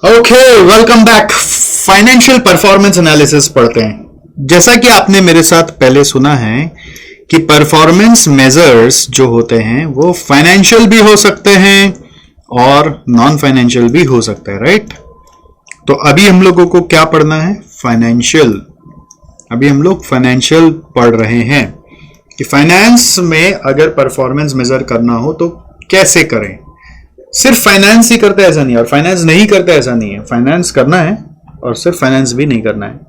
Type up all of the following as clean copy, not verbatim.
Okay, welcome back. Financial performance analysis पढ़ते हैं। जैसा कि आपने मेरे साथ पहले सुना है कि परफॉर्मेंस मेजर्स जो होते हैं वो फाइनेंशियल भी हो सकते हैं और नॉन फाइनेंशियल भी हो सकते हैं, राइट? तो अभी हम लोगों को क्या पढ़ना है? फाइनेंशियल। अभी हम लोग फाइनेंशियल पढ़ रहे हैं कि फाइनेंस में अगर परफॉर्मेंस मेजर करना हो तो कैसे करें। सिर्फ फाइनेंस ही करते ऐसा नहीं और फाइनेंस नहीं करते ऐसा नहीं है। फाइनेंस करना है और सिर्फ फाइनेंस भी नहीं करना है।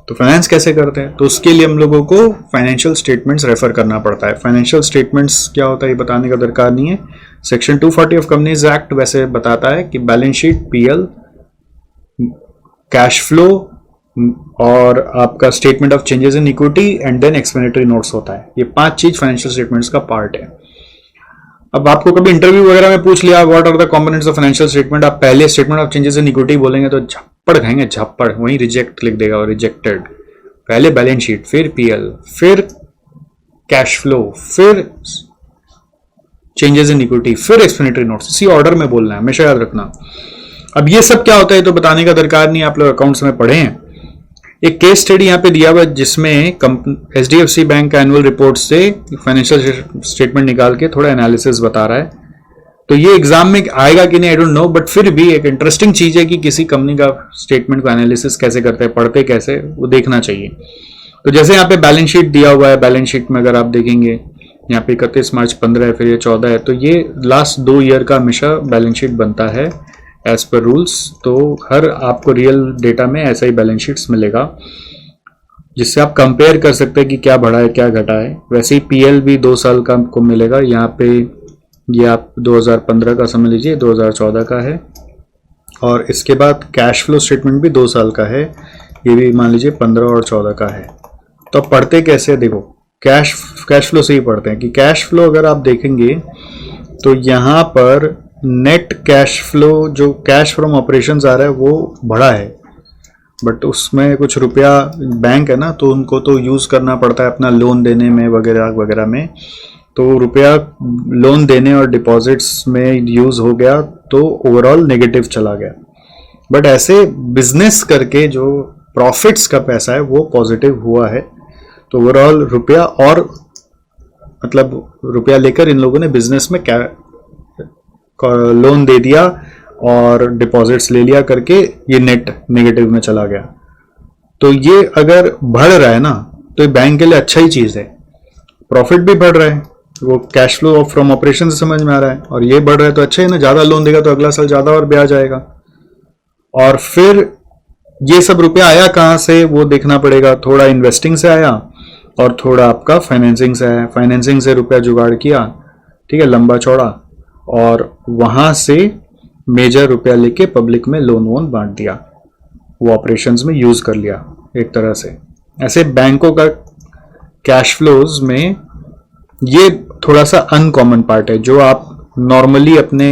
तो फाइनेंस कैसे करते हैं? तो उसके लिए हम लोगों को फाइनेंशियल स्टेटमेंट्स रेफर करना पड़ता है। फाइनेंशियल स्टेटमेंट्स क्या होता है ये बताने का दरकार नहीं है। सेक्शन 240 ऑफ कंपनीज एक्ट वैसे बताता है कि balance sheet, PL, cash flow और आपका statement of changes in equity and then explanatory notes होता है। ये 5 चीज फाइनेंशियल स्टेटमेंट्स का पार्ट है। अब आपको कभी इंटरव्यू वगैरह में पूछ लिया what are the components of financial statement, आप पहले statement of changes in equity बोलेंगे तो झप्पड़ खाएंगे, झप्पड़ वहीं रिजेक्ट लिख देगा और रिजेक्टेड। पहले बैलेंस शीट, फिर पीएल, फिर कैश फ्लो, फिर चेंजेस इन इक्विटी, फिर एक्सप्लेनेटरी नोट्स। इसी ऑर्डर में बोलना है, हमेशा याद रखना। अब ये सब क्या होता है तो बताने का दरकार नहीं, आप लोग अकाउंट्स में पढ़े हैं। एक केस स्टडी यहाँ पे दिया हुआ है जिसमें एचडीएफसी बैंक का एनुअल रिपोर्ट से फाइनेंशियल स्टेटमेंट निकाल के थोड़ा एनालिसिस बता रहा है। तो ये एग्जाम में आएगा कि नहीं आई डोंट नो, बट फिर भी एक इंटरेस्टिंग चीज है कि किसी कंपनी का स्टेटमेंट को एनालिसिस कैसे करते हैं, पढ़ते कैसे, वो देखना चाहिए। तो जैसे यहाँ पे बैलेंस शीट दिया हुआ है, बैलेंस शीट में अगर आप देखेंगे यहाँ पे 31 मार्च 15 है, फिर ये 14 है, तो ये लास्ट 2 ईयर का हमेशा बैलेंस शीट बनता है एज पर रूल्स। तो हर आपको रियल डेटा में ऐसा ही बैलेंस शीट्स मिलेगा जिससे आप कंपेयर कर सकते हैं कि क्या बढ़ा है क्या घटा है। वैसे ही पीएल भी 2 साल का आपको मिलेगा। यहाँ पे ये आप 2015 का समझ लीजिए, 2014 का है। और इसके बाद कैश फ्लो स्टेटमेंट भी 2 साल का है, ये भी मान लीजिए 15 और 14 का है। तो अब पढ़ते कैसे, देखो कैश फ्लो से ही पढ़ते हैं कि कैश फ्लो अगर आप देखेंगे तो यहाँ पर नेट कैश फ्लो जो कैश फ्रॉम ऑपरेशंस आ रहा है वो बढ़ा है, बट उसमें कुछ रुपया बैंक है ना, तो उनको तो यूज करना पड़ता है अपना लोन देने में वगैरह वगैरह में। तो रुपया लोन देने और डिपॉजिट्स में यूज हो गया तो ओवरऑल नेगेटिव चला गया। बट ऐसे बिजनेस करके जो प्रॉफिट्स का पैसा है वो पॉजिटिव हुआ है। तो ओवरऑल रुपया और मतलब रुपया लेकर इन लोगों ने बिजनेस में क्या लोन दे दिया और डिपॉजिट्स ले लिया करके ये नेट नेगेटिव में चला गया। तो ये अगर बढ़ रहा है ना तो ये बैंक के लिए अच्छा ही चीज है। प्रॉफिट भी बढ़ रहा है, वो कैश फ्लो फ्रॉम ऑपरेशन से समझ में आ रहा है, और ये बढ़ रहा है तो अच्छा है ना। ज्यादा लोन देगा तो अगला साल ज्यादा और ब्याज आएगा। और फिर ये सब रुपया आया कहाँ से वो देखना पड़ेगा। थोड़ा इन्वेस्टिंग से आया और थोड़ा आपका फाइनेंसिंग से आया। फाइनेंसिंग से रुपया जुगाड़ किया, ठीक है, लंबा चौड़ा, और वहां से मेजर रुपया लेके पब्लिक में लोन वोन बांट दिया, वो ऑपरेशंस में यूज कर लिया एक तरह से। ऐसे बैंकों का कैश फ्लोज में ये थोड़ा सा अनकॉमन पार्ट है जो आप नॉर्मली अपने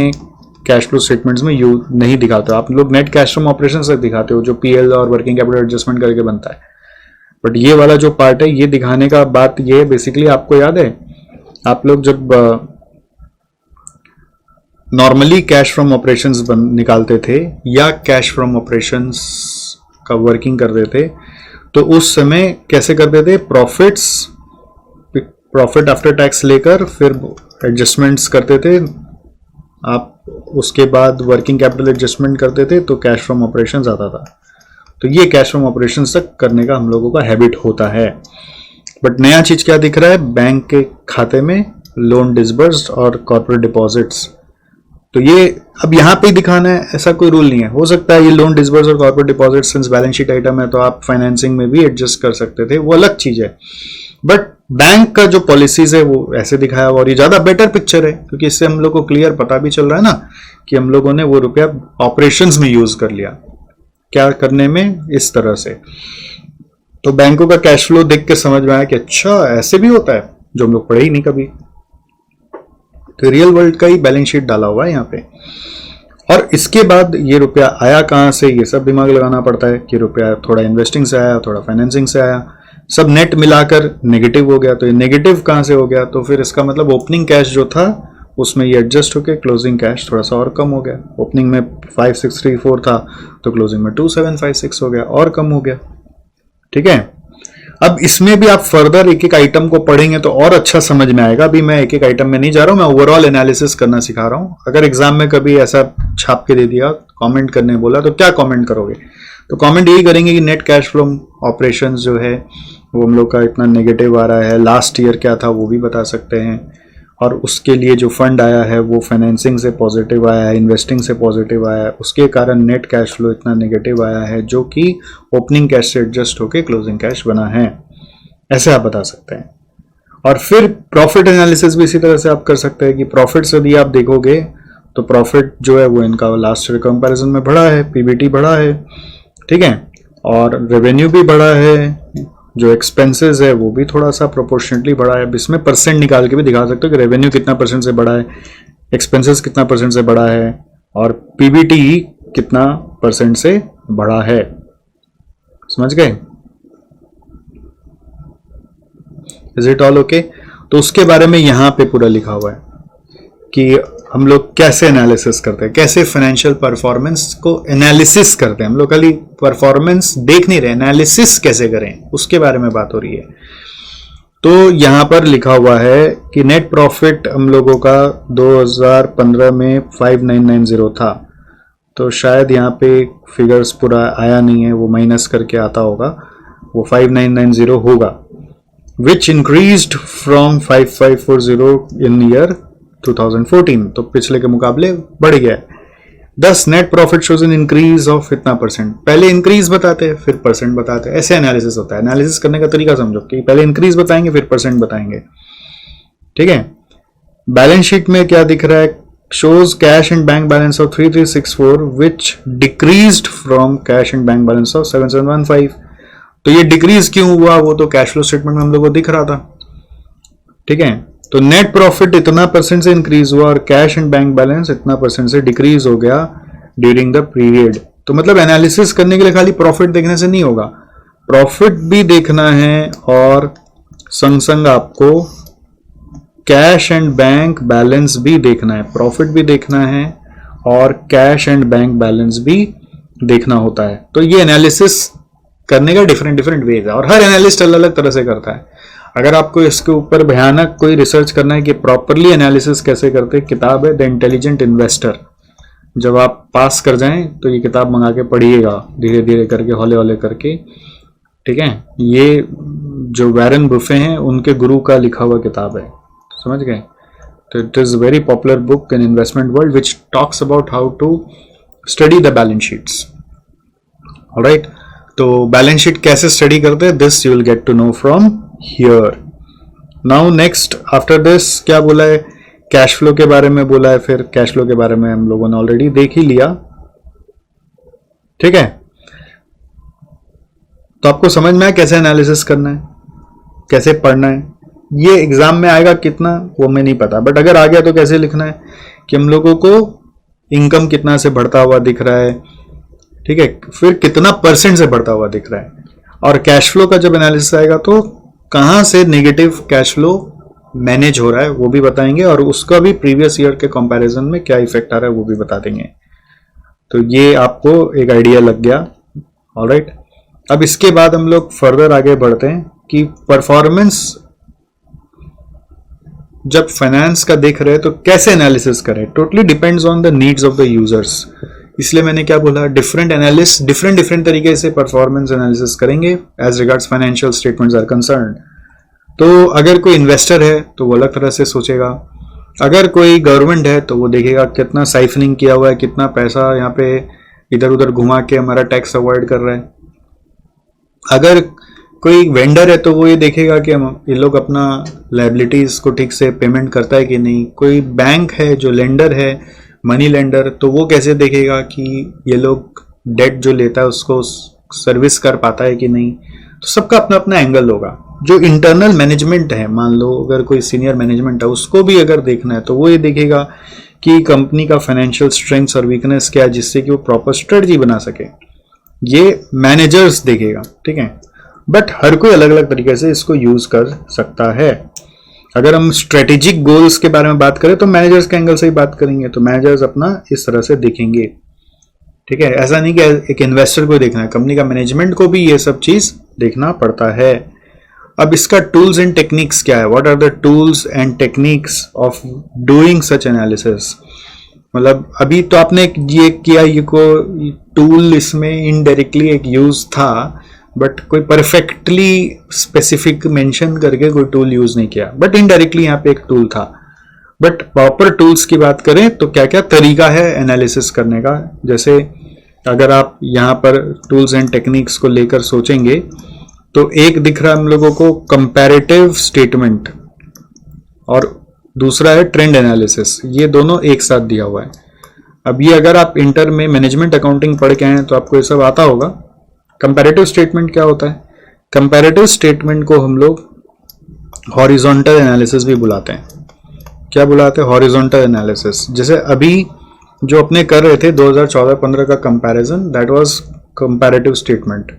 कैश फ्लो स्टेटमेंट्स में यूज नहीं दिखाते हो। आप लोग नेट कैश फ्रॉम ऑपरेशन से दिखाते हो जो पीएल और वर्किंग कैपिटल एडजस्टमेंट करके बनता है। बट ये वाला जो पार्ट है ये दिखाने का बात ये है, बेसिकली आपको याद है आप लोग जब नॉर्मली कैश फ्रॉम ऑपरेशंस निकालते थे या कैश फ्रॉम ऑपरेशंस का वर्किंग करते थे तो उस समय कैसे करते थे, प्रॉफिट आफ्टर टैक्स लेकर फिर एडजस्टमेंट्स करते थे आप, उसके बाद वर्किंग कैपिटल एडजस्टमेंट करते थे तो कैश फ्रॉम ऑपरेशंस आता था। तो ये कैश फ्रॉम ऑपरेशंस तक करने का हम लोगों का हैबिट होता है। बट नया चीज क्या दिख रहा है, बैंक के खाते में लोन डिसबर्स्ड और कॉर्पोरेट डिपॉजिट्स। तो ये अब यहाँ पे ही दिखाना है, ऐसा कोई रूल नहीं है। हो सकता है ये लोन डिसबर्स और corporate deposit since balance sheet item है तो आप फाइनेंसिंग में भी एडजस्ट कर सकते थे, वो अलग चीज है। बट बैंक का जो पॉलिसीज है वो ऐसे दिखाया हुआ और ये ज्यादा बेटर पिक्चर है क्योंकि इससे हम लोग को क्लियर पता भी चल रहा है ना कि हम लोगों ने वो रुपया ऑपरेशंस में यूज कर लिया, क्या करने में, इस तरह से। तो बैंकों का कैश फ्लो देख के समझ में आया कि अच्छा ऐसे भी होता है जो हम लोग पढ़े ही नहीं कभी। तो रियल वर्ल्ड का ही बैलेंस शीट डाला हुआ है यहाँ पे। और इसके बाद ये रुपया आया कहाँ से, ये सब दिमाग लगाना पड़ता है कि रुपया थोड़ा इन्वेस्टिंग से आया, थोड़ा फाइनेंसिंग से आया, सब नेट मिलाकर नेगेटिव हो गया। तो ये नेगेटिव कहाँ से हो गया, तो फिर इसका मतलब ओपनिंग कैश जो था उसमें ये एडजस्ट होके क्लोजिंग कैश थोड़ा सा और कम हो गया। ओपनिंग में 5634 था तो क्लोजिंग में 2756 हो गया, और कम हो गया। ठीक है, अब इसमें भी आप फर्दर एक एक आइटम को पढ़ेंगे तो और अच्छा समझ में आएगा। अभी मैं एक एक आइटम में नहीं जा रहा हूं, मैं ओवरऑल एनालिसिस करना सिखा रहा हूं। अगर एग्जाम में कभी ऐसा छाप के दे दिया, कमेंट करने बोला, तो क्या कमेंट करोगे? तो कमेंट यही करेंगे कि नेट कैश फ्लो ऑपरेशंस जो है वो हम लोग का इतना नेगेटिव आ रहा है, लास्ट ईयर क्या था वो भी बता सकते हैं, और उसके लिए जो फंड आया है वो फाइनेंसिंग से पॉजिटिव आया है, इन्वेस्टिंग से पॉजिटिव आया है, उसके कारण नेट कैश फ्लो इतना नेगेटिव आया है, जो कि ओपनिंग कैश से एडजस्ट होकर क्लोजिंग कैश बना है। ऐसे आप बता सकते हैं। और फिर प्रॉफिट एनालिसिस भी इसी तरह से आप कर सकते हैं कि प्रॉफिट यदि आप देखोगे तो प्रॉफिट जो है वो इनका लास्ट ईयर कंपैरिजन में बढ़ा है, पीबीटी बढ़ा है, ठीक है, और रेवेन्यू भी बढ़ा है, जो एक्सपेंसेस है वो भी थोड़ा सा प्रोपोर्शनेटली बढ़ा है। इसमें परसेंट निकाल के भी दिखा सकते हो कि रेवेन्यू कितना परसेंट से बढ़ा है, एक्सपेंसेस कितना परसेंट से बढ़ा है, और पीबीटी कितना परसेंट से बढ़ा है। समझ गए? Is it all okay? तो उसके बारे में यहां पे पूरा लिखा हुआ है कि हम लोग कैसे एनालिसिस करते हैं, कैसे फाइनेंशियल परफॉर्मेंस को एनालिसिस करते हैं। हम लोग खाली परफॉर्मेंस देख नहीं रहे, एनालिसिस कैसे करें उसके बारे में बात हो रही है। तो यहां पर लिखा हुआ है कि नेट प्रॉफिट हम लोगों का 2015 में 5990 था, तो शायद यहाँ पे फिगर्स पूरा आया नहीं है, वो माइनस करके आता होगा, वो 5990 होगा, which increased from 5540 in year 2014, तो पिछले के मुकाबले बढ़ गया है। दस net profit shows an increase of इतना परसेंट। पहले इंक्रीज बताते हैं फिर परसेंट बताते हैं, ऐसे एनालिसिस होता है। एनालिसिस करने का तरीका समझो कि पहले इंक्रीज बताएंगे फिर परसेंट बताएंगे। ठीक है, बैलेंस शीट में क्या दिख रहा है? Shows cash and bank balance of 3364 which decreased from cash and bank balance of 7715। तो ये डिक्रीज क्यों हुआ वो तो कैश फ्लो स्टेटमेंट में हम लोग को दिख रहा था। ठीक है, तो नेट प्रॉफिट इतना परसेंट से इंक्रीज हुआ और कैश एंड बैंक बैलेंस इतना परसेंट से डिक्रीज हो गया ड्यूरिंग द पीरियड। तो मतलब एनालिसिस करने के लिए खाली प्रॉफिट देखने से नहीं होगा, प्रॉफिट भी देखना है और संग संग आपको कैश एंड बैंक बैलेंस भी देखना है। प्रॉफिट भी देखना है और कैश एंड बैंक बैलेंस भी देखना होता है। तो ये एनालिसिस करने का डिफरेंट डिफरेंट वेज है और हर एनालिस्ट अलग अलग तरह से करता है। अगर आपको इसके ऊपर भयानक कोई रिसर्च करना है कि प्रॉपरली एनालिसिस कैसे करते, किताब है द इंटेलिजेंट इन्वेस्टर। जब आप पास कर जाएं तो ये किताब मंगा के पढ़िएगा धीरे धीरे करके, हौले हौले करके। ठीक है, ये जो वैरन बुफे हैं उनके गुरु का लिखा हुआ किताब है, समझ गए? तो it is very popular book in investment world which talks about how to study the balance sheets. Alright, तो बैलेंस शीट कैसे स्टडी करते हैं, this you will get to know from here. Now next after this क्या बोला है? Cash flow के बारे में बोला है। फिर कैश फ्लो के बारे में हम लोगों ने ऑलरेडी देख ही लिया। ठीक है, तो आपको समझ में आया कैसे एनालिसिस करना है, कैसे पढ़ना है। ये एग्जाम में आएगा कितना वो मैं नहीं पता, बट अगर आ गया तो कैसे लिखना है कि हम लोगों को इनकम कितना से बढ़ता हुआ दिख रहा है, ठीक है, फिर कितना परसेंट से बढ़ता हुआ दिख रहा है, और कैश फ्लो का जब एनालिसिस आएगा तो कहां से नेगेटिव कैश फ्लो मैनेज हो रहा है वो भी बताएंगे, और उसका भी प्रीवियस ईयर के कंपैरिजन में क्या इफेक्ट आ रहा है वो भी बता देंगे। तो ये आपको एक आइडिया लग गया। ऑलराइट, अब इसके बाद हम लोग फर्दर आगे बढ़ते हैं कि परफॉर्मेंस जब फाइनेंस का देख रहे हैं तो कैसे एनालिसिस करें। Totally depends on the needs of the users. इसलिए मैंने क्या बोला, डिफरेंट एनालिस्ट डिफरेंट तरीके से परफॉर्मेंस एनालिसिस करेंगे as regards financial statements are concern. तो अगर कोई इन्वेस्टर है तो वो अलग तरह से सोचेगा, अगर कोई गवर्नमेंट है तो वो देखेगा कितना साइफनिंग किया हुआ है, कितना पैसा यहाँ पे इधर उधर घुमा के हमारा टैक्स अवॉइड कर रहा है। अगर कोई वेंडर है तो वो ये देखेगा कि ये लोग अपना लायबिलिटीज को ठीक से पेमेंट करता है कि नहीं। कोई बैंक है जो लेंडर है, मनी लेंडर, तो वो कैसे देखेगा कि ये लोग डेट जो लेता है उसको सर्विस कर पाता है कि नहीं। तो सबका अपना अपना एंगल होगा। जो इंटरनल मैनेजमेंट है, मान लो अगर कोई सीनियर मैनेजमेंट है, उसको भी अगर देखना है तो वो ये देखेगा कि कंपनी का फाइनेंशियल स्ट्रेंथ्स और वीकनेस क्या है, जिससे कि वो प्रॉपर स्ट्रेटजी बना सके। ये मैनेजर्स देखेगा, ठीक है, बट हर कोई अलग अलग तरीके से इसको यूज कर सकता है। अगर हम स्ट्रेटेजिक गोल्स के बारे में बात करें तो मैनेजर्स के एंगल से ही बात करेंगे, तो मैनेजर्स अपना इस तरह से देखेंगे, ठीक है। ऐसा नहीं कि एक इन्वेस्टर को देखना है, कंपनी का मैनेजमेंट को भी ये सब चीज देखना पड़ता है। अब इसका टूल्स एंड टेक्निक्स क्या है, what are the tools and techniques of doing such analysis. मतलब अभी तो आपने ये किया, ये को टूल इसमें इनडायरेक्टली एक यूज था, बट कोई परफेक्टली स्पेसिफिक मेंशन करके कोई टूल यूज नहीं किया, बट इनडायरेक्टली यहाँ पे एक टूल था। बट प्रॉपर टूल्स की बात करें तो क्या क्या तरीका है एनालिसिस करने का। जैसे अगर आप यहाँ पर टूल्स एंड टेक्निक्स को लेकर सोचेंगे तो एक दिख रहा है हम लोगों को कंपैरेटिव स्टेटमेंट, और दूसरा है ट्रेंड एनालिसिस। ये दोनों एक साथ दिया हुआ है। अब ये अगर आप इंटर में मैनेजमेंट अकाउंटिंग पढ़ के आए तो आपको ये सब आता होगा। कंपैरेटिव स्टेटमेंट क्या होता है, कंपैरेटिव स्टेटमेंट को हम लोग हॉरिजॉन्टल एनालिसिस भी बुलाते हैं। क्या बुलाते हैं, हॉरिजॉन्टल एनालिसिस। जैसे अभी जो अपने कर रहे थे 2014-15 का comparison, that was comparative statement.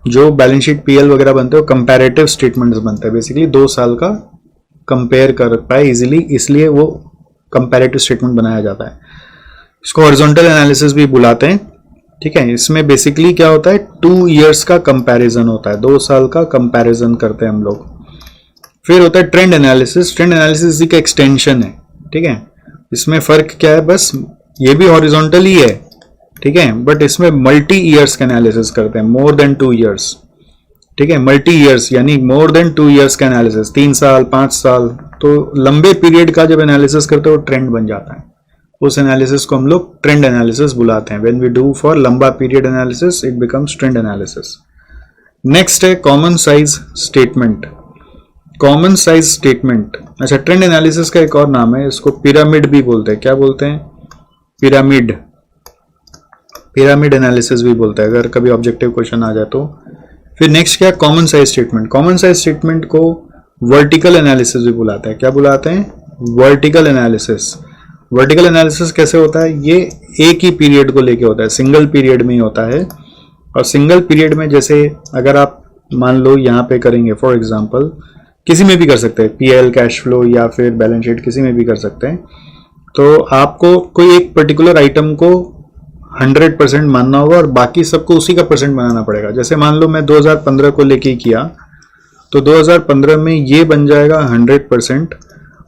जो बैलेंस शीट पीएल वगैरह बनते हैं वो कंपैरेटिव स्टेटमेंट्स बनते हैं, बेसिकली 2 साल का कंपेयर कर पाए इजीली, इसलिए वो कंपैरेटिव स्टेटमेंट बनाया जाता है। इसको हॉरिजॉन्टल एनालिसिस भी बुलाते हैं, ठीक है। इसमें बेसिकली क्या होता है, 2 इयर्स का कंपैरिजन होता है, 2 साल का कंपैरिजन करते हैं हम लोग। फिर होता है ट्रेंड एनालिसिस। ट्रेंड एनालिसिस इसी का एक्सटेंशन है, ठीक है। इसमें फर्क क्या है, बस ये भी हॉरिजॉन्टल ही है, ठीक है, बट इसमें मल्टी ईयर्स का एनालिसिस करते हैं, मोर देन 2 इयर्स, ठीक है। मल्टी ईयर्स यानी मोर देन 2 इयर्स का एनालिसिस, 3 साल 5 साल, तो लंबे पीरियड का जब एनालिसिस करते हैं वो ट्रेंड बन जाता है। उस एनालिसिस को हम लोग ट्रेंड एनालिसिस बुलाते हैं। व्हेन वी डू फॉर लंबा period analysis it becomes trend analysis. Next है common size statement. Common size statement, अच्छा, ट्रेंड एनालिसिस का एक और नाम है, इसको पिरामिड भी बोलते हैं। क्या बोलते हैं, पिरामिड। पिरामिड एनालिसिस भी बोलते हैं अगर कभी ऑब्जेक्टिव क्वेश्चन आ जाए तो। फिर नेक्स्ट क्या है, common size statement. Common size statement को वर्टिकल एनालिसिस भी बुलाते हैं। क्या बुलाते हैं, वर्टिकल एनालिसिस। वर्टिकल एनालिसिस कैसे होता है, ये एक ही पीरियड को लेके होता है, सिंगल पीरियड में ही होता है। और सिंगल पीरियड में जैसे अगर आप मान लो यहाँ पे करेंगे, फॉर एग्जांपल किसी में भी कर सकते हैं, पीएल, कैश फ्लो या फिर बैलेंस शीट, किसी में भी कर सकते हैं। तो आपको कोई एक पर्टिकुलर आइटम को 100% मानना होगा और बाकी सबको उसी का परसेंट बनाना पड़ेगा। जैसे मान लो मैं 2015 को लेके किया तो 2015 में ये बन जाएगा 100%,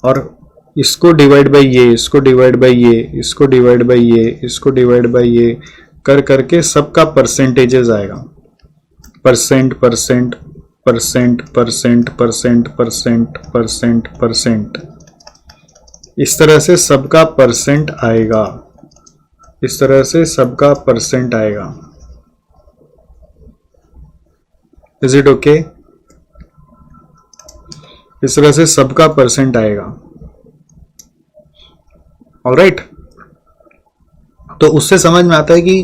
और इसको डिवाइड बाई ये, इसको डिवाइड बाई ये, इसको डिवाइड बाई ये, इसको डिवाइड बाई ये कर करके सबका परसेंटेजेस आएगा। Percent percent percent percent percent percent percent percent, इस तरह से सबका परसेंट आएगा, इस तरह से सबका परसेंट आएगा। Is it okay? इस तरह से सबका परसेंट आएगा। ऑलराइट, तो उससे समझ में आता है कि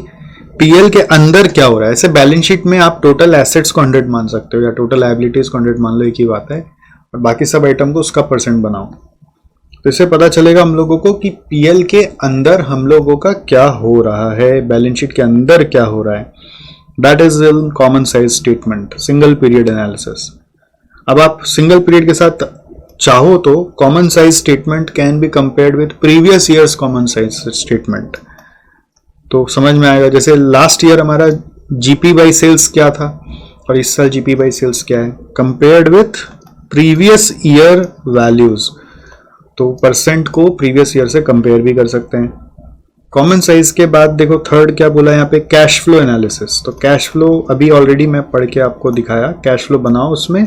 पीएल के अंदर क्या हो रहा है। ऐसे बैलेंस शीट में आप टोटल एसेट्स को 100 मान सकते हो या टोटल लायबिलिटीज को 100 मान लो, एक ही बात है, और बाकी सब आइटम को उसका परसेंट बनाओ। तो इससे पता चलेगा हम लोगों को कि पीएल के अंदर हम लोगों का क्या हो रहा है, बैलेंस शीट के अंदर क्या हो रहा है। That is in common size statement, single period analysis. अब आप सिंगल पीरियड के साथ चाहो तो common size statement can be compared with previous years common size statement, तो समझ में आएगा। जैसे लास्ट ईयर हमारा जीपी बाई सेल्स क्या था और इस साल जीपी बाई सेल्स क्या है, compared with previous year values, तो परसेंट को प्रीवियस ईयर से कंपेयर भी कर सकते हैं। कॉमन साइज के बाद देखो थर्ड क्या बोला यहाँ पे, कैश फ्लो एनालिसिस। तो कैश फ्लो अभी ऑलरेडी मैं पढ़ के आपको दिखाया, कैश फ्लो बनाओ उसमें,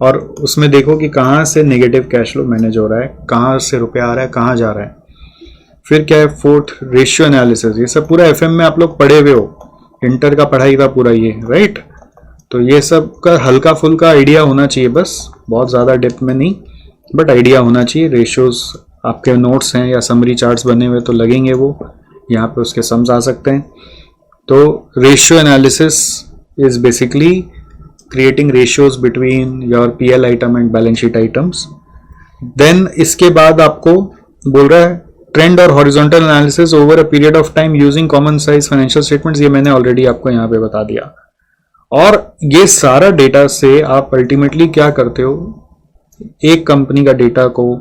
और उसमें देखो कि कहाँ से नेगेटिव कैश फ्लो मैनेज हो रहा है, कहाँ से रुपया आ रहा है, कहाँ जा रहा है। फिर क्या है, फोर्थ रेशियो एनालिसिस। ये सब पूरा एफएम में आप लोग पढ़े हुए हो, इंटर का पढ़ाई था पूरा ये, राइट। तो ये सब का हल्का फुल्का आइडिया होना चाहिए, बस बहुत ज़्यादा डेप्थ में नहीं, बट आइडिया होना चाहिए। रेशियोज आपके नोट्स हैं या समरी चार्ट्स बने हुए तो लगेंगे, वो यहाँ पे उसके सम्स आ सकते हैं। तो ratio analysis is basically creating ratios between your PL item and balance sheet items. Then इसके बाद आपको बोल रहा है ट्रेंड और horizontal analysis over a period of time using common size financial statements. ये मैंने ऑलरेडी आपको यहाँ पे बता दिया। और ये सारा डेटा से आप अल्टीमेटली क्या करते हो, एक कंपनी का डेटा को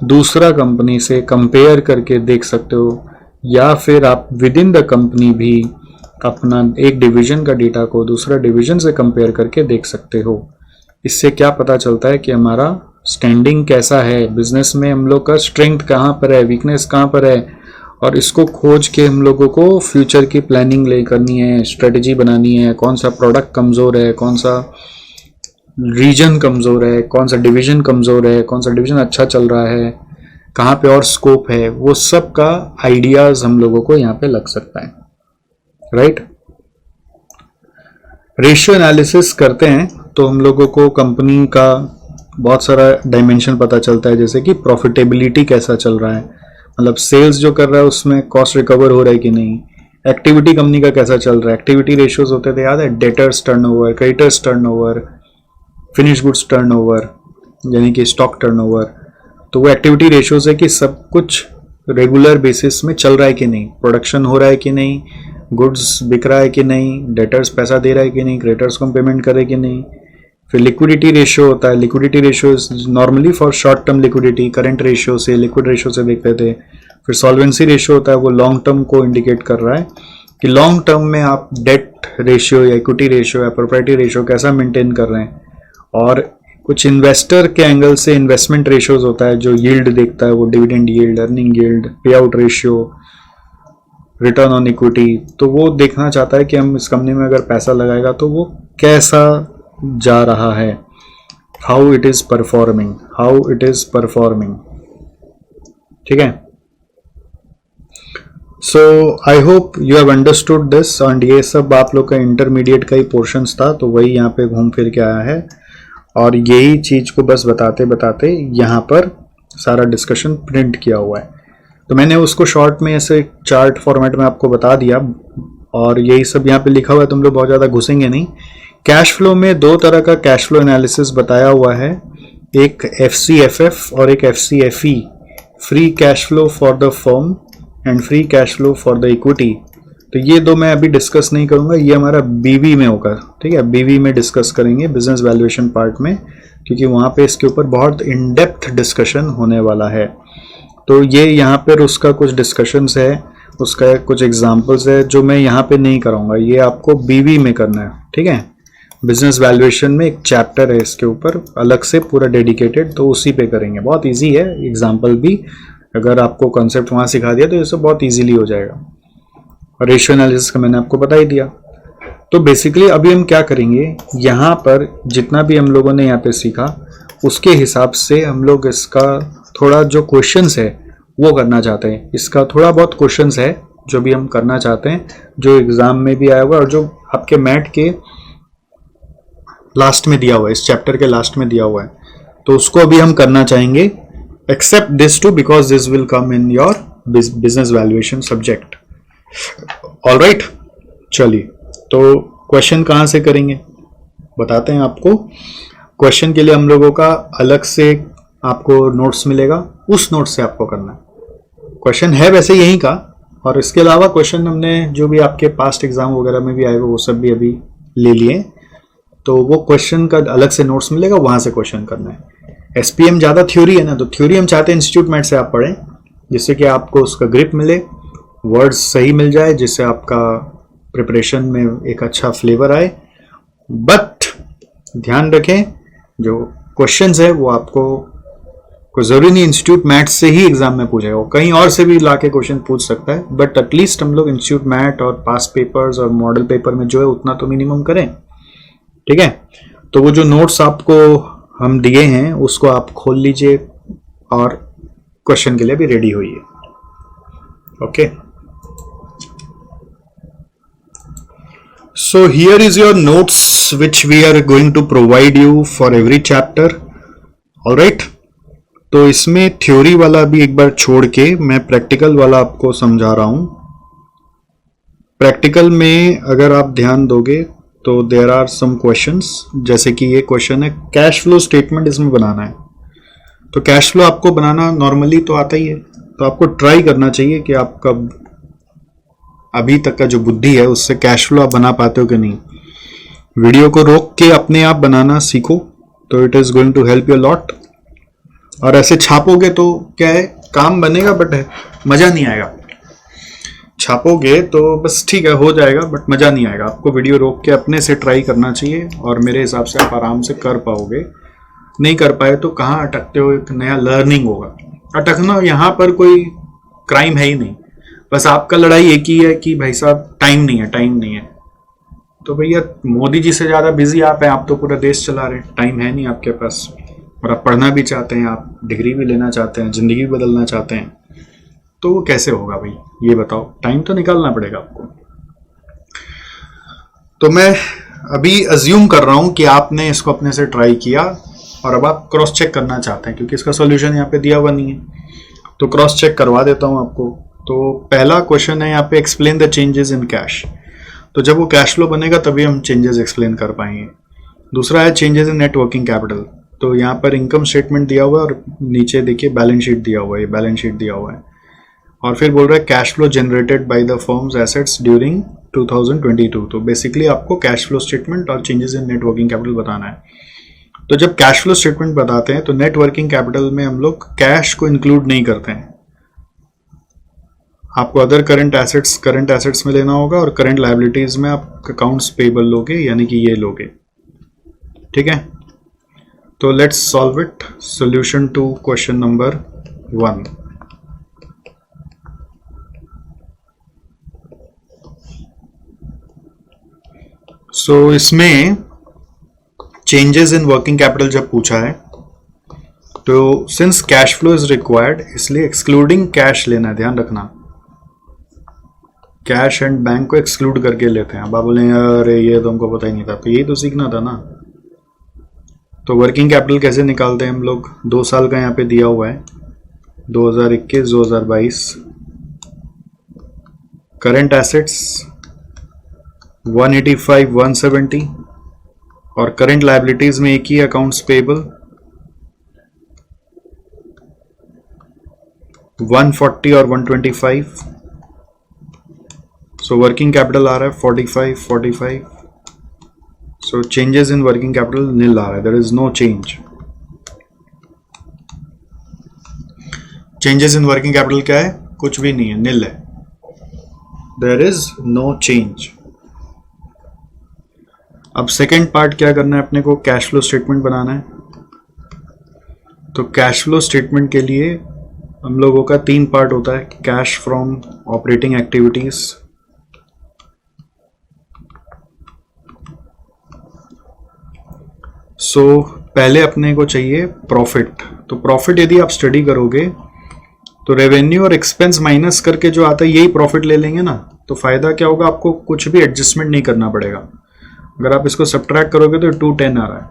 दूसरा कंपनी से कंपेयर करके देख सकते हो, या फिर आप विद इन द कंपनी भी अपना एक डिवीजन का डेटा को दूसरा डिवीजन से कंपेयर करके देख सकते हो। इससे क्या पता चलता है कि हमारा स्टैंडिंग कैसा है बिजनेस में, हम लोग का स्ट्रेंथ कहाँ पर है, वीकनेस कहाँ पर है, और इसको खोज के हम लोगों को फ्यूचर की प्लानिंग ले करनी है, स्ट्रेटजी बनानी है, कौन सा प्रोडक्ट कमज़ोर है, कौन सा रीजन कमज़ोर है, कौन सा डिवीजन कमज़ोर है, कौन सा डिवीजन अच्छा चल रहा है, कहाँ पे और स्कोप है, वो सब का आइडियाज़ हम लोगों को यहाँ पे लग सकता है, राइट। रेशियो एनालिसिस करते हैं तो हम लोगों को कंपनी का बहुत सारा डायमेंशन पता चलता है, जैसे कि प्रॉफिटेबिलिटी कैसा चल रहा है, मतलब सेल्स जो कर रहा है उसमें कॉस्ट रिकवर हो रहा है कि नहीं, एक्टिविटी कंपनी का कैसा चल रहा है, एक्टिविटी रेशियोज होते थे याद है, debtors turnover, creditors turnover, finish goods turnover यानी कि स्टॉक टर्नओवर। तो वो एक्टिविटी रेशियोज है कि सब कुछ रेगुलर बेसिस में चल रहा है कि नहीं, प्रोडक्शन हो रहा है कि नहीं, गुड्स बिक रहा है कि नहीं, डेटर्स पैसा दे रहा है कि नहीं, क्रेडिटर्स को पेमेंट करे कि नहीं। फिर लिक्विडिटी रेशियो होता है, liquidity ratio normally for short term liquidity, current ratio से, लिक्विड रेशियो से देखते थे। फिर सॉल्वेंसी रेशियो होता है, वो लॉन्ग टर्म को इंडिकेट कर रहा है कि लॉन्ग टर्म में आप डेट रेशियो या इक्विटी रेशियो या प्रोपर्टी रेशियो कैसा मेंटेन कर रहे हैं। और कुछ इन्वेस्टर के एंगल से इन्वेस्टमेंट रेशियोज होता है जो यील्ड देखता है, वो डिविडेंड यील्ड, अर्निंग यील्ड, पे out ratio, return on equity. तो वो देखना चाहता है कि हम इस कंपनी में अगर पैसा लगाएगा तो वो कैसा जा रहा है, how it is performing, how it is performing, ठीक है। So I hope you have understood this. And ये सब आप लोग का इंटरमीडिएट का ही पोर्शंस था, तो वही यहाँ पे घूम फिर के आया है, और यही चीज को बस बताते बताते यहाँ पर सारा डिस्कशन प्रिंट किया हुआ है। तो मैंने उसको शॉर्ट में ऐसे चार्ट फॉर्मेट में आपको बता दिया, और यही सब यहाँ पे लिखा हुआ है, तुम लोग बहुत ज़्यादा घुसेंगे नहीं। कैश फ्लो में दो तरह का कैश फ्लो एनालिसिस बताया हुआ है, एक FCFF और एक FCFE, free cash flow for the firm and free cash flow for the equity. तो ये दो मैं अभी डिस्कस नहीं करूंगा, ये हमारा BV में होगा, ठीक है, BV में डिस्कस करेंगे, बिजनेस वैल्यूएशन पार्ट में, क्योंकि वहाँ पे इसके ऊपर बहुत इन डेप्थ डिस्कशन होने वाला है। तो ये यहाँ पर उसका कुछ डिस्कशंस है, उसका कुछ एग्जांपल्स है जो मैं यहाँ पे नहीं कराऊंगा, ये आपको BV में करना है, ठीक है। बिजनेस वैल्यूएशन में एक चैप्टर है इसके ऊपर अलग से पूरा डेडिकेटेड, तो उसी पे करेंगे। बहुत इजी है, एग्जांपल भी अगर आपको कॉन्सेप्ट वहाँ सिखा दिया तो ये सब बहुत इजीली हो जाएगा। और रेशियो एनालिसिस का मैंने आपको बता ही दिया। तो बेसिकली अभी हम क्या करेंगे, यहाँ पर जितना भी हम लोगों ने यहाँ पे सीखा उसके हिसाब से हम लोग इसका थोड़ा जो क्वेश्चंस है वो करना चाहते हैं। इसका थोड़ा बहुत क्वेश्चंस है जो भी हम करना चाहते हैं, जो एग्जाम में भी आया हुआ है और जो आपके मैट के लास्ट में दिया हुआ है, इस चैप्टर के लास्ट में दिया हुआ है, तो उसको अभी हम करना चाहेंगे। Except this two, because this will come in your business valuation subject. Alright, चलिए तो क्वेश्चन कहाँ से करेंगे बताते हैं आपको। क्वेश्चन के लिए हम लोगों का अलग से आपको नोट्स मिलेगा, उस नोट से आपको करना है। क्वेश्चन है वैसे यही का, और इसके अलावा क्वेश्चन हमने जो भी आपके पास्ट एग्जाम वगैरह में भी आए वो सब भी अभी ले लिए, तो वो क्वेश्चन का अलग से नोट्स मिलेगा, वहां से क्वेश्चन करना है। SPM ज़्यादा थ्योरी है ना, तो थ्योरी हम चाहते हैं इंस्टीट्यूट मैट से आप पढ़ें, जिससे कि आपको उसका ग्रिप मिले, वर्ड्स सही मिल जाए, जिससे आपका प्रिपरेशन में एक अच्छा फ्लेवर आए। बट ध्यान रखें जो क्वेश्चंस है वो आपको कोई जरूरी नहीं इंस्टीट्यूट मैट से ही एग्जाम में पूछेगा, वो कहीं और से भी लाके क्वेश्चन पूछ सकता है, बट एटलीस्ट हम लोग इंस्टीट्यूट मैट और पास पेपर्स और मॉडल पेपर में जो है उतना तो मिनिमम करें, ठीक है। तो वो जो नोट्स आपको हम दिए हैं उसको आप खोल लीजिए और क्वेश्चन के लिए भी रेडी होइए। Okay, so here is your notes which we are going to provide you for every chapter. all right, तो इसमें थ्योरी वाला भी एक बार छोड़ के मैं प्रैक्टिकल वाला आपको समझा रहा हूं। प्रैक्टिकल में अगर आप ध्यान दोगे तो देयर आर सम क्वेश्चंस, जैसे कि ये क्वेश्चन है कैश फ्लो स्टेटमेंट इसमें बनाना है। तो कैश फ्लो आपको बनाना नॉर्मली तो आता ही है, तो आपको ट्राई करना चाहिए कि आपका अभी तक का जो बुद्धि है उससे कैश फ्लो आप बना पाते हो कि नहीं। वीडियो को रोक के अपने आप बनाना सीखो, तो it is going to help you lot. और ऐसे छापोगे तो क्या है, काम बनेगा बट मजा नहीं आएगा। छापोगे तो बस ठीक है हो जाएगा बट मजा नहीं आएगा। आपको वीडियो रोक के अपने से ट्राई करना चाहिए और मेरे हिसाब से आप आराम से कर पाओगे। नहीं कर पाए तो कहाँ अटकते हो, एक नया लर्निंग होगा। अटकना यहाँ पर कोई क्राइम है ही नहीं, बस आपका लड़ाई एक ही है कि भाई साहब टाइम नहीं है, टाइम नहीं है। तो भैया मोदी जी से ज़्यादा बिजी आप हैं, आप तो पूरा देश चला रहे हैं, टाइम है नहीं आपके पास। और आप पढ़ना भी चाहते हैं, आप डिग्री भी लेना चाहते हैं, ज़िंदगी भी बदलना चाहते हैं, तो वो कैसे होगा भाई, ये बताओ। टाइम तो निकालना पड़ेगा आपको। तो मैं अभी अज्यूम कर रहा हूँ कि आपने इसको अपने से ट्राई किया और अब आप क्रॉस चेक करना चाहते हैं, क्योंकि इसका सॉल्यूशन यहाँ पे दिया हुआ नहीं है, तो क्रॉस चेक करवा देता हूँ आपको। तो पहला क्वेश्चन है यहाँ पे, explain the changes in cash. तो जब वो कैश फ्लो बनेगा तभी हम चेंजेस एक्सप्लेन कर पाएंगे। दूसरा है changes in net working capital. तो यहाँ पर इनकम स्टेटमेंट दिया हुआ है और नीचे देखिए बैलेंस शीट दिया हुआ है, बैलेंस शीट दिया हुआ है। और फिर बोल रहा है cash flow generated by the firms assets during 2022। तो बेसिकली आपको कैश फ्लो स्टेटमेंट और changes in net working capital बताना है। तो जब कैश फ्लो स्टेटमेंट बताते हैं तो नेट वर्किंग कैपिटल में हम लोग कैश को इंक्लूड नहीं करते हैं। आपको अदर करंट एसेट्स में लेना होगा और करंट लायबिलिटीज में आप अकाउंट्स पेबल लोगे, यानी कि ये लोगे। ठीक है, तो let's solve it. Solution to question number 1। So इसमें चेंजेस इन वर्किंग कैपिटल जब पूछा है तो since cash flow is required, इसलिए एक्सक्लूडिंग कैश लेना है, ध्यान रखना। कैश एंड बैंक को एक्सक्लूड करके लेते हैं। अब आप बोलेंगे अरे ये तो हमको पता ही नहीं था, तो यही तो सीखना था ना। तो वर्किंग कैपिटल कैसे निकालते हैं हम लोग, 2 साल का यहाँ पे दिया हुआ है, 2021-2022। करंट एसेट्स 185-170 और करंट लायबिलिटीज में एक ही अकाउंट्स पेबल 140 और 125। सो वर्किंग कैपिटल आ रहा है 45। So changes in working capital nil आ रहा है, there is no change. Changes in working capital क्या है, कुछ भी नहीं है, नील है, देयर इज नो चेंज। अब सेकेंड पार्ट क्या करना है अपने को, कैश फ्लो स्टेटमेंट बनाना है। तो कैश फ्लो स्टेटमेंट के लिए हम लोगों का 3 पार्ट होता है, कैश फ्रॉम ऑपरेटिंग एक्टिविटीज, पहले अपने को चाहिए प्रॉफिट। तो प्रॉफिट यदि आप स्टडी करोगे तो रेवेन्यू और एक्सपेंस माइनस करके जो आता है यही प्रॉफिट ले लेंगे ना, तो फायदा क्या होगा, आपको कुछ भी एडजस्टमेंट नहीं करना पड़ेगा। अगर आप इसको सब्ट्रैक्ट करोगे तो 210 आ रहा है।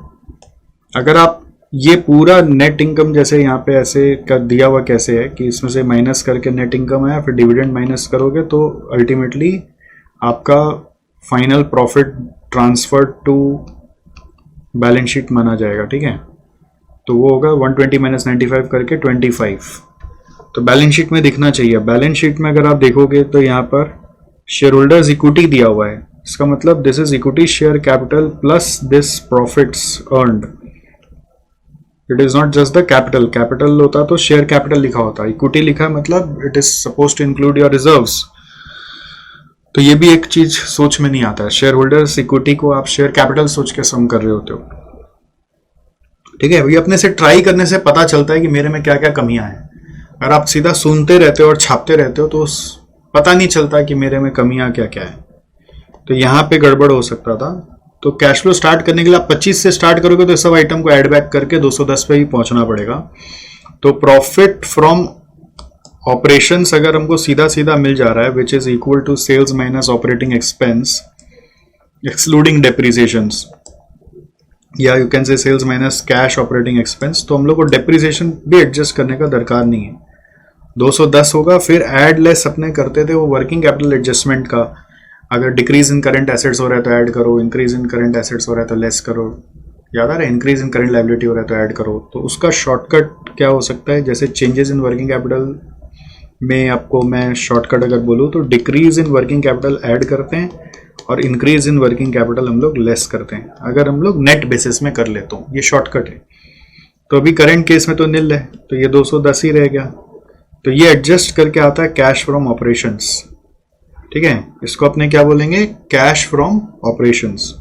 अगर आप ये पूरा नेट इनकम जैसे यहाँ पे ऐसे कर दिया हुआ कैसे है कि इसमें से माइनस करके नेट इनकम है, फिर डिविडेंड माइनस करोगे तो अल्टीमेटली आपका final profit transfer to balance sheet माना जाएगा। ठीक है, तो वो होगा 120 माइनस 95 करके 25। तो बैलेंस शीट में दिखना चाहिए। बैलेंस शीट में अगर आप देखोगे तो यहाँ पर शेयर होल्डर्स इक्विटी दिया हुआ है, इसका मतलब this is equity share capital plus this profits earned. It is not just the capital, capital होता तो शेयर कैपिटल लिखा होता, इक्विटी लिखा है मतलब it is suppose to include your reserves. तो ये भी एक चीज सोच में नहीं आता है, शेयर होल्डर्स इक्विटी को आप शेयर कैपिटल सोच के सम कर रहे होते हो। ठीक है, ये अपने से ट्राई करने से पता चलता है कि मेरे में क्या क्या कमियां हैं। अगर आप सीधा सुनते रहते हो और छापते रहते हो तो पता नहीं चलता कि मेरे में कमियां क्या क्या है। तो यहाँ पे गड़बड़ हो सकता था। तो कैश फ्लो स्टार्ट करने के लिए आप 25 से स्टार्ट करोगे तो सब आइटम को ऐड बैक करके 210 पे ही पहुंचना पड़ेगा। तो प्रॉफिट फ्रॉम ऑपरेशंस अगर हमको सीधा सीधा मिल जा रहा है which is equal to sales minus operating expense excluding depreciations, या you can say sales minus cash operating expense, तो हम लोग को डेप्रिसिएशन भी एडजस्ट करने का दरकार नहीं है। 210 होगा, फिर ऐड लेस अपने करते थे वो वर्किंग कैपिटल एडजस्टमेंट का। अगर डिक्रीज इन करंट एसेट्स हो रहा है तो ऐड करो, इंक्रीज इन करंट एसेट्स हो रहा है तो लेस करो, याद आ रहा है, इंक्रीज इन करंट लायबिलिटी हो रहा है तो ऐड करो। तो उसका शॉर्टकट क्या हो सकता है, जैसे चेंजेस इन वर्किंग कैपिटल में आपको मैं शॉर्टकट अगर बोलूँ तो decrease in working capital add करते हैं और इंक्रीज इन वर्किंग कैपिटल हम लोग लेस करते हैं, अगर हम लोग नेट बेसिस में कर लेते हो, ये शॉर्टकट है। तो अभी करंट केस में तो निल है, तो ये 210 ही रह गया। तो ये एडजस्ट करके आता है कैश फ्रॉम ऑपरेशंस। ठीक है, इसको अपने क्या बोलेंगे, कैश फ्रॉम ऑपरेशंस।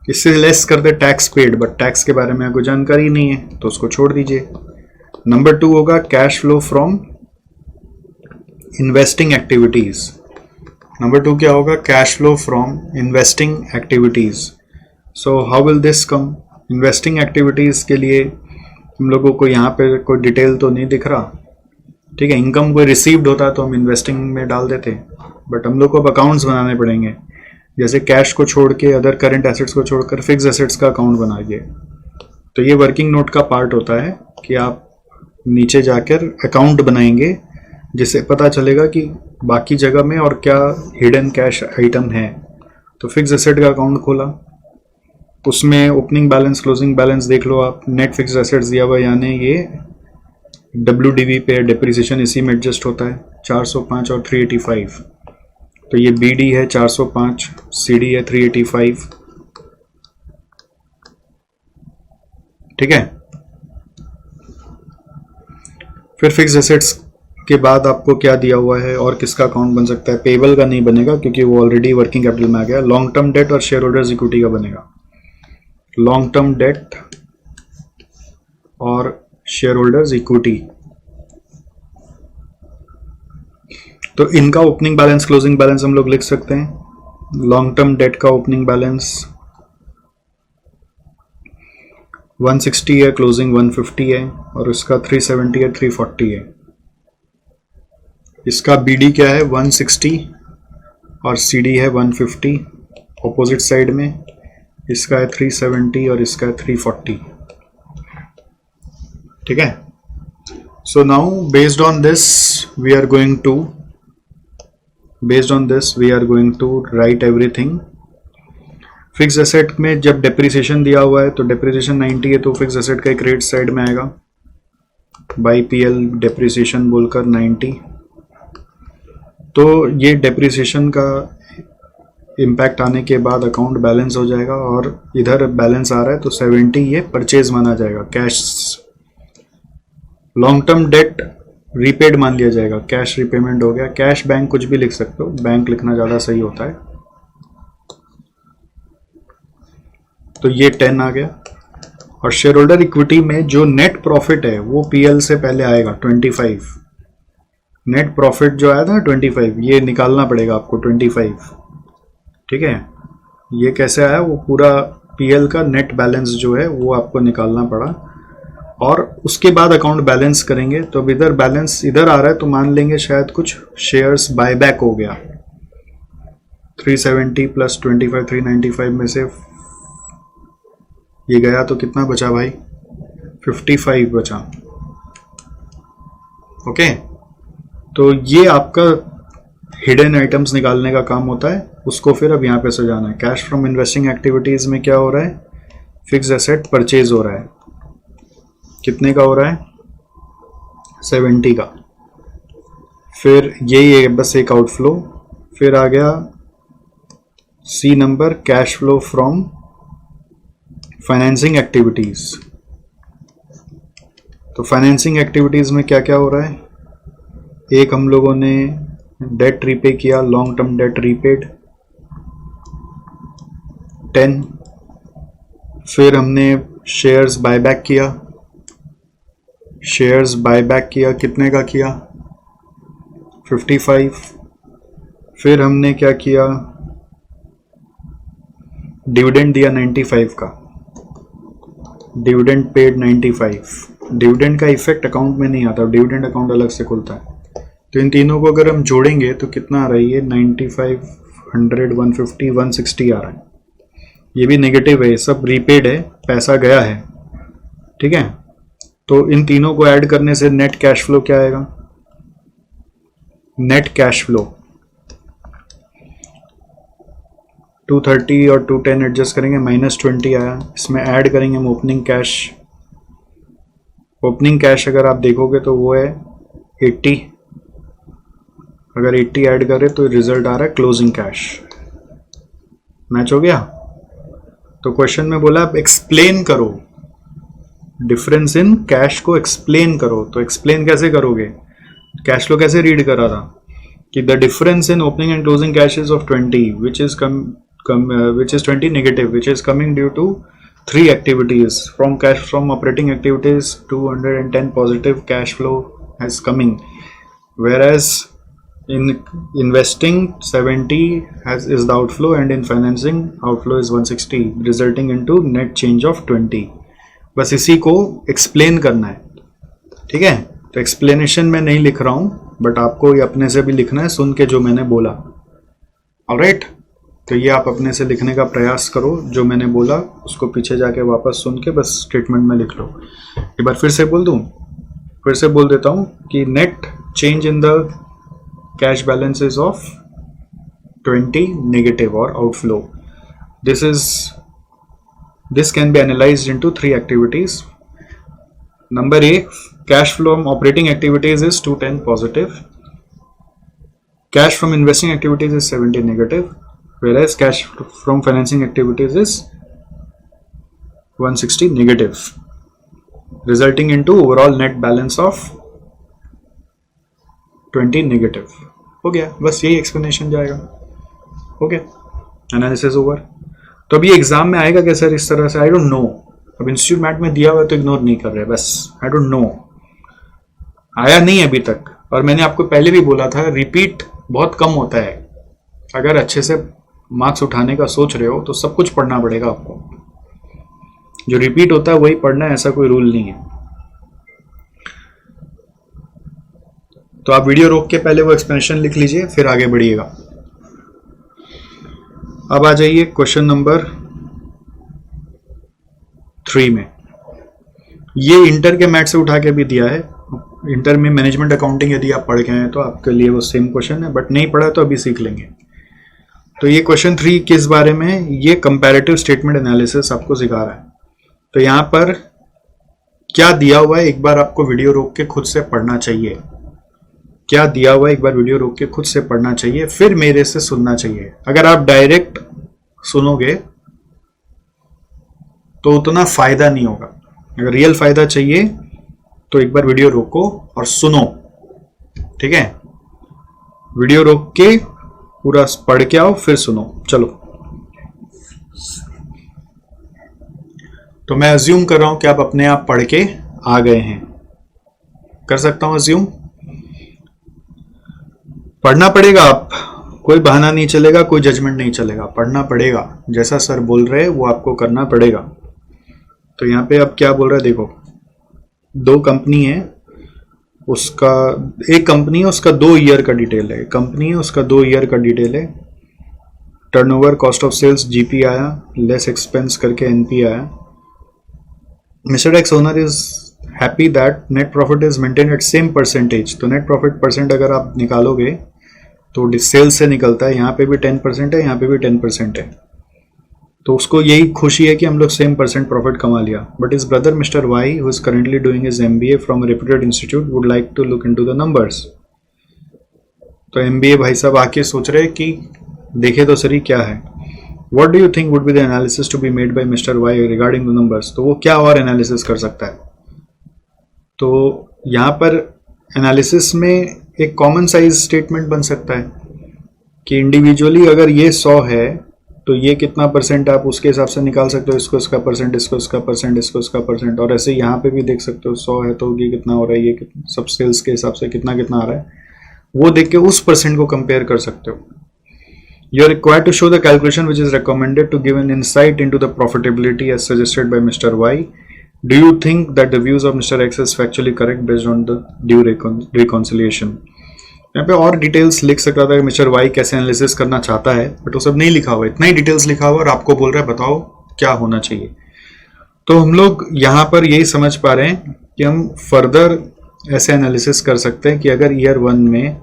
इससे लेस कर दे टैक्स पेड, बट टैक्स के बारे में आपको जानकारी नहीं है तो उसको छोड़ दीजिए। नंबर 2 होगा cash flow from investing activities. Number 2 क्या होगा, cash flow from investing activities. So how will this come? Investing activities के लिए हम लोगों को यहाँ पे कोई डिटेल तो नहीं दिख रहा। ठीक है, इनकम कोई रिसीव्ड होता तो हम इन्वेस्टिंग में डाल देते, बट हम लोग को अब अकाउंट्स बनाने पड़ेंगे। जैसे कैश को छोड़ के, अदर करंट एसेट्स को छोड़कर फिक्स एसेट्स का अकाउंट बनाइए। तो ये वर्किंग नोट का पार्ट होता है कि आप नीचे जाकर अकाउंट बनाएंगे, जिससे पता चलेगा कि बाकी जगह में और क्या हिडन कैश आइटम है। तो फिक्स एसेट का अकाउंट खोला, उसमें ओपनिंग बैलेंस क्लोजिंग बैलेंस देख लो आप। नेट फिक्स एसेट्स दिया हुआ, यानी ये WDV पे डिप्रिसिएशन इसी में एडजस्ट होता है, 405 और 385। तो ये BD है 405, CD है 385। ठीक है, फिर फिक्स एसेट्स के बाद आपको क्या दिया हुआ है और किसका अकाउंट बन सकता है? पेबल का नहीं बनेगा क्योंकि वो ऑलरेडी वर्किंग कैपिटल में आ गया। लॉन्ग टर्म डेट और शेयर होल्डर्स इक्विटी का बनेगा। लॉन्ग टर्म डेट और शेयर होल्डर्स इक्विटी, तो इनका ओपनिंग बैलेंस क्लोजिंग बैलेंस हम लोग लिख सकते हैं। लॉन्ग टर्म डेट का ओपनिंग बैलेंस 160 है, क्लोजिंग 150 है, और इसका 370 है, 340 है। इसका BD क्या है, 160 और CD है 150 ऑपोजिट साइड में। इसका है 370 और इसका है 340। ठीक है, so now based on this we are going to write everything. Fix asset में जब डेप्रिसिएशन दिया हुआ है तो डेप्रिसिएशन 90 है, तो फिक्स एसेट का क्रेडिट साइड में आएगा, बाई PL डेप्रिसिएशन बोलकर 90। तो ये डेप्रिसिएशन का इम्पैक्ट आने के बाद अकाउंट बैलेंस हो जाएगा, और इधर बैलेंस आ रहा है तो 70 ये परचेज माना जाएगा, cash. Long term debt repaid मान लिया जाएगा, कैश रीपेमेंट हो गया। कैश बैंक कुछ भी लिख सकते हो, बैंक लिखना ज़्यादा सही होता है। तो ये 10 आ गया। और शेयर होल्डर इक्विटी में जो नेट प्रॉफिट है वो PL से पहले आएगा 25। नेट प्रॉफिट जो आया था 25, ये निकालना पड़ेगा आपको 25। ठीक है, ये कैसे आया, वो पूरा PL का नेट बैलेंस जो है वो आपको निकालना पड़ा, और उसके बाद अकाउंट बैलेंस करेंगे। तो अब इधर बैलेंस इधर आ रहा है तो मान लेंगे शायद कुछ शेयर्स बायबैक हो गया। 370 प्लस 25 395 में से ये गया तो कितना बचा भाई, 55 बचा। ओके, तो ये आपका हिडन आइटम्स निकालने का काम होता है, उसको फिर अब यहाँ पे सजाना है। कैश फ्रॉम इन्वेस्टिंग एक्टिविटीज में क्या हो रहा है, फिक्स एसेट परचेज हो रहा है। कितने का हो रहा है, 70 का। फिर यही है बस एक आउटफ्लो। फिर आ गया C number, cash flow from financing activities. तो फाइनेंसिंग एक्टिविटीज में क्या क्या हो रहा है, एक हम लोगों ने डेट रीपे किया, लॉन्ग टर्म डेट रीपेड 10। फिर हमने शेयर्स बायबैक किया, कितने का किया, 55। फिर हमने क्या किया, डिविडेंड दिया 95 का, डिविडेंड पेड 95। डिविडेंड का इफेक्ट अकाउंट में नहीं आता, डिविडेंड अकाउंट अलग से खुलता है। तो इन तीनों को अगर हम जोड़ेंगे तो कितना आ रहा है, ये 95, 100, 150, 160 आ रहा है। ये भी नेगेटिव है, सब रीपेड है, पैसा गया है। ठीक है, तो इन तीनों को ऐड करने से नेट कैश फ्लो क्या आएगा, नेट कैश फ्लो 230 और 210 एडजस्ट करेंगे, -20 आया। इसमें ऐड करेंगे हम ओपनिंग कैश। ओपनिंग कैश अगर आप देखोगे तो वो है 80। अगर 80 ऐड करें तो रिजल्ट आ रहा है क्लोजिंग कैश। मैच हो गया। तो क्वेश्चन में बोला आप एक्सप्लेन करो डिफरेंस इन कैश को एक्सप्लेन करो। तो एक्सप्लेन कैसे करोगे, कैश फ्लो कैसे रीड करा था कि the difference in opening and closing cash is of 20 which is which is 20 negative, which is coming due to 3 activities. From cash from operating activities 210 positive cash flow has coming, whereas in investing 70 is the outflow, and in financing outflow is 160, resulting into net change of 20. बस इसी को explain करना है, ठीक है। तो explanation में नहीं लिख रहा हूँ, बट आपको ये अपने से भी लिखना है सुन के जो मैंने बोला। ऑलराइट, तो ये आप अपने से लिखने का प्रयास करो, जो मैंने बोला उसको पीछे जाके वापस सुन के बस स्टेटमेंट में लिख लो। एक बार फिर से बोल दूं, फिर से बोल देता हूं कि net change in the cash balance is of 20 negative और outflow. This can be analysed into 3 activities. Number A, cash flow from operating activities is 210 positive, cash from investing activities is 70 negative, whereas cash from financing activities is 160 negative, resulting into overall net balance of 20 negative। हो गया, बस यही explanation जाएगा। हो गया, analysis over. तो अभी exam में आएगा क्या सर इस तरह से, आई डोंट नो। अब इंस्टीट्यूट मैट में दिया हुआ तो इग्नोर नहीं कर रहे, बस आई डोंट नो, आया नहीं अभी तक। और मैंने आपको पहले भी बोला था, रिपीट बहुत कम होता है। अगर अच्छे से मार्क्स उठाने का सोच रहे हो तो सब कुछ पढ़ना पड़ेगा आपको, जो रिपीट होता है वही पढ़ना है, ऐसा कोई रूल नहीं है। तो आप वीडियो रोक के पहले वो एक्सप्लेनेशन लिख लीजिए, फिर आगे बढ़िएगा। अब आ जाइए क्वेश्चन नंबर 3 में। ये इंटर के मैथ से उठा के भी दिया है। इंटर में मैनेजमेंट अकाउंटिंग यदि आप पढ़ के आए तो आपके लिए वो सेम क्वेश्चन है, बट नहीं पढ़ा तो अभी सीख लेंगे। तो ये क्वेश्चन 3 किस बारे में है, ये कंपैरेटिव स्टेटमेंट एनालिसिस आपको सिखा रहा है। तो यहाँ पर क्या दिया हुआ है, एक बार आपको वीडियो रोक के खुद से पढ़ना चाहिए। क्या दिया हुआ है, एक बार वीडियो रोक के खुद से पढ़ना चाहिए, फिर मेरे से सुनना चाहिए। अगर आप डायरेक्ट सुनोगे तो उतना फायदा नहीं होगा। अगर रियल फायदा चाहिए तो एक बार वीडियो रोको और सुनो, ठीक है। वीडियो रोक के पूरा पढ़ के आओ, फिर सुनो। चलो, तो मैं अज्यूम कर रहा हूं कि आप अपने आप पढ़ के आ गए हैं। कर सकता हूं अज्यूम? पढ़ना पड़ेगा, आप कोई बहाना नहीं चलेगा, कोई जजमेंट नहीं चलेगा, पढ़ना पड़ेगा। जैसा सर बोल रहे हैं वो आपको करना पड़ेगा। तो यहाँ पे अब क्या बोल रहा है, देखो 2 कंपनी है, उसका एक कंपनी है, उसका 2 ईयर का डिटेल है। कंपनी है, उसका 2 ईयर का डिटेल है। Turnover, cost of sales, GP आया, लेस एक्सपेंस करके एनपी आया। Mr X owner is happy that net profit is maintain at same percentage. तो नेट प्रॉफिट परसेंट अगर आप निकालोगे तो सेल्स से निकलता है। यहाँ पे भी 10% है, यहाँ पे भी 10% है। तो उसको यही खुशी है कि हम लोग सेम परसेंट प्रॉफिट कमा लिया। But is brother Mr Y who is currently doing his MBA from a reputed institute would like to look into the numbers. तो एमबीए भाई साहब आके सोच रहे हैं कि देखे तो सही क्या है। What do you think would be the analysis to be made by Mr Y regarding the numbers. तो वो क्या और एनालिसिस कर सकता है। तो यहाँ पर एनालिसिस में एक कॉमन साइज स्टेटमेंट बन सकता है कि इंडिविजुअली अगर ये 100 है तो ये कितना परसेंट, आप उसके हिसाब से निकाल सकते हो। इसको इसका परसेंट, इसको इसका परसेंट, इसको इसका परसेंट। और ऐसे यहाँ पे भी देख सकते हो 100 है तो ये कितना हो रहा है, ये कितना, सब सेल्स के हिसाब से कितना कितना आ रहा है, वो देख के उस परसेंट को कंपेयर कर सकते हो। You are required to show the calculation which is recommended to give an insight into the profitability as suggested by Mr Y. Do you think that the views of Mr X is factually correct based on the due reconciliation. यहाँ पे और details लिख सकता था कि mister Y कैसे analysis करना चाहता है, बट वो सब नहीं लिखा हुआ है। इतना ही डिटेल्स लिखा हुआ और आपको बोल रहा है बताओ क्या होना चाहिए। तो हम लोग यहाँ पर यही समझ पा रहे हैं कि हम फर्दर ऐसे एनालिसिस कर सकते हैं कि अगर ईयर 1 में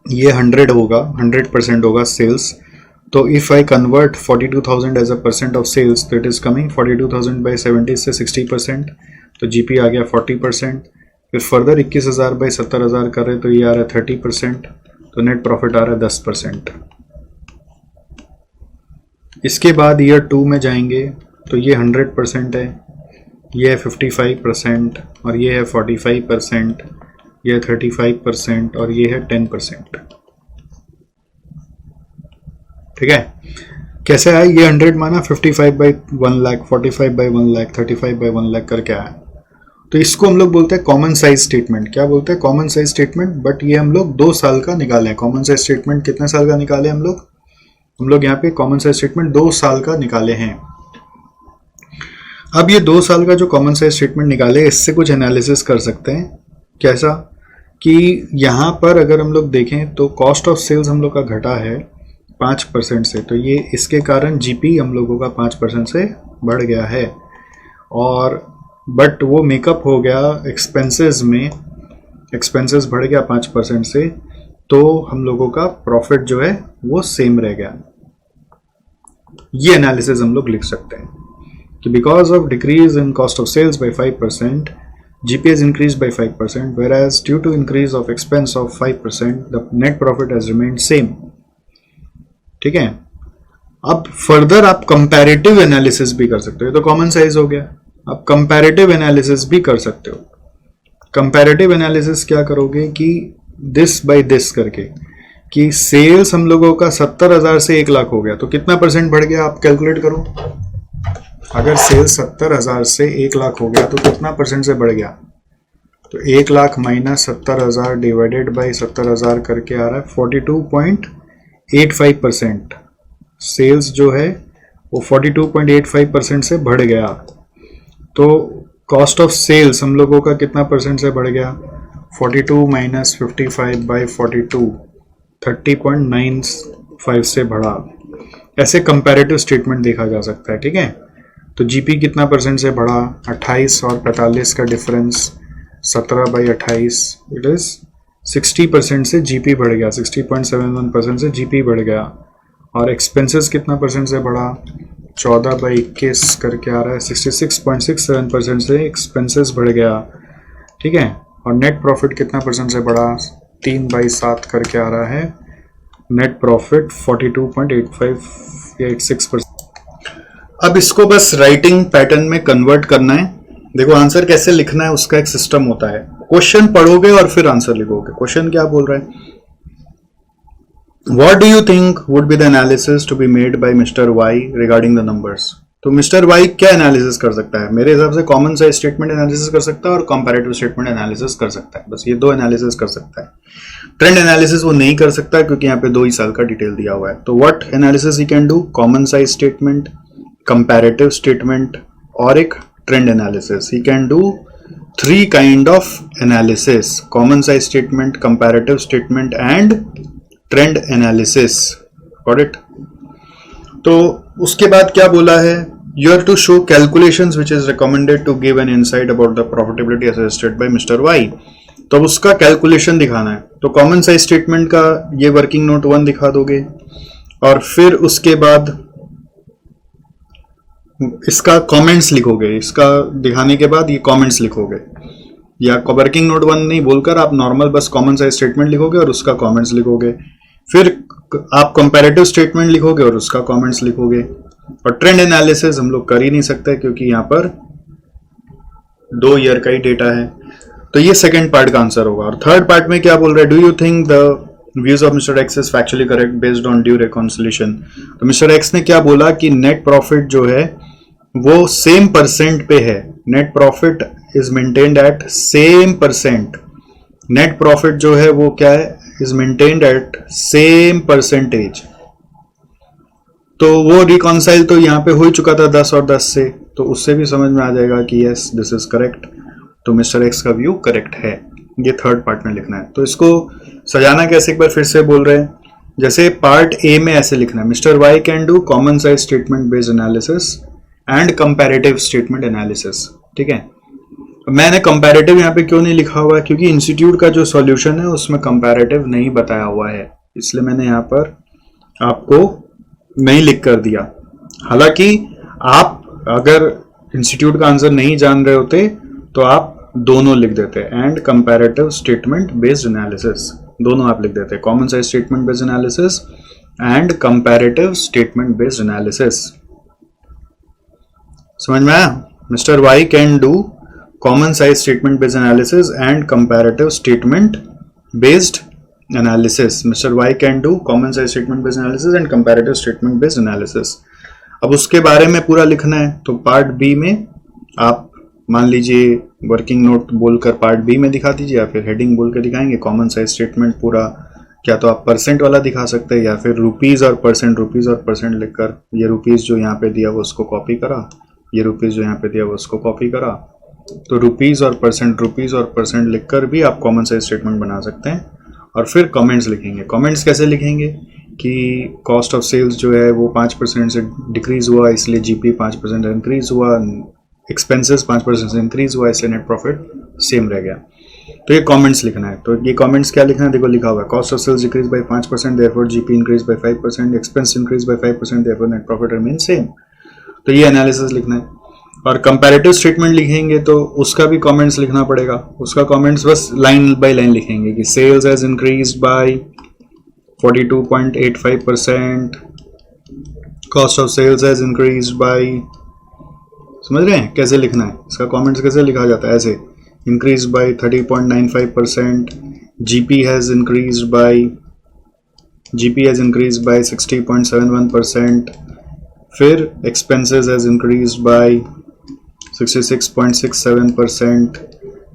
ये 100 होगा, 100% होगा सेल्स, तो if I convert 42,000 as a percent of sales तो इट इज कमिंग 42,000 बाई 70 से 60%। तो जीपी आ गया 40%। फिर फर्दर 21,000 बाई 70,000 कर रहे तो ये आ रहा है 30%। तो नेट प्रॉफिट आ रहा है 10%। इसके बाद ईयर 2 में जाएंगे तो ये 100% है, ये है 55% और ये है 45%, ये है 35% और ये है 10%। ठीक है, कैसे आया ये 100 माना, 55/1,00,000, 45/1,00,000, 35/1,00,000 करके आया। तो इसको हम लोग बोलते हैं कॉमन साइज स्टेटमेंट। क्या बोलते हैं? Common size statement. बट ये हम लोग 2 साल का निकाले हैं। कॉमन साइज स्टेटमेंट कितने साल का निकाले हम लोग यहाँ पे कॉमन साइज स्टेटमेंट 2 साल का निकाले हैं। अब ये 2 साल का जो कॉमन साइज स्टेटमेंट निकाले, इससे कुछ एनालिसिस कर सकते हैं। कैसा कि यहाँ पर अगर हम लोग देखें तो कॉस्ट ऑफ सेल्स हम लोग का घटा है 5% से, तो ये इसके कारण जीपी हम लोगों का 5% से बढ़ गया है। और बट वो मेकअप हो गया एक्सपेंसेस में, एक्सपेंसेस बढ़ गया 5% से, तो हम लोगों का प्रॉफिट जो है वो सेम रह गया। ये एनालिसिस हम लोग लिख सकते हैं कि because of decrease in cost of sales by 5%, GP has increased by 5%, whereas due to increase of expense of 5%, the net profit has remained same. ठीक है, अब फर्दर आप कंपैरेटिव एनालिसिस भी कर सकते हो। तो कॉमन साइज हो गया, आप कंपैरेटिव एनालिसिस भी कर सकते हो। कंपैरेटिव एनालिसिस क्या करोगे कि दिस बाय दिस करके, कि सेल्स हम लोगों का 70,000 से 1,00,000 हो गया, तो कितना परसेंट बढ़ गया आप कैलकुलेट करो। अगर सेल्स 70,000 से 1,00,000 हो गया तो कितना परसेंट से बढ़ गया? तो 1,00,000 माइनस 70,000 डिवाइडेड बाई 70,000 करके आ रहा है 42.85%। सेल्स जो है वो 42.85% से बढ़ गया। तो कॉस्ट ऑफ सेल्स हम लोगों का कितना परसेंट से बढ़ गया? 42 माइनस 55/42, 30.95 से बढ़ा। ऐसे कंपैरेटिव स्टेटमेंट देखा जा सकता है। ठीक है, तो जीपी कितना परसेंट से बढ़ा? 28 और 45 का डिफरेंस 17/28, इट इज 60% से जीपी बढ़ गया, 60.71% से जीपी बढ़ गया। और एक्सपेंसेस कितना परसेंट से बढ़ा? 14/21 करके आ रहा है, 66.67% से एक्सपेंसेस बढ़ गया। ठीक है, और नेट प्रॉफिट कितना परसेंट से बढ़ा? 3/7 करके आ रहा है, नेट प्रॉफिट 42.8586%। अब इसको बस राइटिंग पैटर्न में कन्वर्ट करना है। देखो आंसर कैसे लिखना है उसका एक सिस्टम होता है। क्वेश्चन पढ़ोगे और फिर आंसर लिखोगे। क्वेश्चन क्या बोल रहा है? What do you think would be the analysis to be made by Mr. Y regarding the numbers? तो मिस्टर वाई क्या एनालिसिस कर सकता है? मेरे हिसाब से कॉमन साइज स्टेटमेंट एनालिसिस कर सकता है और कंपैरेटिव स्टेटमेंट एनालिसिस कर सकता है। बस ये 2 एनालिसिस कर सकता है। ट्रेंड एनालिसिस वो नहीं कर सकता क्योंकि यहाँ पे 2 ही साल का डिटेल दिया हुआ है। तो what analysis he can do? Common size statement, comparative statement और एक trend analysis. He can do 3 kind of analysis: common size statement, comparative statement and trend analysis. Got it? तो उसके बाद क्या बोला है? You are to show calculations which is recommended to give an insight about the profitability suggested by Mr Y. तो उसका calculation दिखाना है। तो कॉमन साइज स्टेटमेंट का ये वर्किंग नोट 1 दिखा दोगे और फिर उसके बाद इसका कमेंट्स लिखोगे। इसका दिखाने के बाद ये कमेंट्स लिखोगे, या वर्किंग नोट 1 नहीं बोलकर आप नॉर्मल बस कॉमन साइज स्टेटमेंट लिखोगे और उसका कमेंट्स लिखोगे। फिर आप कंपैरेटिव स्टेटमेंट लिखोगे और उसका कमेंट्स लिखोगे। और ट्रेंड एनालिसिस हम लोग कर ही नहीं सकते क्योंकि यहाँ पर 2 ईयर का ही डेटा है। तो ये सेकंड पार्ट का आंसर होगा। और थर्ड पार्ट में क्या बोल रहा है? Do you think the views of Mr X is factually correct based on due reconciliation? तो मिस्टर एक्स ने क्या बोला कि नेट प्रॉफिट जो है वो सेम परसेंट पे है। Net profit is maintained eight same percent. Net profit जो है वो क्या है? Is maintained eight same percentage. तो वो रिकॉन्साइल तो यहाँ पे हो ही चुका था 10 और 10 से, तो उससे भी समझ में आ जाएगा कि यस दिस इज करेक्ट। तो मिस्टर एक्स का व्यू करेक्ट है। ये थर्ड पार्ट में लिखना है। तो इसको सजाना कैसे एक बार फिर से बोल रहे हैं। जैसे पार्ट ए में ऐसे लिखना है: mister Y can do common size statement based analysis and comparative statement analysis. ठीक है, मैंने कंपैरेटिव यहाँ पे क्यों नहीं लिखा हुआ है? क्योंकि इंस्टीट्यूट का जो सॉल्यूशन है उसमें कंपैरेटिव नहीं बताया हुआ है, इसलिए मैंने यहाँ पर आपको नहीं लिख कर दिया। हालांकि आप अगर इंस्टीट्यूट का आंसर नहीं जान रहे होते तो आप दोनों लिख देते, and comparative statement based analysis, दोनों आप लिख देते, common size statement based analysis and comparative statement based analysis. समझ में आया? Mr Y can do common size statement based analysis and comparative statement based analysis. Mr Y can do common size statement based analysis and comparative statement based analysis. अब उसके बारे में पूरा लिखना है, तो पार्ट बी में आप मान लीजिए वर्किंग नोट बोलकर पार्ट बी में दिखा दीजिए, या फिर हेडिंग बोल के दिखाएंगे कॉमन साइज स्टेटमेंट पूरा, क्या तो आप परसेंट वाला दिखा सकते हैं या फिर रुपीज और परसेंट लिखकर, ये रुपीज जो यहाँ पे दिया वो उसको कॉपी करा, ये रुपीज जो यहाँ पे दिया वो उसको कॉपी करा, तो रुपीज और परसेंट लिखकर भी आप कॉमन साइज स्टेटमेंट बना सकते हैं। और फिर कमेंट्स लिखेंगे। कमेंट्स कैसे लिखेंगे कि कॉस्ट ऑफ सेल्स जो है वो 5% से डिक्रीज हुआ इसलिए जीपी 5% इंक्रीज हुआ, एक्सपेंसेस 5% से इंक्रीज हुआ इसलिए नेट प्रॉफिट सेम रह गया। तो ये कमेंट्स लिखना है। तो ये कमेंट्स क्या लिखना है, देखो लिखा हुआ है cost of sales decrease by 5%, therefore GP increase by 5%, expense increase by 5%, therefore net profit remain same. तो ये एनालिसिस लिखना है। और कंपैरेटिव स्टेटमेंट लिखेंगे तो उसका भी कमेंट्स लिखना पड़ेगा। उसका कमेंट्स बस लाइन बाय लाइन लिखेंगे कि sales has increased by 42.85%, cost of sales has increased by, समझ रहे हैं कैसे लिखना है, इसका कमेंट्स कैसे लिखा जाता है, ऐसे increase by 30.95%, GP has increased bye 60.71%, फिर expenses has increased bye 66.67%,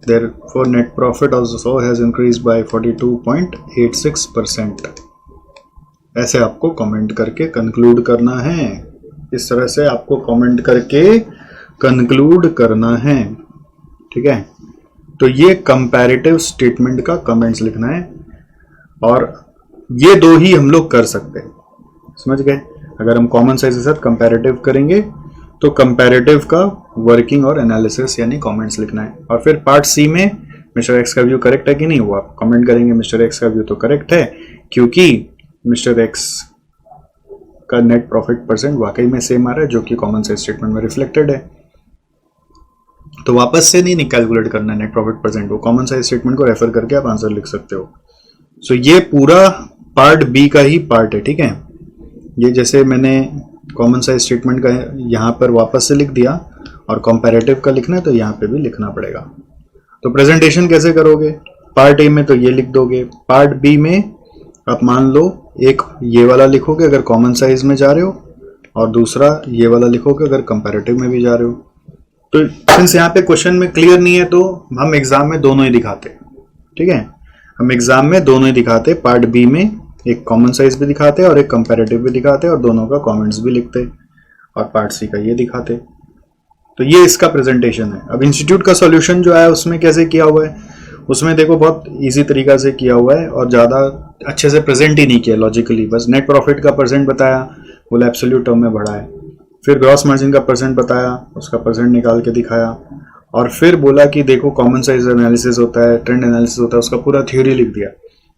therefore net profit also has increased by 42.86%। ऐसे आपको कमेंट करके कंक्लूड करना है। इस तरह से आपको कमेंट करके कंक्लूड करना है, ठीक है। तो ये कंपैरेटिव स्टेटमेंट का कमेंट्स लिखना है, और ये दो ही हम लोग कर सकते हैं, समझ गए। अगर हम कॉमन साइज के साथ कंपैरेटिव करेंगे तो कंपैरेटिव का वर्किंग और एनालिसिस यानी कमेंट्स लिखना है। और फिर पार्ट सी में मिस्टर एक्स का व्यू करेक्ट है कि नहीं, वो आप कमेंट करेंगे मिस्टर एक्स का व्यू तो करेक्ट है, क्योंकि मिस्टर एक्स का नेट प्रॉफिट परसेंट वाकई में सेम आ रहा है जो कि कॉमन साइज स्टेटमेंट में रिफ्लेक्टेड है। तो वापस से नहीं कैलकुलेट करना है नेट प्रॉफिट परसेंट, वो कॉमन साइज स्टेटमेंट को रेफर करके आप आंसर लिख सकते हो। सो ये पूरा पार्ट बी का ही पार्ट है, ठीक है। ये जैसे मैंने कॉमन साइज स्टेटमेंट का यहाँ पर वापस से लिख दिया, और कंपैरेटिव का लिखना है तो यहाँ पे भी लिखना पड़ेगा। तो प्रेजेंटेशन कैसे करोगे, पार्ट ए में तो ये लिख दोगे, पार्ट बी में आप मान लो एक ये वाला लिखोगे अगर कॉमन साइज में जा रहे हो, और दूसरा ये वाला लिखोगे अगर कंपैरेटिव में भी जा रहे हो। तो सिंस यहाँ पे क्वेश्चन में क्लियर नहीं है तो हम एग्जाम में दोनों ही दिखाते, ठीक है। हम एग्जाम में दोनों ही दिखाते, पार्ट बी में एक कॉमन साइज भी दिखाते और एक कंपैरेटिव भी दिखाते और दोनों का कमेंट्स भी लिखते, और पार्ट सी का ये दिखाते। तो ये इसका प्रेजेंटेशन है। अब इंस्टीट्यूट का सॉल्यूशन जो है उसमें कैसे किया हुआ है, उसमें देखो बहुत इजी तरीका से किया हुआ है, और ज़्यादा अच्छे से प्रेजेंट ही नहीं किया लॉजिकली। बस नेट प्रॉफिट का परसेंट बताया, बोला एब्सोल्यूट टर्म में बढ़ा है, फिर ग्रॉस मार्जिन का परसेंट बताया, उसका परसेंट निकाल के दिखाया, और फिर बोला कि देखो कॉमन साइज एनालिसिस होता है, ट्रेंड एनालिसिस होता है, उसका पूरा थ्योरी लिख दिया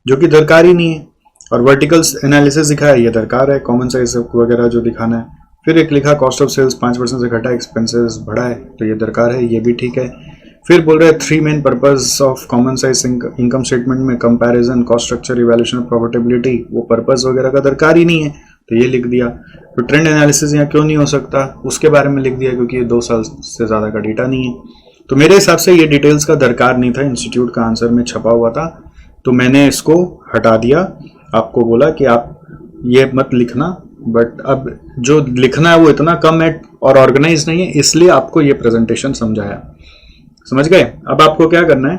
जो कि दरकार ही नहीं है। और वर्टिकल्स एनालिसिस दिखाया, ये दरकार है, कॉमन साइज वगैरह जो दिखाना है। फिर एक लिखा कॉस्ट ऑफ सेल्स 5% से घटा, एक्सपेंसेस बढ़ा है, तो ये दरकार है, ये भी ठीक है। फिर बोल रहे हैं 3 main purpose of common size income statement में comparison, cost structure, evaluation of profitability, वो पर्पस वगैरह का दरकार ही नहीं है, तो ये लिख दिया। तो ट्रेंड एनालिसिस यहाँ क्यों नहीं हो सकता, उसके बारे में लिख दिया, क्योंकि ये 2 साल से ज़्यादा का डेटा नहीं है। तो मेरे हिसाब से ये डिटेल्स का दरकार नहीं था, इंस्टीट्यूट का आंसर में छपा हुआ था, तो मैंने इसको हटा दिया। आपको बोला कि आप ये मत लिखना, बट अब जो लिखना है वो इतना कम है और ऑर्गेनाइज नहीं है, इसलिए आपको ये प्रेजेंटेशन समझाया, समझ गए। अब आपको क्या करना है,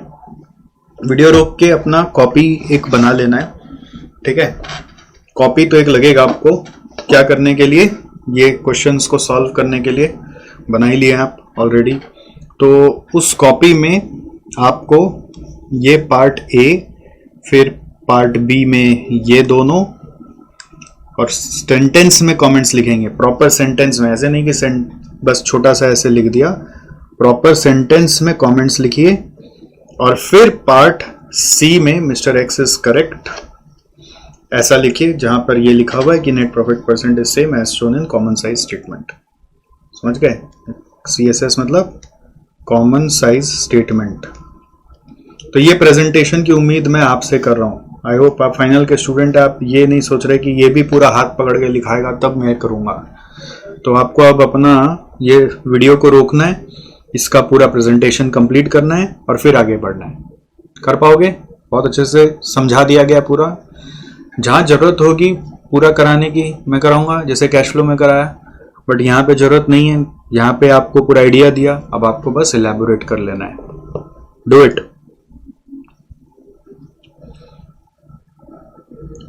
वीडियो रोक के अपना कॉपी एक बना लेना है, ठीक है। कॉपी तो एक लगेगा आपको क्या करने के लिए, ये क्वेश्चंस को सॉल्व करने के लिए बना ही लिए आप ऑलरेडी। तो उस कॉपी में आपको ये पार्ट ए, फिर पार्ट बी में ये दोनों, और सेंटेंस में कमेंट्स लिखेंगे, प्रॉपर सेंटेंस में, ऐसे नहीं कि बस छोटा सा ऐसे लिख दिया, प्रॉपर सेंटेंस में कमेंट्स लिखिए। और फिर पार्ट सी में मिस्टर एक्स इज करेक्ट ऐसा लिखिए, जहां पर ये लिखा हुआ है कि net profit percent is same as shown in common size statement, समझ गए। CSS मतलब कॉमन साइज स्टेटमेंट। तो ये प्रेजेंटेशन की उम्मीद मैं आपसे कर रहा हूं। आई होप आप फाइनल के स्टूडेंट, आप ये नहीं सोच रहे कि ये भी पूरा हाथ पकड़ के लिखाएगा तब मैं करूंगा। तो आपको अब अपना ये वीडियो को रोकना है, इसका पूरा प्रेजेंटेशन कंप्लीट करना है और फिर आगे बढ़ना है। कर पाओगे? बहुत अच्छे से समझा दिया गया पूरा। जहां जरूरत होगी पूरा कराने की मैं कराऊंगा, जैसे कैश फ्लो में कराया, बट यहाँ पे जरूरत नहीं है। यहाँ पे आपको पूरा आइडिया दिया, अब आपको बस इलैबोरेट कर लेना है। Do it.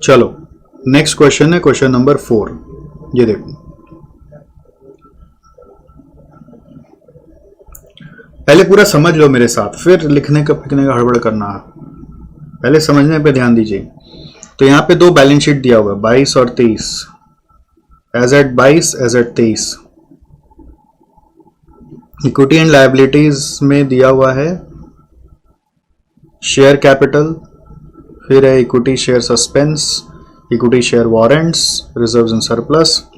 चलो नेक्स्ट क्वेश्चन है क्वेश्चन नंबर 4। ये देखो, पहले पूरा समझ लो मेरे साथ, फिर लिखने का फिकने का हड़बड़ करना। पहले समझने पे ध्यान दीजिए। तो यहाँ पे दो बैलेंस शीट दिया हुआ है, 22 और 23, as at 22 as at 23। Equity and liabilities में दिया हुआ है शेयर कैपिटल, फिर है equity share suspense, equity share warrants, reserves and surplus.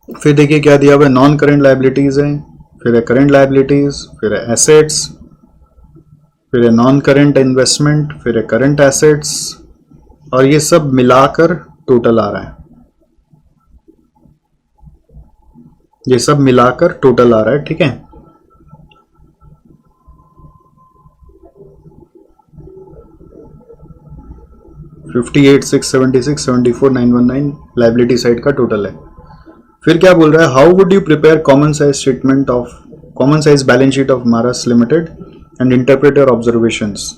फिर देखिए क्या दिया हुआ है, नॉन करेंट लायबिलिटीज है, फिर है करेंट लायबिलिटीज, फिर है एसेट्स, फिर है नॉन करेंट इन्वेस्टमेंट, फिर है करेंट एसेट्स, और ये सब मिलाकर टोटल आ रहा है। ये सब मिलाकर टोटल आ रहा है, ठीक है। $58,676,74,919 लायबिलिटी साइड का टोटल है। फिर क्या बोल रहा है, how would you prepare common size statement of common size balance sheet of Maras limited and interpret your observations.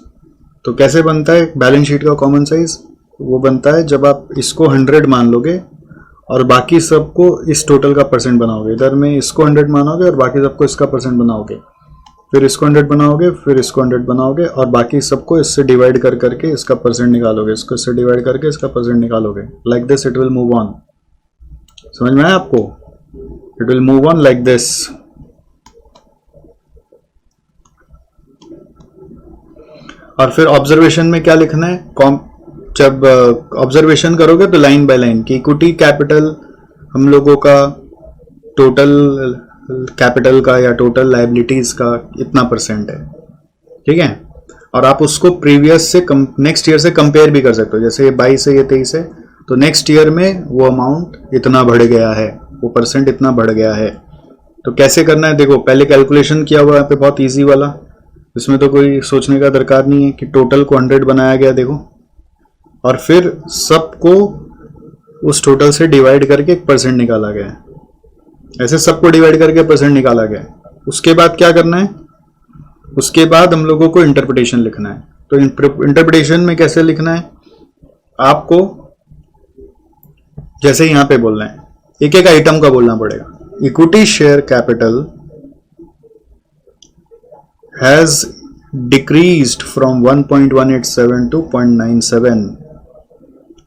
तो कैसे बनता है बैलेंस शीट का कॉमन साइज? वो बनता है जब आप इसको 100 मान लोगे और बाकी सबको इस टोटल का परसेंट बनाओगे। इधर में इसको 100 मानोगे और बाकी सबको इसका परसेंट बनाओगे, फिर इसको 100 बनाओगे, फिर इसको 100 बनाओगे और बाकी सबको इससे डिवाइड कर करके इसका परसेंट निकालोगे, इसको इससे डिवाइड करके इसका परसेंट निकालोगे। Like this it will move on. समझ में आया आपको? It will move on like this. और फिर ऑब्जर्वेशन में क्या लिखना है, जब ऑब्जर्वेशन करोगे तो लाइन बाय लाइन की इक्विटी कैपिटल हम लोगों का टोटल कैपिटल का या टोटल लायबिलिटीज का इतना परसेंट है, ठीक है। और आप उसको प्रीवियस से नेक्स्ट ईयर से कंपेयर भी कर सकते हो। जैसे ये 22 है, ये 23 है, तो नेक्स्ट ईयर में वो अमाउंट इतना बढ़ गया है, वो परसेंट इतना बढ़ गया है। तो कैसे करना है, देखो पहले कैलकुलेशन किया हुआ है यहाँ पे, बहुत ईजी वाला, इसमें तो कोई सोचने का दरकार नहीं है कि टोटल को 100 बनाया गया, देखो, और फिर सबको उस टोटल से डिवाइड करके एक परसेंट निकाला गया है। ऐसे सबको डिवाइड करके परसेंट निकाला गया है। उसके बाद क्या करना है, उसके बाद हम लोगों को इंटरप्रिटेशन लिखना है। तो इंटरप्रिटेशन में कैसे लिखना है, आपको जैसे यहां पे बोलना है, एक एक आइटम का बोलना पड़ेगा। Equity share capital has decreased from 1.187 to 0.97.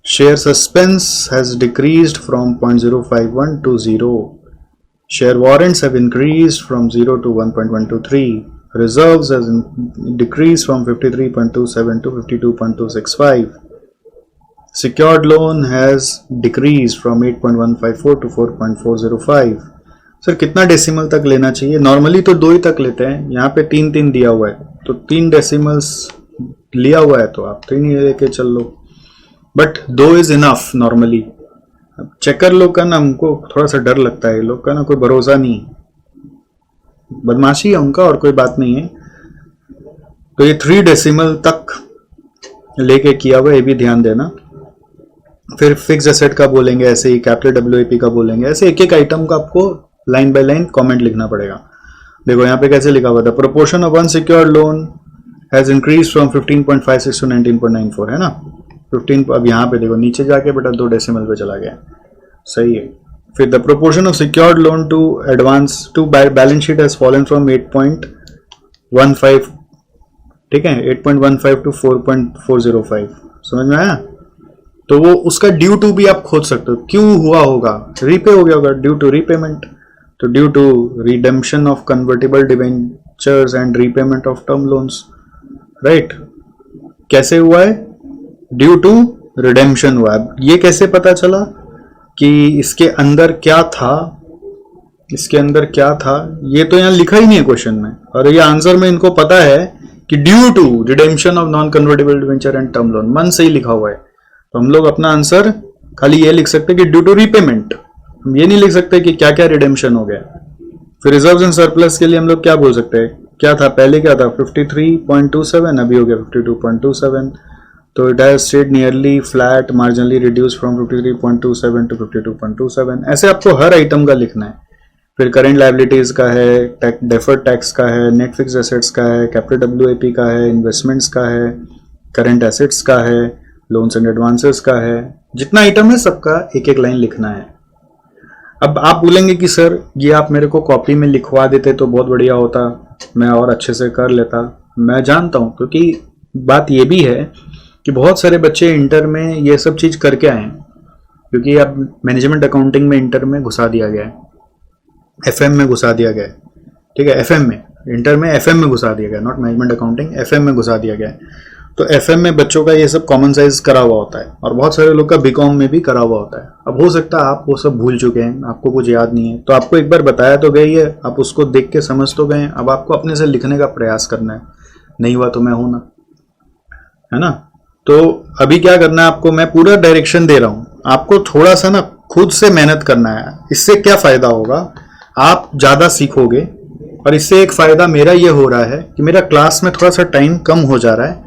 Share suspense has decreased from 0.051 to 0. Share warrants have increased from 0 to 1.123. Reserves has decreased from 53.27 to 52.265. Secured loan has decreased from 8.154 to 4.405. Sir कितना decimal तक लेना चाहिए? Normally तो 2 ही तक लेते हैं, यहाँ पे 3 दिया हुआ है, तो 3 डेसिमल्स लिया हुआ है तो आप 3 ही लेके चल लो, but 2 is enough normally. Checker लोग का ना हमको थोड़ा सा डर लगता है, लोग का ना कोई भरोसा नहीं, बदमाशी है उनका और कोई बात नहीं है। तो ये 3 डेसिमल तक लेके किया हुआ, ये भी ध्यान देना। फिर फिक्स एसेट का बोलेंगे ऐसे ही, कैपिटल WAP का बोलेंगे ऐसे, एक एक आइटम का आपको लाइन बाय लाइन कमेंट लिखना पड़ेगा। देखो यहाँ पे कैसे लिखा हुआ था, proportion of unsecured loan has increase from 15.56 to 19.94, है ना 15। अब यहाँ पे देखो नीचे जाके बेटा 2 डेसिमल पे चला गया, सही है। फिर the proportion of secured loan to advance to balance sheet has fallen from 8.15, ठीक है, 8.15 to 4.405। समझ में आया? तो वो उसका ड्यू टू भी आप खोज सकते हो, क्यों हुआ होगा, रीपे हो गया होगा, ड्यू टू रीपेमेंट, तो due to redemption of convertible debentures and repayment of term loans, right. कैसे हुआ है? ड्यू टू रिडेम्पशन हुआ है। ये कैसे पता चला कि इसके अंदर क्या था, इसके अंदर क्या था, ये तो यहाँ लिखा ही नहीं है क्वेश्चन में, और ये आंसर में इनको पता है कि due to redemption of non convertible debenture and term loan, मन से ही लिखा हुआ है। तो हम लोग अपना आंसर खाली ये लिख सकते हैं कि ड्यू टू रीपेमेंट, हम ये नहीं लिख सकते कि क्या क्या रिडेम्पशन हो गया। फिर रिजर्व्स एंड सरप्लस के लिए हम लोग क्या बोल सकते हैं, क्या था पहले, क्या था 53.27, अभी हो गया 52.27। तो it has stayed nearly flat, marginally reduce from 53.27 to 52.27। ऐसे आपको हर आइटम का लिखना है। फिर करेंट लायबिलिटीज का है, डेफर्ड टैक्स का है, नेट फिक्स एसेट्स का है, कैपिटल डब्ल्यूएपी का है, इन्वेस्टमेंट्स का है, करंट एसेट्स का है, लोन्स एंड एडवांसेस का है। जितना आइटम है सबका एक एक लाइन लिखना है। अब आप बोलेंगे कि सर ये आप मेरे को कॉपी में लिखवा देते तो बहुत बढ़िया होता, मैं और अच्छे से कर लेता। मैं जानता हूं, क्योंकि बात ये भी है कि बहुत सारे बच्चे इंटर में ये सब चीज करके आए हैं, क्योंकि अब मैनेजमेंट अकाउंटिंग में इंटर में घुसा दिया गया है, एफएम में घुसा दिया गया है। ठीक है, एफएम में, इंटर में एफएम में घुसा दिया गया, नॉट मैनेजमेंट अकाउंटिंग, एफएम में घुसा दिया गया है। तो एफएम में बच्चों का ये सब कॉमन साइज करा हुआ होता है, और बहुत सारे लोग का बीकॉम में भी करा हुआ होता है। अब हो सकता है आप वो सब भूल चुके हैं, आपको कुछ याद नहीं है, तो आपको एक बार बताया तो गई है, आप उसको देख के समझ तो गए। अब आपको अपने से लिखने का प्रयास करना है, नहीं हुआ तो मैं हूं ना, है ना। तो अभी क्या करना है आपको, मैं पूरा डायरेक्शन दे रहा हूं, आपको थोड़ा सा ना खुद से मेहनत करना है। इससे क्या फायदा होगा, आप ज्यादा सीखोगे, और इससे एक फायदा मेरा ये हो रहा है कि मेरा क्लास में थोड़ा सा टाइम कम हो जा रहा है,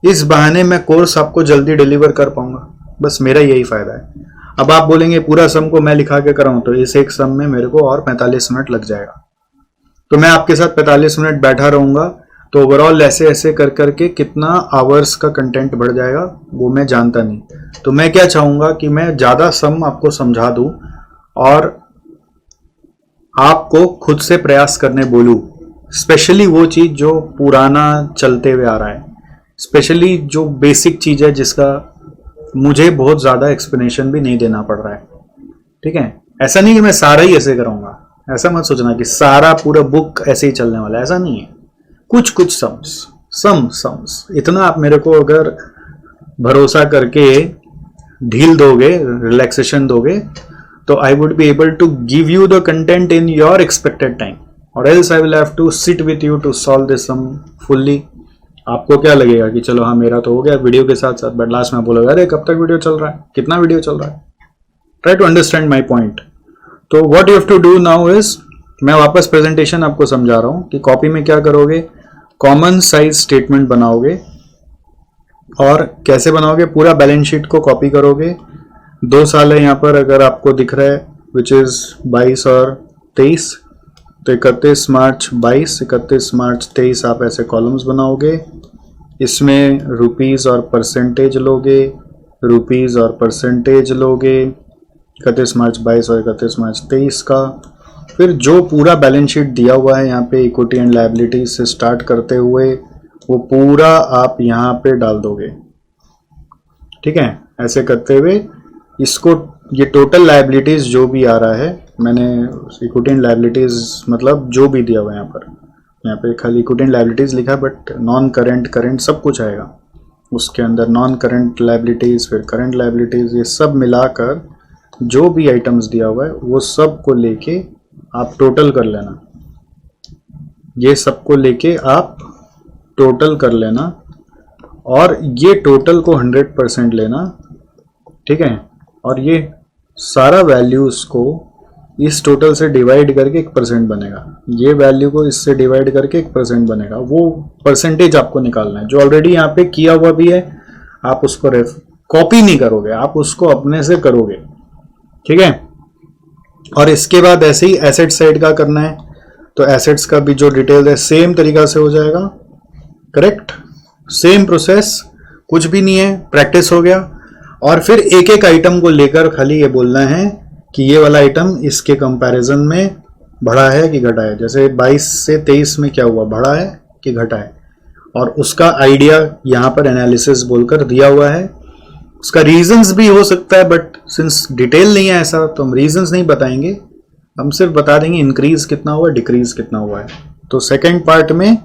इस बहाने मैं कोर्स आपको जल्दी डिलीवर कर पाऊंगा, बस मेरा यही फायदा है। अब आप बोलेंगे पूरा सम को मैं लिखा के कराऊं, तो इस एक सम में मेरे को और 45 मिनट लग जाएगा, तो मैं आपके साथ 45 मिनट बैठा रहूंगा, तो ओवरऑल ऐसे ऐसे कर करके कितना आवर्स का कंटेंट बढ़ जाएगा वो मैं जानता नहीं। तो मैं क्या चाहूंगा कि मैं ज्यादा सम आपको समझा दूं और आपको खुद से प्रयास करने बोलूं, स्पेशली वो चीज जो पुराना चलते हुए आ रहा है, स्पेशली जो बेसिक चीज है जिसका मुझे बहुत ज्यादा एक्सप्लेनेशन भी नहीं देना पड़ रहा है। ठीक है, ऐसा नहीं कि मैं सारा ही ऐसे कराऊंगा, ऐसा मत सोचना कि सारा पूरा बुक ऐसे ही चलने वाला है, ऐसा नहीं है। कुछ कुछ सम्स इतना आप मेरे को अगर भरोसा करके ढील दोगे, रिलैक्सेशन दोगे, तो I would be able to give you the content in your expected time, और else I will have to sit with you to solve this sum fully. आपको क्या लगेगा कि चलो हाँ मेरा तो हो गया वीडियो के साथ साथ, बट लास्ट में बोलोगे अरे कब तक वीडियो चल रहा है, कितना वीडियो चल रहा है। Try to understand my point. तो what you have to do now is, मैं वापस प्रेजेंटेशन आपको समझा रहा हूं कि कॉपी में क्या करोगे, कॉमन साइज स्टेटमेंट बनाओगे, और कैसे बनाओगे, पूरा बैलेंस शीट को कॉपी करोगे। 2 साल है यहाँ पर, अगर आपको दिख रहा है विच इज 22 और 23, तो 31 मार्च 22, 31 मार्च 23 आप ऐसे कॉलम्स बनाओगे। इसमें रुपीज और परसेंटेज लोगे, रुपीज और परसेंटेज लोगे 31 मार्च 22 और 31 मार्च 23 का। फिर जो पूरा बैलेंस शीट दिया हुआ है यहाँ पे इक्विटी एंड लायबिलिटीज से स्टार्ट करते हुए, वो पूरा आप यहाँ पे डाल दोगे। ठीक है, ऐसे करते हुए इसको, ये टोटल लायबिलिटीज जो भी आ रहा है, मैंने इक्विटी एंड लायबिलिटीज मतलब जो भी दिया हुआ है यहाँ पे खाली इक्विटी एंड लायबिलिटीज लिखा, बट नॉन करेंट करेंट सब कुछ आएगा उसके अंदर, नॉन करेंट लायबिलिटीज फिर करेंट लायबिलिटीज, ये सब मिलाकर जो भी आइटम्स दिया हुआ है वो सब को लेके आप टोटल कर लेना। ये सबको लेके आप टोटल कर लेना, और ये टोटल को 100% लेना। ठीक है, और ये सारा वैल्यूज को इस टोटल से डिवाइड करके 1% बनेगा, ये वैल्यू को इससे डिवाइड करके 1% बनेगा। वो परसेंटेज आपको निकालना है जो ऑलरेडी यहाँ पे किया हुआ भी है, आप उसको कॉपी नहीं करोगे, आप उसको अपने से करोगे। ठीक है, और इसके बाद ऐसे ही एसेट साइड का करना है, तो एसेट्स का भी जो डिटेल है सेम तरीका से हो जाएगा। करेक्ट, सेम प्रोसेस, कुछ भी नहीं है, प्रैक्टिस हो गया। और फिर एक एक आइटम को लेकर खाली ये बोलना है कि ये वाला आइटम इसके कंपैरिजन में बढ़ा है कि घटा है। जैसे 22 से 23 में क्या हुआ, बढ़ा है कि घटा है, और उसका आइडिया यहाँ पर एनालिसिस बोलकर दिया हुआ है। उसका रीजंस भी हो सकता है, बट सिंस डिटेल नहीं है ऐसा, तो हम रीजंस नहीं बताएंगे, हम सिर्फ बता देंगे इंक्रीज कितना हुआ, डिक्रीज कितना हुआ है। तो सेकेंड पार्ट में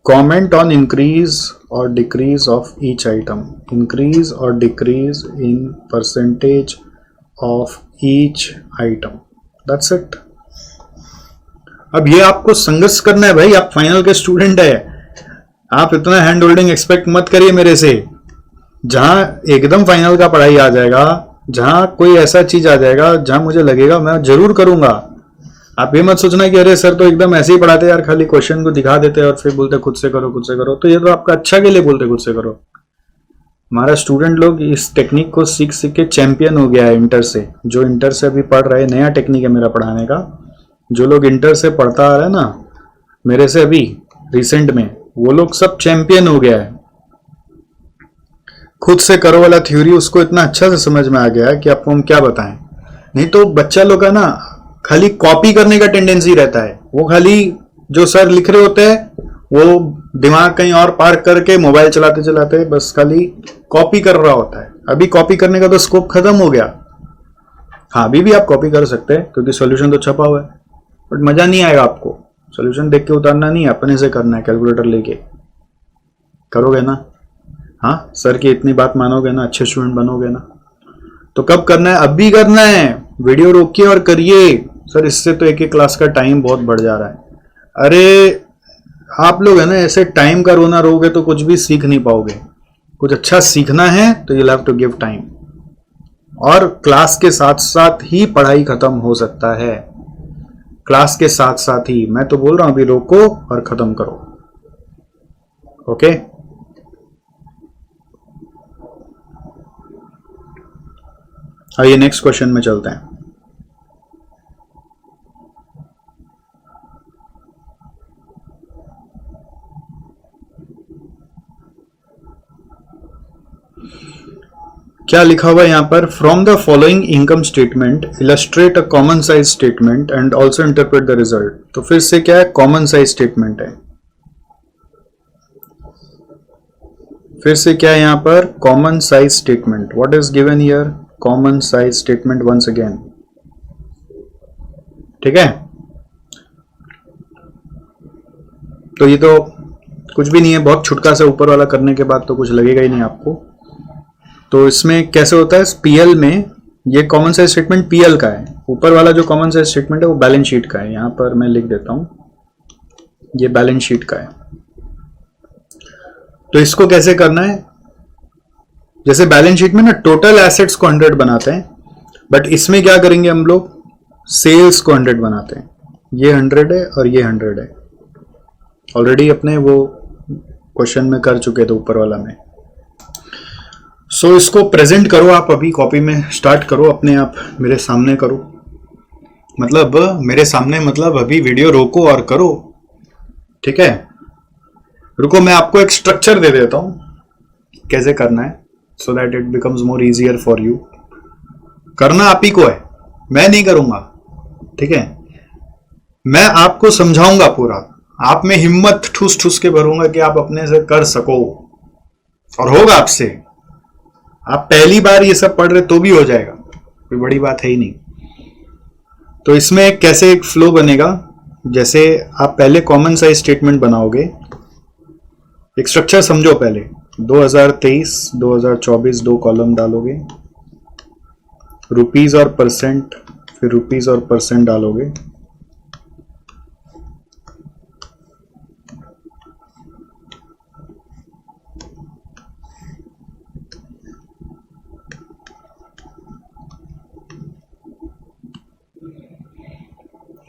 कॉमेंट ऑन इंक्रीज और decrease of each item, increase और decrease in percentage of each item, that's it. अब ये आपको संघर्ष करना है भाई, आप फाइनल के स्टूडेंट है, आप इतना हैंड होल्डिंग एक्सपेक्ट मत करिए मेरे से। जहां एकदम फाइनल का पढ़ाई आ जाएगा जहां कोई ऐसा चीज आ जाएगा जहां मुझे लगेगा मैं जरूर करूंगा। आप ये मत सोचना कि अरे सर तो एकदम ऐसे ही पढ़ाते यार, खाली क्वेश्चन को दिखा देते और फिर बोलते खुद से करो खुद से करो। तो ये तो आपका अच्छा के लिए बोलते खुद से करो। हमारा स्टूडेंट लोग इस टेक्निक को सीख सीख के चैंपियन हो गया है इंटर से। जो इंटर से अभी पढ़ रहे, नया टेक्निक है मेरा पढ़ाने का। जो लोग इंटर से पढ़ता आ रहे हैं ना मेरे से अभी रिसेंट में, वो लोग सब चैंपियन हो गया है। खुद से करो वाला थ्योरी उसको इतना अच्छा से समझ में आ गया है कि आपको हम क्या बताएं। नहीं तो बच्चा लोग का ना खाली कॉपी करने का टेंडेंसी रहता है। वो खाली जो सर लिख रहे होते हैं वो दिमाग कहीं और पार्क करके मोबाइल चलाते चलाते बस खाली कॉपी कर रहा होता है। अभी कॉपी करने का तो स्कोप खत्म हो गया। हाँ अभी भी आप कॉपी कर सकते हैं क्योंकि सॉल्यूशन तो छपा हुआ है, बट मजा नहीं आएगा आपको। सॉल्यूशन देख के उतारना नहीं, अपने से करना है। कैलकुलेटर लेके करोगे ना, हाँ सर की इतनी बात मानोगे ना, अच्छे स्टूडेंट बनोगे ना। तो कब करना है? अभी करना है। वीडियो रोकिए और करिए। सर इससे तो एक एक क्लास का टाइम बहुत बढ़ जा रहा है। अरे आप लोग है ना ऐसे टाइम का रोना रोगे तो कुछ भी सीख नहीं पाओगे। कुछ अच्छा सीखना है तो you have to give time. और क्लास के साथ साथ ही पढ़ाई खत्म हो सकता है। क्लास के साथ साथ ही, मैं तो बोल रहा हूं अभी रोको और खत्म करो। ओके आइए नेक्स्ट क्वेश्चन में चलते हैं। क्या लिखा हुआ है यहां पर? From the following income statement illustrate a common size statement and also interpret the result. तो फिर से क्या है? कॉमन साइज स्टेटमेंट है। फिर से क्या है यहां पर? Common size statement. What is given here? Common size statement once again. ठीक है, तो ये तो कुछ भी नहीं है, बहुत छुटका सा ऊपर वाला करने के बाद तो कुछ लगेगा ही नहीं आपको। तो इसमें कैसे होता है? पीएल में ये कॉमन साइज स्टेटमेंट पीएल का है। ऊपर वाला जो कॉमन साइज स्टेटमेंट है वो बैलेंस शीट का है। यहां पर मैं लिख देता हूं, ये बैलेंस शीट का है। तो इसको कैसे करना है? जैसे बैलेंस शीट में ना टोटल एसेट्स को 100 बनाते हैं, बट इसमें क्या करेंगे हम लोग? सेल्स को 100 बनाते हैं। ये 100 है और ये 100 है। ऑलरेडी अपने वो क्वेश्चन में कर चुके थे ऊपर वाला में। सो इसको प्रेजेंट करो आप अभी कॉपी में, स्टार्ट करो अपने आप, मेरे सामने करो। मतलब मेरे सामने मतलब अभी वीडियो रोको और करो। ठीक है, रुको मैं आपको एक स्ट्रक्चर दे देता हूं कैसे करना है, so that it becomes more easier for you. करना आप ही को है, मैं नहीं करूंगा। ठीक है, मैं आपको समझाऊंगा पूरा, आप में हिम्मत ठूस ठूस के भरूंगा कि आप अपने से कर सको, और होगा आपसे। आप पहली बार ये सब पढ़ रहे तो भी हो जाएगा, कोई बड़ी बात है ही नहीं। तो इसमें कैसे एक फ्लो बनेगा? जैसे आप पहले कॉमन साइज स्टेटमेंट बनाओगे। एक स्ट्रक्चर समझो पहले। 2023 2024 दो कॉलम डालोगे, रुपीज और परसेंट, फिर रुपीज और परसेंट डालोगे।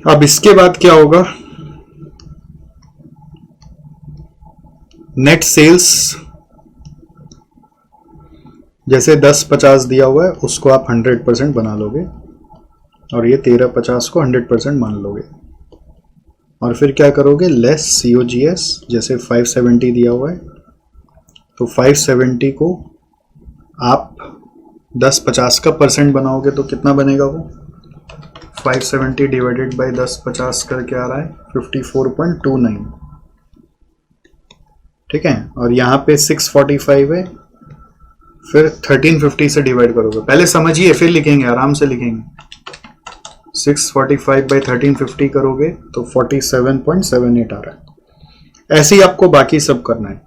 अब इसके बाद क्या होगा? नेट सेल्स, जैसे 10-50 दिया हुआ है उसको आप 100% बना लोगे, और ये 13-50 को 100% मान लोगे। और फिर क्या करोगे? लेस COGS, जैसे 570 दिया हुआ है तो 570 को आप 10-50 का परसेंट बनाओगे तो कितना बनेगा वो? 570 डिवाइडेड बाई 10-50 करके आ रहा है 54.29। ठीक है, और यहाँ पे 645 है, फिर 1350 से डिवाइड करोगे। पहले समझिए फिर लिखेंगे, आराम से लिखेंगे। 645 बाई 1350 करोगे तो 47.78 आ रहा है। ऐसे ही आपको बाकी सब करना है,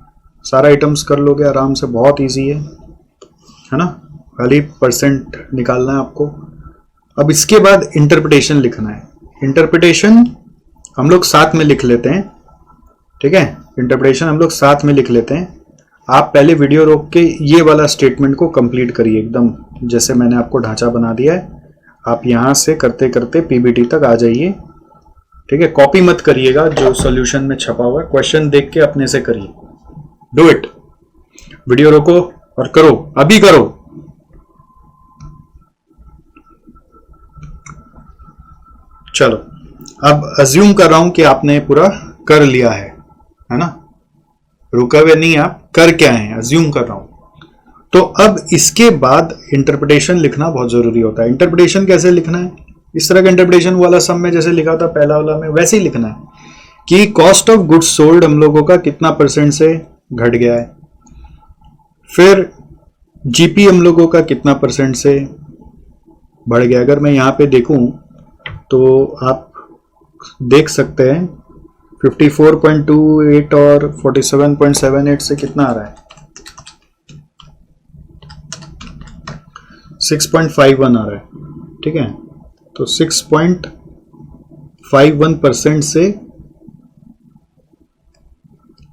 सारा आइटम्स कर लोगे आराम से, बहुत इजी है ना? खाली परसेंट निकालना है आपको। अब इसके बाद इंटरप्रिटेशन लिखना है। इंटरप्रिटेशन हम लोग साथ में लिख लेते हैं। ठीक है, इंटरप्रिटेशन हम लोग साथ में लिख लेते हैं। आप पहले वीडियो रोक के ये वाला स्टेटमेंट को कंप्लीट करिए एकदम, जैसे मैंने आपको ढांचा बना दिया है। आप यहां से करते करते पीबीटी तक आ जाइए, ठीक है। कॉपी मत करिएगा, जो सॉल्यूशन में छपा हुआ है क्वेश्चन देख के अपने से करिए। Do it. वीडियो रोको और करो, अभी करो। चलो, अब अज्यूम कर रहा हूं कि आपने पूरा कर लिया है ना। रुका हुए नहीं, आप कर क्या है, अज्यूम कर रहा हूं। तो अब इसके बाद इंटरप्रिटेशन लिखना बहुत जरूरी होता है। इंटरप्रिटेशन कैसे लिखना है? इस तरह का इंटरप्रिटेशन वाला सम में जैसे लिखा था पहला वाला में, वैसे ही लिखना है कि कॉस्ट ऑफ गुड्स सोल्ड हम लोगों का कितना परसेंट से घट गया है, फिर जीपी हम लोगों का कितना परसेंट से बढ़ गया। अगर मैं यहां पे देखूं तो आप देख सकते हैं 54.28 और 47.78 से कितना आ रहा है, 6.51 आ रहा है, ठीक है। तो 6.51% से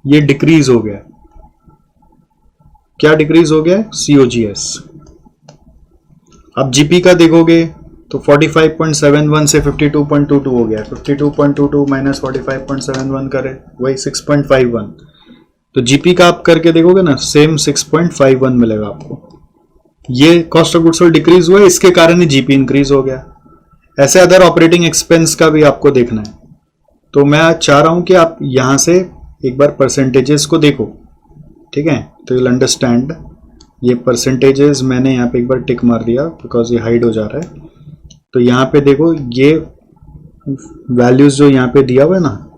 ये डिक्रीज हो गया। क्या डिक्रीज हो गया? COGS। अब जीपी का देखोगे तो 45.71 से 52.22 हो गया। 52.22 माइनस 45.71 करे वही 6.51। तो जीपी का आप करके देखोगे ना, सेम 6.51 मिलेगा आपको। ये cost of goods sold decrease हुआ, इसके कारण ही जीपी इंक्रीज हो गया। ऐसे अदर ऑपरेटिंग एक्सपेंस का भी आपको देखना है। तो मैं चाह रहा हूं कि आप यहां से एक बार परसेंटेजेस को देखो, ठीक है। तो यूल अंडरस्टैंड, ये परसेंटेजेस मैंने यहाँ पे एक बार टिक मार दिया बिकॉज ये हाइड हो जा रहा है। तो यहाँ पे देखो, ये वैल्यूज जो यहाँ पे दिया हुआ है ना,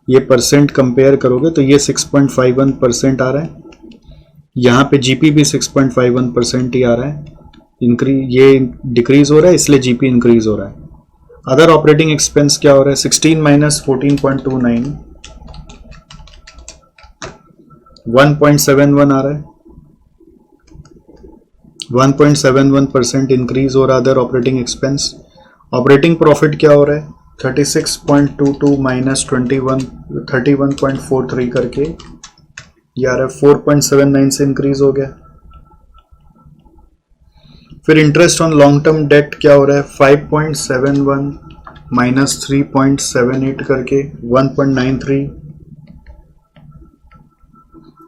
ये परसेंट कंपेयर करोगे तो ये 6.51% आ रहा है। यहाँ पे जीपी भी 6.51% ही आ रहा है। ये डिक्रीज हो रहा है, इसलिए जीपी इंक्रीज हो रहा है। अदर ऑपरेटिंग एक्सपेंस क्या हो रहा है? 16 माइनस 14.29, 1.71 आ रहा है। 1.71% इंक्रीज हो रहा है other operating expense. Operating profit क्या हो रहा है? 36.22 माइनस 31.43 करके ये आ रहा है, 4.79 से इंक्रीज हो गया। फिर interest on long term debt क्या हो रहा है? 5.71 माइनस 3.78 करके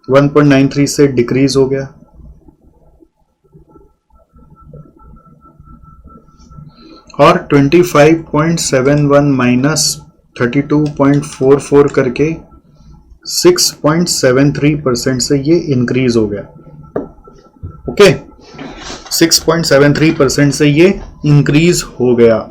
1.93 से डिक्रीज हो गया। और 25.71 माइनस 32.44 करके 6.73% से ये इंक्रीज हो गया। ओके, 6.73% से ये इंक्रीज हो गया।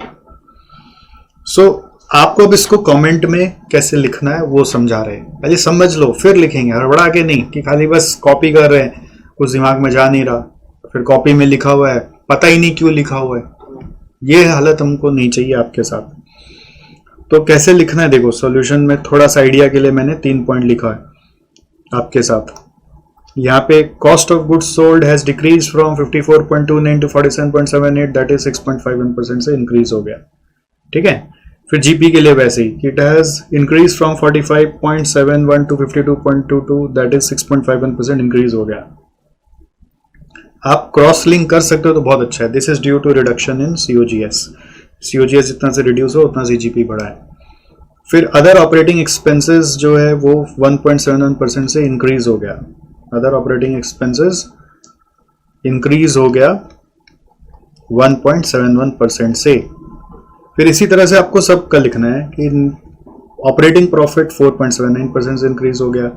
सो आपको अब इसको कमेंट में कैसे लिखना है वो समझा रहे हैं। पहले समझ लो फिर लिखेंगे, हड़बड़ा के नहीं कि खाली बस कॉपी कर रहे हैं, कुछ दिमाग में जा नहीं रहा, फिर कॉपी में लिखा हुआ है, पता ही नहीं क्यों लिखा हुआ है। ये हालत हमको नहीं चाहिए आपके साथ। तो कैसे लिखना है देखो, सॉल्यूशन में थोड़ा सा आइडिया के लिए मैंने 3 पॉइंट लिखा है आपके साथ। यहाँ पे cost of goods sold has decrease from 54.29 to 47.78, that is 6.51% से इंक्रीज हो गया, ठीक है। फिर जीपी के लिए वैसे ही, it has increase from 45.71 to 52.22, that is 6.51% increase हो गया। आप क्रॉस लिंक कर सकते हो तो बहुत अच्छा है। This is due to reduction in COGS। COGS जितना से रिड्यूस हो उतना से जीपी बढ़ा है। फिर अदर ऑपरेटिंग एक्सपेंसेस जो है वो 1.71% से इंक्रीज हो गया। अदर ऑपरेटिंग एक्सपेंसेस इंक्रीज हो गया 1.71% से। फिर इसी तरह से आपको सबका लिखना है कि ऑपरेटिंग प्रॉफिट 4.79% से इंक्रीज हो गया,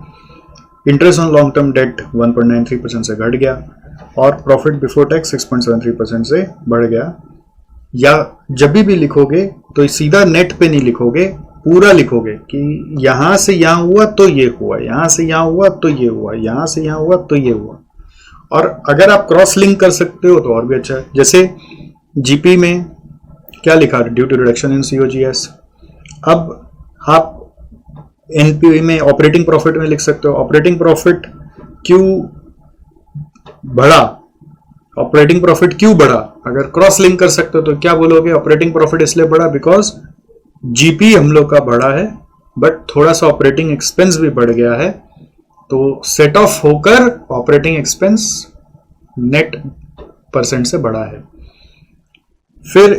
interest on long term debt 1.93% से घट गया, और प्रॉफिट बिफोर टैक्स 6.73% से बढ़ गया। या जब भी लिखोगे तो सीधा नेट पे नहीं लिखोगे, पूरा लिखोगे कि यहां से यहां हुआ तो ये हुआ, यहां से यहां हुआ तो ये हुआ, यहां से यहां हुआ तो ये हुआ। और अगर आप क्रॉस लिंक कर सकते हो तो और भी अच्छा है। जैसे जीपी में क्या लिखा, due to reduction in COGS। अब आप एनपी में ऑपरेटिंग प्रॉफिट में लिख सकते हो, ऑपरेटिंग प्रॉफिट क्यों बढ़ा, ऑपरेटिंग प्रॉफिट क्यों बढ़ा। अगर क्रॉस लिंक कर सकते हो तो क्या बोलोगे, ऑपरेटिंग प्रॉफिट इसलिए बढ़ा बिकॉज जीपी हम लोग का बढ़ा है, बट थोड़ा सा ऑपरेटिंग एक्सपेंस भी बढ़ गया है, तो सेट ऑफ होकर ऑपरेटिंग एक्सपेंस नेट परसेंट से बड़ा है। फिर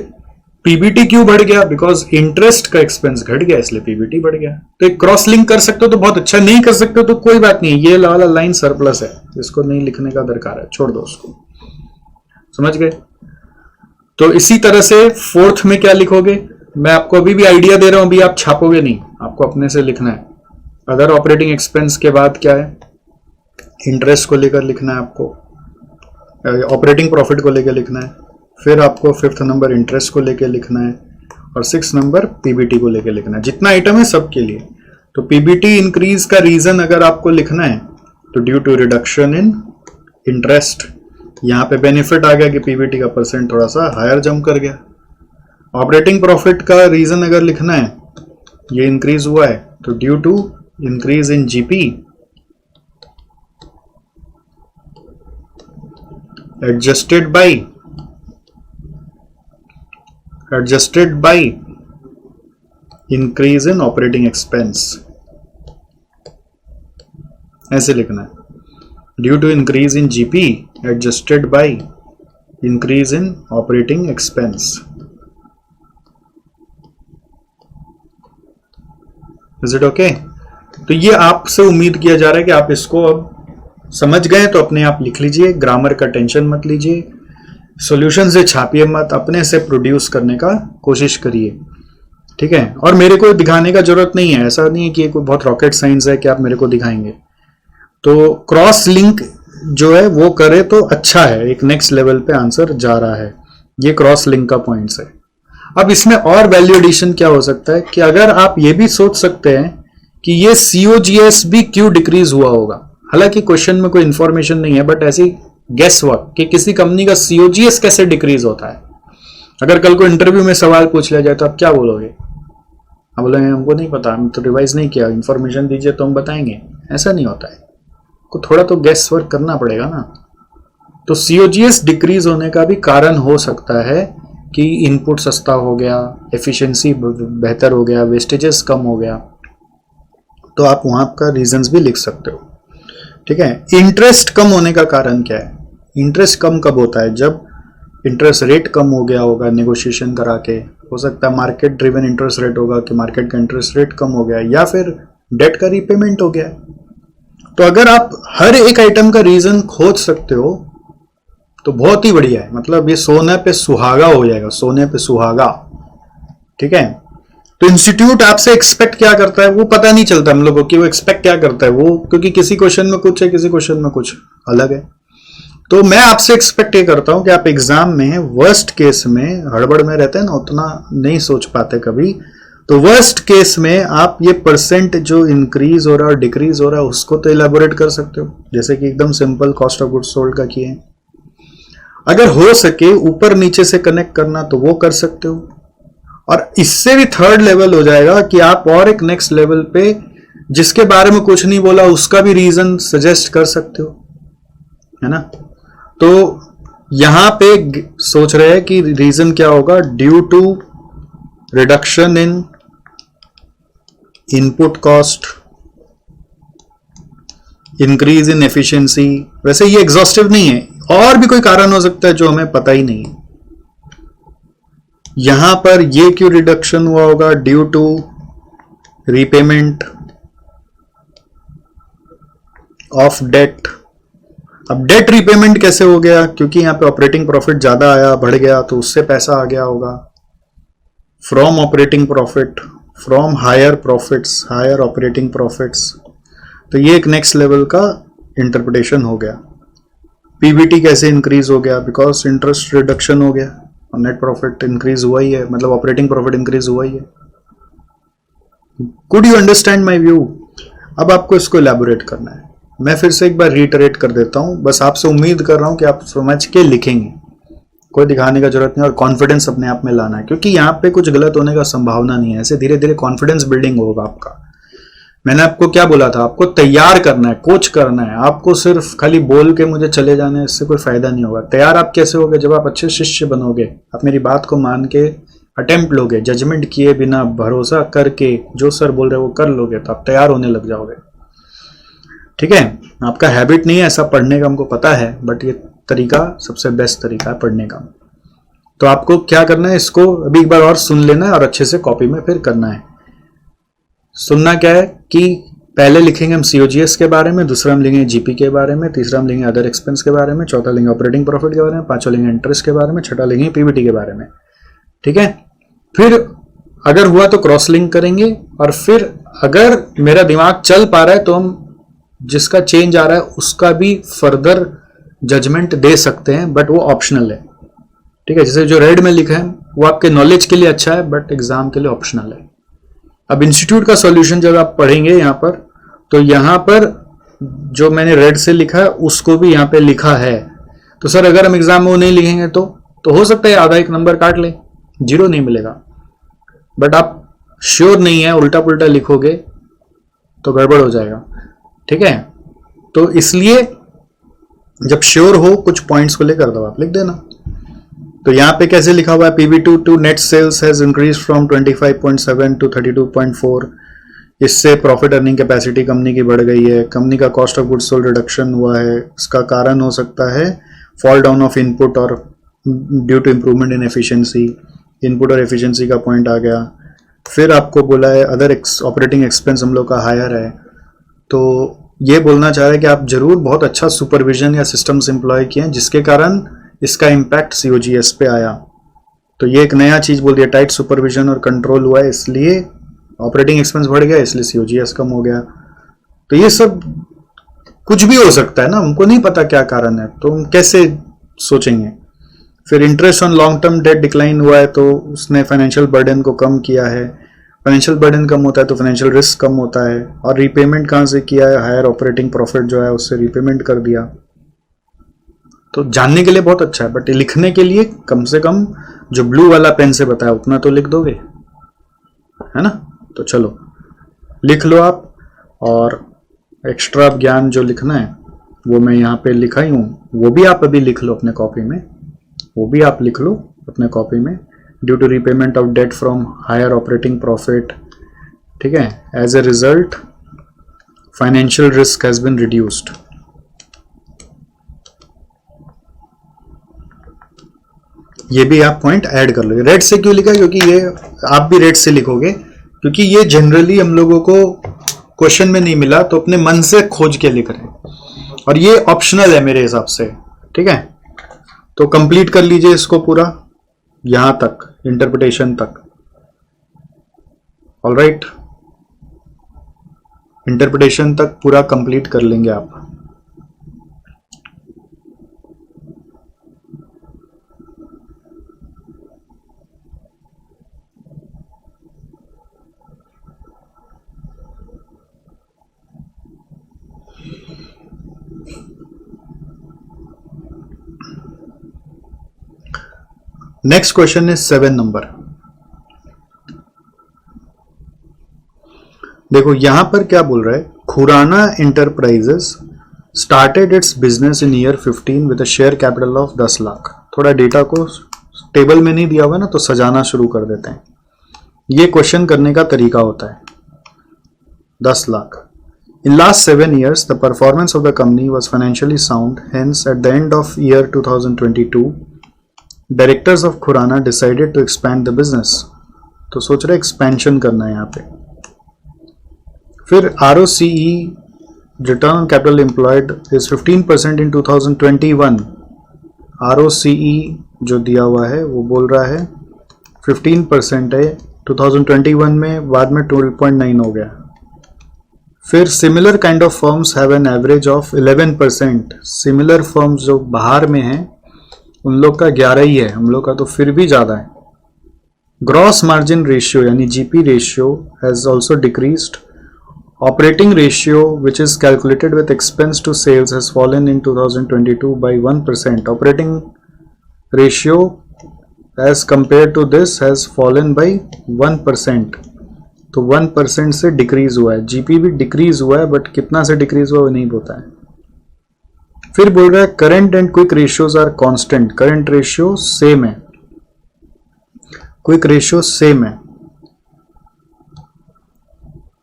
पीबीटी क्यों बढ़ गया? बिकॉज इंटरेस्ट का एक्सपेंस घट गया, इसलिए पीबीटी बढ़ गया। तो एक क्रॉस लिंक कर सकते हो तो बहुत अच्छा, नहीं कर सकते हो तो कोई बात नहीं, ये वाला लाइन सरप्लस है, इसको नहीं लिखने का दरकार है, छोड़ दो उसको। समझ गए? तो इसी तरह से फोर्थ में क्या लिखोगे? मैं आपको अभी भी आइडिया दे रहा हूं, अभी आप छापोगे नहीं, आपको अपने से लिखना है। अदर ऑपरेटिंग एक्सपेंस के बाद क्या है? इंटरेस्ट को लेकर लिखना है आपको, ऑपरेटिंग प्रॉफिट को लेकर लिखना है, फिर आपको फिफ्थ नंबर इंटरेस्ट को लेकर लिखना है, और सिक्स नंबर पीबीटी को लेकर लिखना है। जितना आइटम है सबके लिए। तो पीबीटी इंक्रीज का रीजन अगर आपको लिखना है तो due to reduction in interest, यहां पे बेनिफिट आ गया कि पीबीटी का परसेंट थोड़ा सा हायर जंप कर गया। ऑपरेटिंग प्रॉफिट का रीजन अगर लिखना है, ये इंक्रीज हुआ है तो due to increase in GP adjusted by increase in operating expense, ऐसे लिखना है। Due to increase in GP adjusted by increase in operating expense. Is it okay? तो ये आपसे उम्मीद किया जा रहा है कि आप इसको अब समझ गए, तो अपने आप लिख लीजिए, ग्रामर का टेंशन मत लीजिए, सॉल्यूशन से छापिए मत, अपने से प्रोड्यूस करने का कोशिश करिए, ठीक है? और मेरे को दिखाने का जरूरत नहीं है, ऐसा नहीं है कि कोई बहुत रॉकेट साइंस है कि आप मेरे को दिखाएंगे। तो क्रॉस लिंक जो है वो करे तो अच्छा है, एक नेक्स्ट लेवल पे आंसर जा रहा है। ये क्रॉस लिंक का पॉइंट्स है। अब इसमें और वैल्यू एडिशन क्या हो सकता है कि अगर आप ये भी सोच सकते हैं कि ये सीओजीएस भी क्यों डिक्रीज हुआ होगा। हालांकि क्वेश्चन में कोई इंफॉर्मेशन नहीं है, बट ऐसी गेस वर्क कि किसी कंपनी का सीओजीएस कैसे डिक्रीज होता है। अगर कल को इंटरव्यू में सवाल पूछ लिया जाए तो आप क्या बोलोगे? आप बोलेंगे हमको नहीं पता, हम तो रिवाइज नहीं किया, इंफॉर्मेशन दीजिए तो हम बताएंगे। ऐसा नहीं होता है, को थोड़ा तो गेस वर्क करना पड़ेगा ना। तो सीओजीएस डिक्रीज होने का भी कारण हो सकता है कि इनपुट सस्ता हो गया, एफिशिएंसी बेहतर हो गया, वेस्टेजेस कम हो गया, तो आप वहां का रीजंस भी लिख सकते हो, ठीक है? इंटरेस्ट कम होने का कारण क्या है? इंटरेस्ट कम कब होता है? जब इंटरेस्ट रेट कम हो गया होगा नेगोशिएशन करा के, हो सकता है मार्केट ड्रिवन इंटरेस्ट रेट होगा कि मार्केट का इंटरेस्ट रेट कम हो गया, या फिर डेट का रीपेमेंट हो गया। तो अगर आप हर एक आइटम का रीजन खोज सकते हो तो बहुत ही बढ़िया है, मतलब ये सोने पे सुहागा हो जाएगा, सोने पे सुहागा, ठीक है? तो इंस्टीट्यूट आपसे एक्सपेक्ट क्या करता है वो पता नहीं चलता हम लोगों को कि वो एक्सपेक्ट क्या करता है वो, क्योंकि किसी क्वेश्चन में कुछ है, किसी क्वेश्चन में कुछ अलग है। तो मैं आपसे एक्सपेक्ट ये करता हूं कि आप एग्जाम में वर्स्ट केस में हड़बड़ में रहते हैं ना, उतना नहीं सोच पाते कभी, तो वर्स्ट केस में आप ये परसेंट जो इंक्रीज हो रहा है और डिक्रीज हो रहा है उसको तो इलेबोरेट कर सकते हो, जैसे कि एकदम simple cost of goods sold का किए। अगर हो सके ऊपर नीचे से कनेक्ट करना तो वो कर सकते हो, और इससे भी थर्ड लेवल हो जाएगा कि आप और एक नेक्स्ट लेवल पे जिसके बारे में कुछ नहीं बोला उसका भी रीजन सजेस्ट कर सकते हो, है ना? तो यहां पे सोच रहे हैं कि रीजन क्या होगा? Due to reduction in input cost, increase in efficiency. वैसे ये एग्जॉस्टिव नहीं है, और भी कोई कारण हो सकता है जो हमें पता ही नहीं है। यहां पर ये क्यों रिडक्शन हुआ होगा? Due to repayment of debt. अब डेट रीपेमेंट कैसे हो गया? क्योंकि यहां पे ऑपरेटिंग प्रॉफिट ज्यादा आया, बढ़ गया, तो उससे पैसा आ गया होगा। From operating profit, from higher profits, higher operating profits. तो ये एक नेक्स्ट लेवल का इंटरप्रिटेशन हो गया। पीबीटी कैसे इंक्रीज हो गया? बिकॉज इंटरेस्ट रिडक्शन हो गया और नेट प्रॉफिट इंक्रीज हुआ ही है, मतलब ऑपरेटिंग प्रॉफिट इंक्रीज हुआ ही है। Could you understand my view? अब आपको इसको इलेबोरेट करना है। मैं फिर से एक बार रिटरेट कर देता हूं, बस आपसे उम्मीद कर रहा हूं कि आप समझ के लिखेंगे, कोई दिखाने का जरूरत नहीं, और कॉन्फिडेंस अपने आप में लाना है, क्योंकि यहाँ पे कुछ गलत होने का संभावना नहीं है। ऐसे धीरे धीरे कॉन्फिडेंस बिल्डिंग होगा आपका। मैंने आपको क्या बोला था? आपको तैयार करना है, कोच करना है। आपको सिर्फ खाली बोल के मुझे चले जाने इससे कोई फायदा नहीं होगा। तैयार आप कैसे होगे? जब आप अच्छे शिष्य बनोगे, आप मेरी बात को मान के अटेम्प्ट लोगे, जजमेंट किए बिना, भरोसा करके जो सर बोल रहे हैं वो कर लोगे, तो आप तैयार होने लग जाओगे। ठीक है, आपका हैबिट नहीं है ऐसा पढ़ने का, हमको पता है, बट ये तरीका सबसे बेस्ट तरीका है पढ़ने का। तो आपको क्या करना है, इसको अभी एक बार और सुन लेना है और अच्छे से कॉपी में फिर करना है। सुनना क्या है कि पहले लिखेंगे हम सीओजीएस के बारे में, दूसरा हम लेंगे जीपी के बारे में, तीसरा हम लेंगे अदर एक्सपेंस के बारे में, चौथा लेंगे ऑपरेटिंग प्रॉफिट के बारे में, पांचवा लेंगे इंटरेस्ट के बारे में, छठा लेंगे पीबीटी के बारे में। ठीक है, फिर अगर हुआ तो क्रॉस लिंक करेंगे, और फिर अगर मेरा दिमाग चल पा रहा है तो हम जिसका चेंज आ रहा है उसका भी फर्दर जजमेंट दे सकते हैं, बट वो ऑप्शनल है। ठीक है, जैसे जो रेड में लिखा है वो आपके नॉलेज के लिए अच्छा है, बट एग्जाम के लिए ऑप्शनल है। अब इंस्टीट्यूट का सॉल्यूशन जब आप पढ़ेंगे यहाँ पर, तो यहाँ पर जो मैंने रेड से लिखा है उसको भी यहाँ पे लिखा है। तो सर अगर हम एग्जाम में वो नहीं लिखेंगे तो हो सकता है आधा एक नंबर काट ले, 0 नहीं मिलेगा। बट आप श्योर नहीं है, उल्टा पुल्टा लिखोगे तो गड़बड़ हो जाएगा। ठीक है, तो इसलिए जब श्योर हो कुछ पॉइंट्स को लेकर दो आप लिख देना। तो यहाँ पे कैसे लिखा हुआ है, PB2 to net sales has increase from 25.7 to 32.4। इससे प्रॉफिट अर्निंग कैपेसिटी कंपनी की बढ़ गई है। कंपनी का cost of goods sold reduction हुआ है। इसका कारण हो सकता है फॉल डाउन ऑफ इनपुट और due to improvement in efficiency. Input और एफिशिएंसी का पॉइंट आ गया। फिर आपको बोला है अदर ऑपरेटिंग एक्सपेंस हम लोग का हायर है। तो ये बोलना चाह रहे हैं कि आप जरूर बहुत अच्छा सुपरविजन या सिस्टम्स एम्प्लॉय किए हैं, जिसके कारण इसका इम्पैक्ट सीओजीएस पे आया। तो ये एक नया चीज बोल दिया, टाइट सुपरविजन और कंट्रोल हुआ है, इसलिए ऑपरेटिंग एक्सपेंस बढ़ गया, इसलिए सीओजीएस कम हो गया। तो ये सब कुछ भी हो सकता है ना, हमको नहीं पता क्या कारण है, तो हम कैसे सोचेंगे। फिर interest on long term debt decline हुआ है, तो उसने फाइनेंशियल बर्डन को कम किया है। फाइनेंशियल बर्डन कम होता है तो फाइनेंशियल रिस्क कम होता है। और रीपेमेंट कहाँ से किया है, हायर ऑपरेटिंग प्रॉफिट जो है उससे रीपेमेंट कर दिया। तो जानने के लिए बहुत अच्छा है, बट लिखने के लिए कम से कम जो ब्लू वाला पेन से बताया उतना तो लिख दोगे, है ना। तो चलो लिख लो आप, और एक्स्ट्रा ज्ञान जो लिखना है वो मैं यहाँ पे लिखा ही हूँ, वो भी आप अभी लिख लो अपने कॉपी में, वो भी आप लिख लो अपने कॉपी में। Due to repayment of debt from higher operating profit, ठीक है, as a result financial risk has been reduced. ये भी आप पॉइंट ऐड कर लो। रेड से क्यों लिखा, क्योंकि ये आप भी रेड से लिखोगे, क्योंकि ये जनरली हम लोगों को क्वेश्चन में नहीं मिला, तो अपने मन से खोज के लिख रहे हैं, और ये ऑप्शनल है मेरे हिसाब से। ठीक है, तो कंप्लीट कर लीजिए इसको पूरा यहां तक, इंटरप्रिटेशन तक। ऑलराइट, इंटरप्रिटेशन तक पूरा कंप्लीट कर लेंगे आप। Next question is 7 number. देखो यहां पर क्या बोल रहा है, Khurana Enterprises started its business in year 15 with a share capital of 10 lakh. थोड़ा डेटा को टेबल में नहीं दिया हुआ ना, तो सजाना शुरू कर देते हैं। ये क्वेश्चन करने का तरीका होता है। 10 lakh. In last 7 years, the performance of the company was financially sound. Hence, at the end of year 2022, directors of Khurana decided to expand the business. तो सोच रहे एक्सपेंशन करना है यहाँ पे। फिर ROCE return on capital employed is 15% in 2021। ROCE जो दिया हुआ है वो बोल रहा है 15% है 2021 में, बाद में 12.9 हो गया। फिर similar kind of firms have an average of 11%। Similar firms जो बाहर में हैं उन लोग का 11 ही है, हम लोग का तो फिर भी ज्यादा है। ग्रॉस मार्जिन रेशियो यानी GP ratio has also decreased. Operating ratio which is calculated with expense to sales has fallen in 2022 by 1%। Operating ratio as compare to this has fallen by 1%। तो 1% से डिक्रीज हुआ है। GP भी decrease हुआ है, but कितना से decrease हुआ वो नहीं होता है। फिर बोल रहा है current and quick ratios are constant. Current ratio same है, क्विक रेशियो सेम है।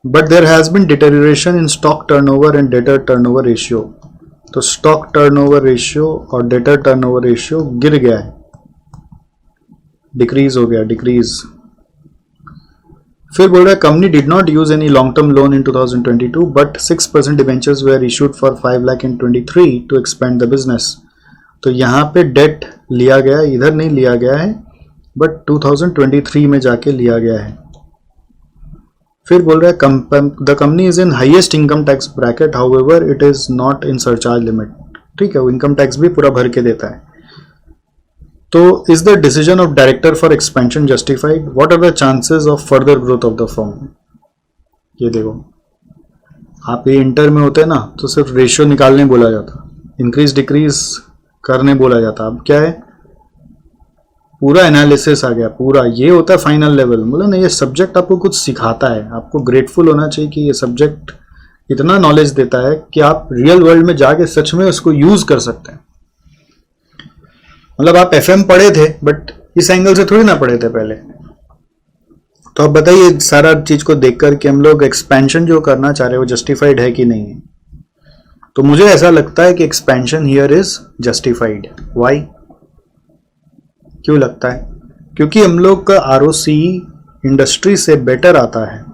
But there has been deterioration in stock turnover and debtor turnover ratio. तो स्टॉक टर्नओवर रेशियो और डेटर टर्नओवर रेशियो गिर गया है, डिक्रीज हो गया, decrease. फिर बोल रहा है company did not use any long term loan in 2022 but 6% debentures were issued for 5 lakh in 23 to expand the business. तो यहाँ पे डेट लिया गया, इधर नहीं लिया गया है बट 2023 में जाके लिया गया है। फिर बोल रहा है the company is in highest income tax bracket however it is not in surcharge limit. ठीक है, वो इनकम टैक्स भी पूरा भर के देता है। तो is the decision of director for expansion justified? What are the chances of further growth of the firm? ये देखो, आप ये इंटर में होते हैं ना तो सिर्फ रेशियो निकालने बोला जाता, इंक्रीज डिक्रीज करने बोला जाता। अब क्या है, पूरा एनालिसिस आ गया, पूरा ये होता है फाइनल लेवल। बोला ना, ये सब्जेक्ट आपको कुछ सिखाता है, आपको ग्रेटफुल होना चाहिए कि ये सब्जेक्ट इतना नॉलेज देता है कि आप रियल वर्ल्ड में जाके सच में उसको यूज कर सकते हैं। मतलब आप एफएम पढ़े थे बट इस एंगल से थोड़ी ना पढ़े थे पहले। तो अब बताइए सारा चीज को देखकर कि हम लोग एक्सपेंशन जो करना चाह रहे हैं वो जस्टिफाइड है कि नहीं है। तो मुझे ऐसा लगता है कि expansion here is justified. Why? क्यों लगता है? क्योंकि हम लोग का आरओसी इंडस्ट्री से बेटर आता है।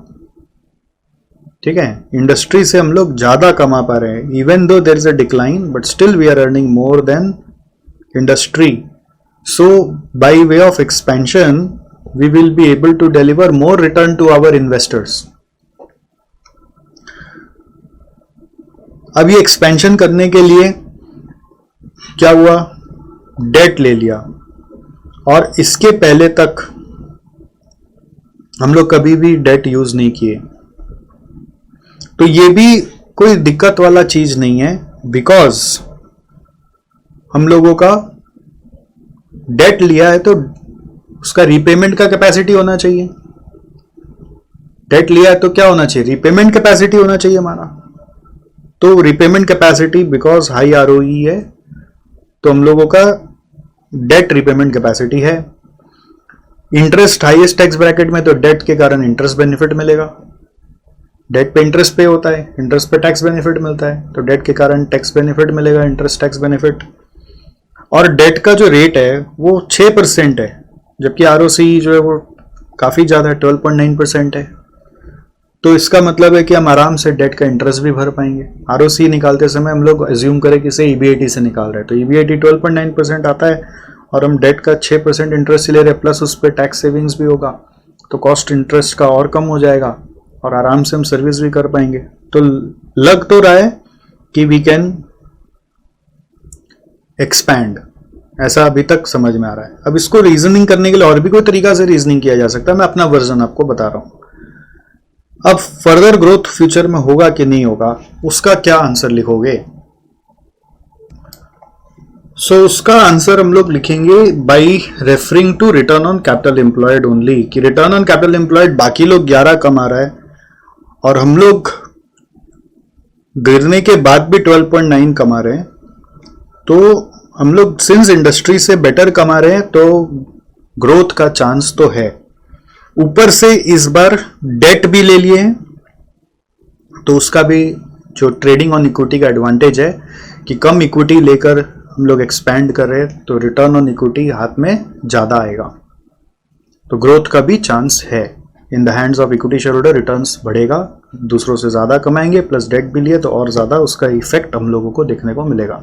ठीक है, इंडस्ट्री से हम लोग ज्यादा कमा पा रहे हैं। Even though there is a decline but still we are earning more than industry. So by way of expansion we will be able to deliver more return to our investors. अब ये एक्सपेंशन करने के लिए क्या हुआ, date ले लिया। और इसके पहले तक हम लोग कभी भी डेट यूज नहीं किए, तो ये भी कोई दिक्कत वाला चीज नहीं है। बिकॉज हम लोगों का डेट लिया है तो उसका रीपेमेंट का कैपेसिटी होना चाहिए। डेट लिया है तो क्या होना चाहिए, रीपेमेंट कैपेसिटी होना चाहिए हमारा। तो repayment capacity because high ROE है तो हम लोगों का डेट रीपेमेंट कैपेसिटी है। इंटरेस्ट हाईएस्ट टैक्स ब्रैकेट में, तो डेट के कारण इंटरेस्ट बेनिफिट मिलेगा। डेट पे इंटरेस्ट पे होता है, इंटरेस्ट पे टैक्स बेनिफिट मिलता है, तो डेट के कारण टैक्स बेनिफिट मिलेगा, इंटरेस्ट टैक्स बेनिफिट। और डेट का जो रेट है वो 6% है, जबकि आरओसी जो है वो काफी ज्यादा है, 12.9% है। तो इसका मतलब है कि हम आराम से डेट का इंटरेस्ट भी भर पाएंगे। आरओसी निकालते समय हम लोग एज्यूम करें कि से ईबीआईटी से निकाल रहे हैं, तो ईबीआईटी 12.9% आता है और हम डेट का 6% इंटरेस्ट ले रहे हैं, प्लस उस पर टैक्स सेविंग्स भी होगा, तो कॉस्ट इंटरेस्ट का और कम हो जाएगा और आराम से हम सर्विस भी कर पाएंगे। तो लग तो रहा है कि वी कैन एक्सपैंड, ऐसा अभी तक समझ में आ रहा है। अब इसको रीजनिंग करने के लिए और भी कोई तरीका से रीजनिंग किया जा सकता है, मैं अपना वर्जन आपको बता रहा हूं। अब फर्दर ग्रोथ फ्यूचर में होगा कि नहीं होगा, उसका क्या आंसर लिखोगे? सो उसका आंसर हम लोग लिखेंगे by referring to return on capital employed only, कि रिटर्न ऑन कैपिटल एम्प्लॉयड बाकी लोग 11 कमा रहा है और हम लोग गिरने के बाद भी 12.9 कमा रहे हैं। तो हम लोग सिंस इंडस्ट्री से बेटर कमा रहे हैं तो ग्रोथ का चांस तो है। ऊपर से इस बार डेट भी ले लिए हैं, तो उसका भी जो ट्रेडिंग ऑन इक्विटी का एडवांटेज है कि कम इक्विटी लेकर हम लोग एक्सपैंड कर रहे हैं, तो रिटर्न ऑन इक्विटी हाथ में ज्यादा आएगा, तो ग्रोथ का भी चांस है। In the hands of equity share holder returns बढ़ेगा, दूसरों से ज्यादा कमाएंगे, प्लस डेट भी लिए तो और ज्यादा उसका इफेक्ट हम लोगों को देखने को मिलेगा।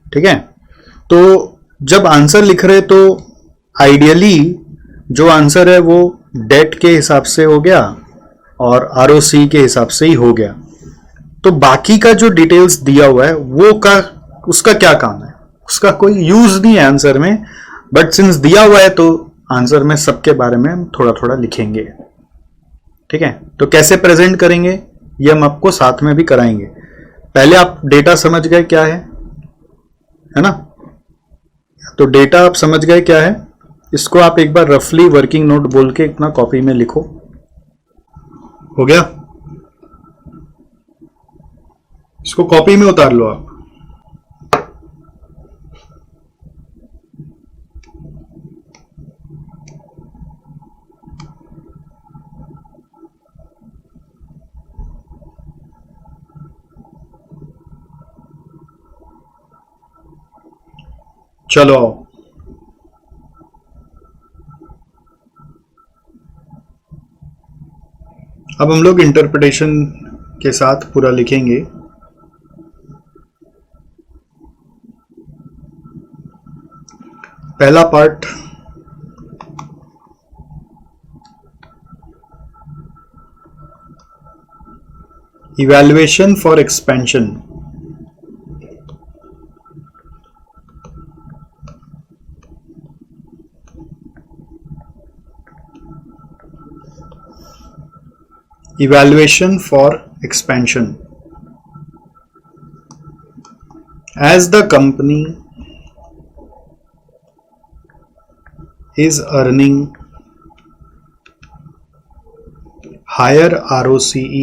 ठीक है, तो जब आंसर लिख रहे तो आइडियली जो आंसर है वो डेट के हिसाब से हो गया और आरओसी के हिसाब से ही हो गया। तो बाकी का जो डिटेल्स दिया हुआ है वो का उसका क्या काम है, उसका कोई यूज नहीं है आंसर में, बट सिंस दिया हुआ है तो आंसर में सबके बारे में हम थोड़ा थोड़ा लिखेंगे। ठीक है, तो कैसे प्रेजेंट करेंगे ये हम आपको साथ में भी कराएंगे। पहले आप डेटा समझ गए क्या है ना? तो डेटा आप समझ गए क्या है, इसको आप एक बार रफली वर्किंग नोट बोल के इतना कॉपी में लिखो। हो गया? इसको कॉपी में उतार लो आप। चलो आओ, अब हम लोग इंटरप्रिटेशन के साथ पूरा लिखेंगे। पहला part, evaluation for expansion. Evaluation for expansion. As the company is earning higher ROCE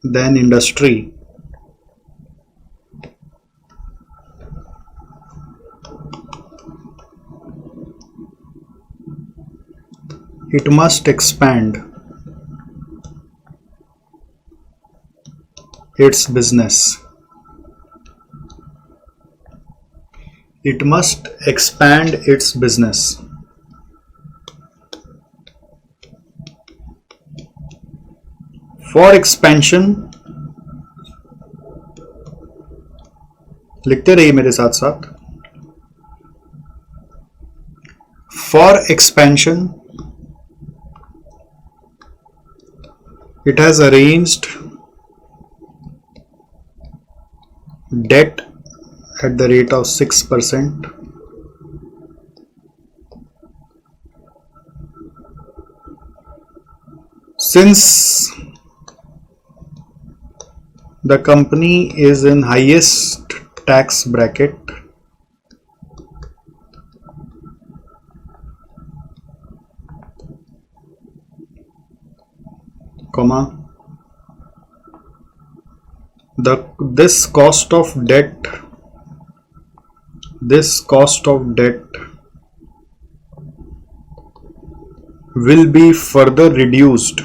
than industry, it must expand its business. It must expand its business. For expansion, लिखते रहिए मेरे साथ साथ। For expansion, it has arranged debt at the rate of 6%. Since the company is in highest tax bracket, comma, this cost of debt will be further reduced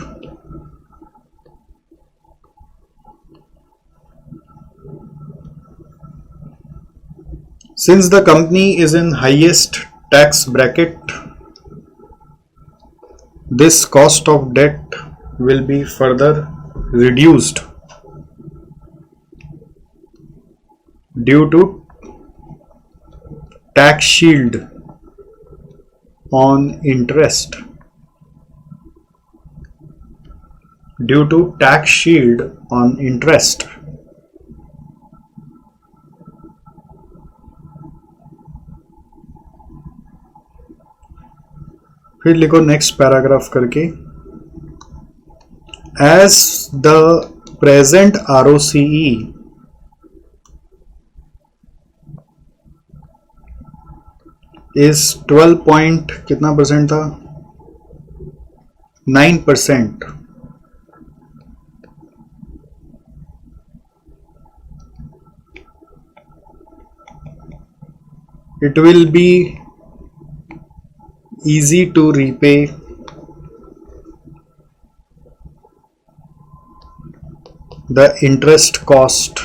since the company is in highest tax bracket. This cost of debt will be further reduced due to tax shield on interest. Due to tax shield on interest. फिर लिखो next paragraph करके, as the present ROCE is 12 point कितना percent था, 9%. It will be easy to repay the interest cost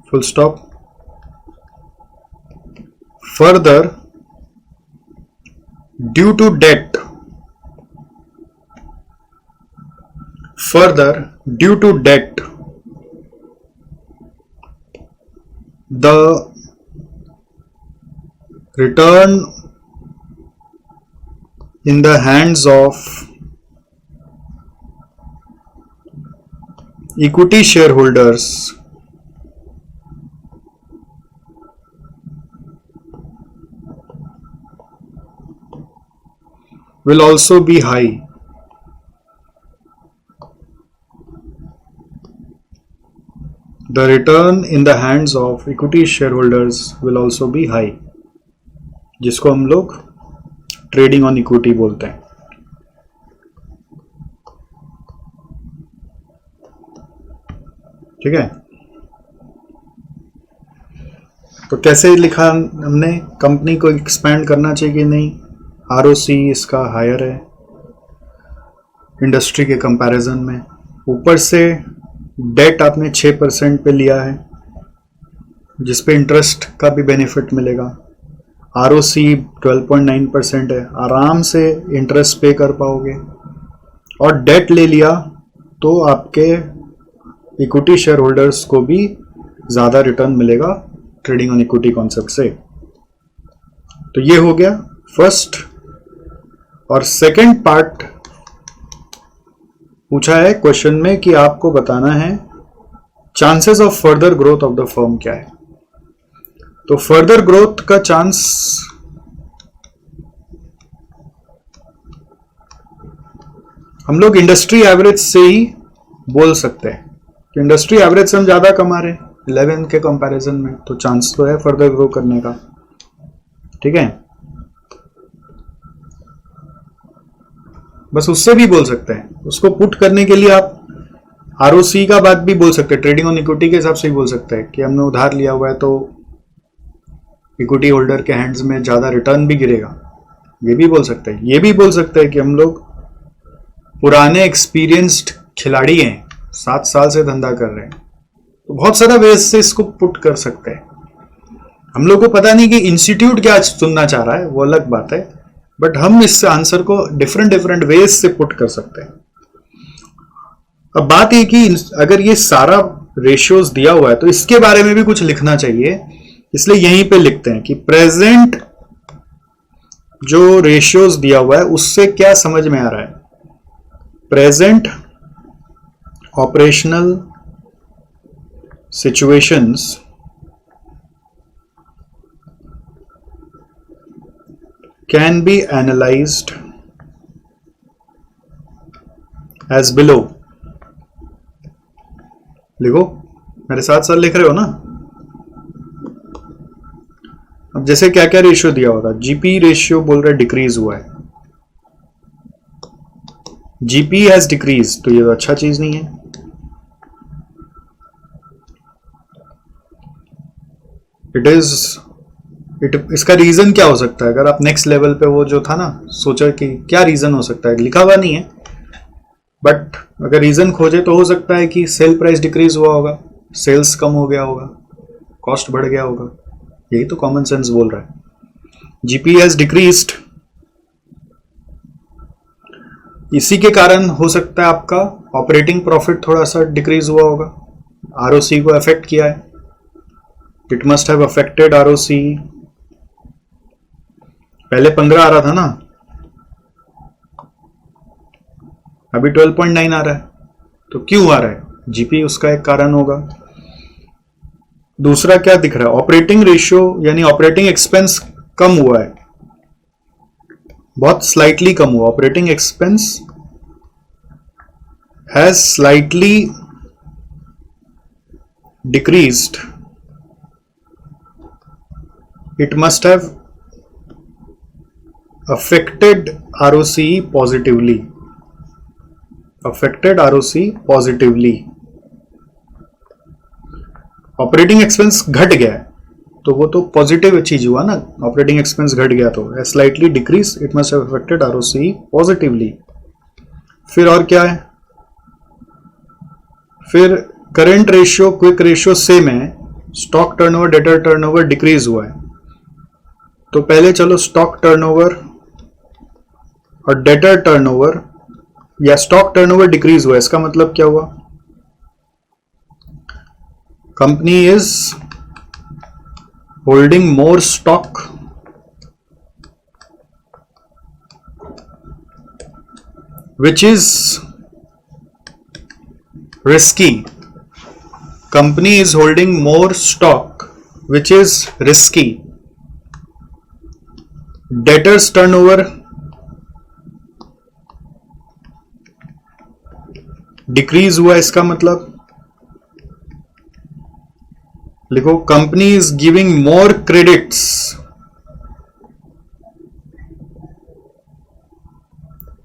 full stop. Further, due to debt, the return in the hands of equity shareholders will also be high. The return in the hands of equity shareholders will also be high, जिसको हम लोग trading on equity बोलते हैं। ठीक है, तो कैसे लिखा हमने, कंपनी को एक्सपैंड करना चाहिए कि नहीं, आरओसी इसका हायर है, इंडस्ट्री के कंपैरिजन में। ऊपर से डेट आपने 6% पे लिया है जिस पे इंटरेस्ट का भी बेनिफिट मिलेगा। ROC 12.9% है, आराम से इंटरेस्ट पे कर पाओगे। और डेट ले लिया तो आपके इक्विटी शेयर होल्डर्स को भी ज़्यादा रिटर्न मिलेगा ट्रेडिंग ऑन इक्विटी कॉन्सेप्ट से। तो ये हो गया फर्स्ट। और सेकंड पार्ट पूछा है क्वेश्चन में कि आपको बताना है chances of further growth of the firm क्या है। तो फर्दर ग्रोथ का चांस हम लोग इंडस्ट्री एवरेज से ही बोल सकते हैं कि इंडस्ट्री एवरेज से हम ज्यादा कमा रहे हैं 11 के कंपैरिजन में, तो चांस तो है फर्दर ग्रो करने का। ठीक है, बस उससे भी बोल सकते हैं। उसको पुट करने के लिए आप ROC का बात भी बोल सकते हैं, ट्रेडिंग ऑन इक्विटी के हिसाब से भी बोल सकते हैं कि हमने उधार लिया हुआ है तो इक्विटी होल्डर के हैंड्स में ज्यादा रिटर्न भी गिरेगा, ये भी बोल सकते हैं। ये भी बोल सकते हैं कि हम लोग पुराने एक्सपीरियंस्ड खिलाड़ी हैं, 7 साल से धंधा कर रहे हैं। तो बहुत सारा वेज से इसको पुट कर सकते हैं। हम लोग को पता नहीं कि इंस्टीट्यूट क्या सुनना चाह रहा है, वो अलग बात है, बट हम इस आंसर को डिफरेंट वेज से पुट कर सकते हैं। अब बात ये कि अगर ये सारा रेशियोज दिया हुआ है तो इसके बारे में भी कुछ लिखना चाहिए, इसलिए यहीं पे लिखते हैं कि प्रेजेंट जो रेशियोज दिया हुआ है उससे क्या समझ में आ रहा है। Present operational situations can be analysed as below. लिखो, मेरे साथ साथ लिख रहे हो ना। अब जैसे क्या क्या रेशियो दिया होता है, जीपी रेशियो बोल रहे डिक्रीज हुआ है, जीपी हैज डिक्रीज, तो ये तो अच्छा चीज नहीं है। इसका रीजन क्या हो सकता है? अगर आप नेक्स्ट लेवल पे वो जो था ना, सोचा कि क्या रीजन हो सकता है, लिखा हुआ नहीं है, बट अगर रीजन खोजे तो हो सकता है कि सेल प्राइस डिक्रीज हुआ होगा, सेल्स कम हो गया होगा, कॉस्ट बढ़ गया होगा। यही तो कॉमन सेंस बोल रहा है। जीपी हैज डिक्रीज्ड, इसी के कारण हो सकता है आपका ऑपरेटिंग प्रॉफिट थोड़ा सा डिक्रीज हुआ होगा, ROC को अफेक्ट किया है। It must have affected ROC। पहले 15 आ रहा था ना, अभी 12.9 आ रहा है, तो क्यों आ रहा है? जीपी उसका एक कारण होगा। दूसरा क्या दिख रहा है? ऑपरेटिंग रेशियो यानी ऑपरेटिंग एक्सपेंस कम हुआ है, बहुत स्लाइटली कम हुआ। Operating expense has slightly decreased, it must have affected ROC positively, affected ROC positively. Operating expense घट गया है तो वो तो पॉजिटिव चीज हुआ ना, ऑपरेटिंग एक्सपेंस घट गया तो slightly decrease, it must have affected ROC positively. फिर और क्या है? फिर current ratio quick ratio same है, stock turnover debtor turnover decrease हुआ है। तो पहले चलो स्टॉक टर्नओवर और डेटर टर्नओवर या स्टॉक टर्नओवर डिक्रीज हुआ है, इसका मतलब क्या हुआ? Company is holding more stock which is risky. Company is holding more stock which is risky. Debtors turnover decrease हुआ, इसका मतलब लिखो company is giving more credits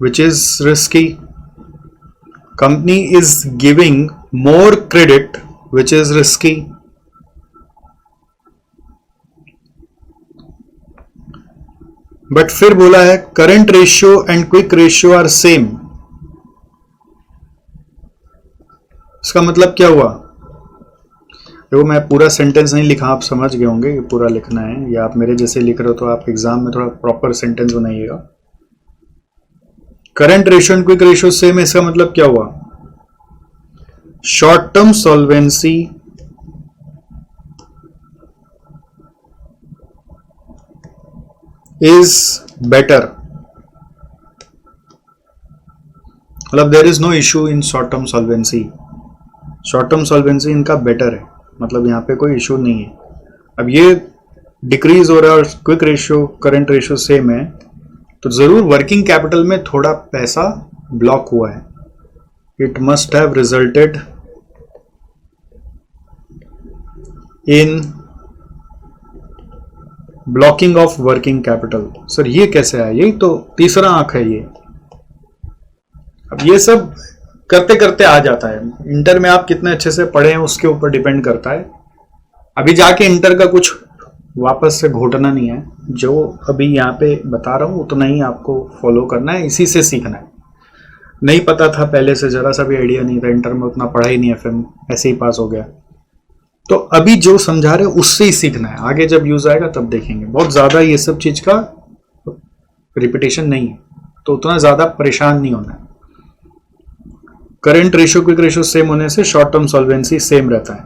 which is risky. Company is giving more credit which is risky. But फिर बोला है current ratio and quick ratio are same, इसका मतलब क्या हुआ? देखो मैं पूरा सेंटेंस नहीं लिखा, आप समझ गए होंगे कि पूरा लिखना है, या आप मेरे जैसे लिख रहे हो तो आप एग्जाम में थोड़ा प्रॉपर सेंटेंस बनाइएगा। Current ratio and quick ratio same है, इसका मतलब क्या हुआ? Short term solvency is better, मतलब there is no issue in short term solvency. Short term solvency इनका बेटर है, मतलब यहाँ पे कोई इश्यू नहीं है। अब ये डिक्रीज हो रहा है और quick ratio current ratio same है, तो जरूर वर्किंग कैपिटल में थोड़ा पैसा ब्लॉक हुआ है। It must have resulted in blocking of working capital. Sir ये कैसे आया? यही तो तीसरा आंख है ये। अब ये सब करते करते आ जाता है। इंटर में आप कितने अच्छे से पढ़े हैं उसके ऊपर डिपेंड करता है। अभी जाके इंटर का कुछ वापस से घोटना नहीं है, जो अभी यहाँ पे बता रहा हूं उतना ही आपको फॉलो करना है, इसी से सीखना है। नहीं पता था पहले से, जरा सा भी आइडिया नहीं था, इंटर में उतना पढ़ा ही नहीं है, फिर ऐसे ही पास हो गया। तो अभी जो समझा रहे उससे ही सीखना है, आगे जब यूज आएगा तब देखेंगे। बहुत ज्यादा ये सब चीज का रिपीटेशन नहीं है, तो उतना ज्यादा परेशान नहीं होना है। Current ratio quick ratio same होने से शॉर्ट टर्म सॉल्वेंसी सेम रहता है,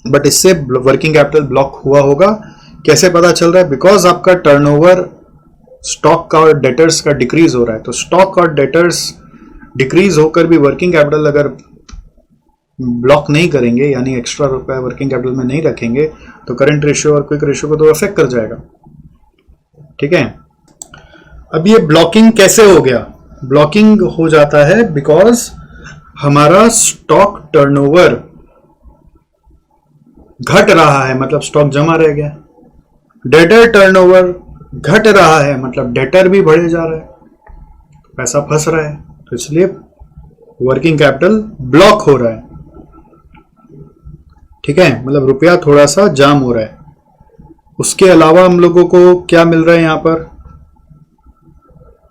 बट इससे वर्किंग कैपिटल ब्लॉक हुआ होगा। कैसे पता चल रहा है? बिकॉज आपका टर्नओवर स्टॉक का और डेटर्स का डिक्रीज हो रहा है, तो स्टॉक और डेटर्स डिक्रीज होकर भी वर्किंग कैपिटल अगर ब्लॉक नहीं करेंगे, यानी एक्स्ट्रा रुपए वर्किंग कैपिटल में नहीं रखेंगे, तो करंट रेशियो और क्विक रेशियो को तो अफेक्ट कर जाएगा। ठीक है, अब ये ब्लॉकिंग कैसे हो गया? ब्लॉकिंग हो जाता है बिकॉज हमारा स्टॉक टर्नओवर घट रहा है, मतलब स्टॉक जमा रह गया। डेटर टर्नओवर घट रहा है, मतलब डेटर भी बढ़े जा रहा है, पैसा फंस रहा है, तो इसलिए वर्किंग कैपिटल ब्लॉक हो रहा है। ठीक है, मतलब रुपया थोड़ा सा जाम हो रहा है। उसके अलावा हम लोगों को क्या मिल रहा है? यहां पर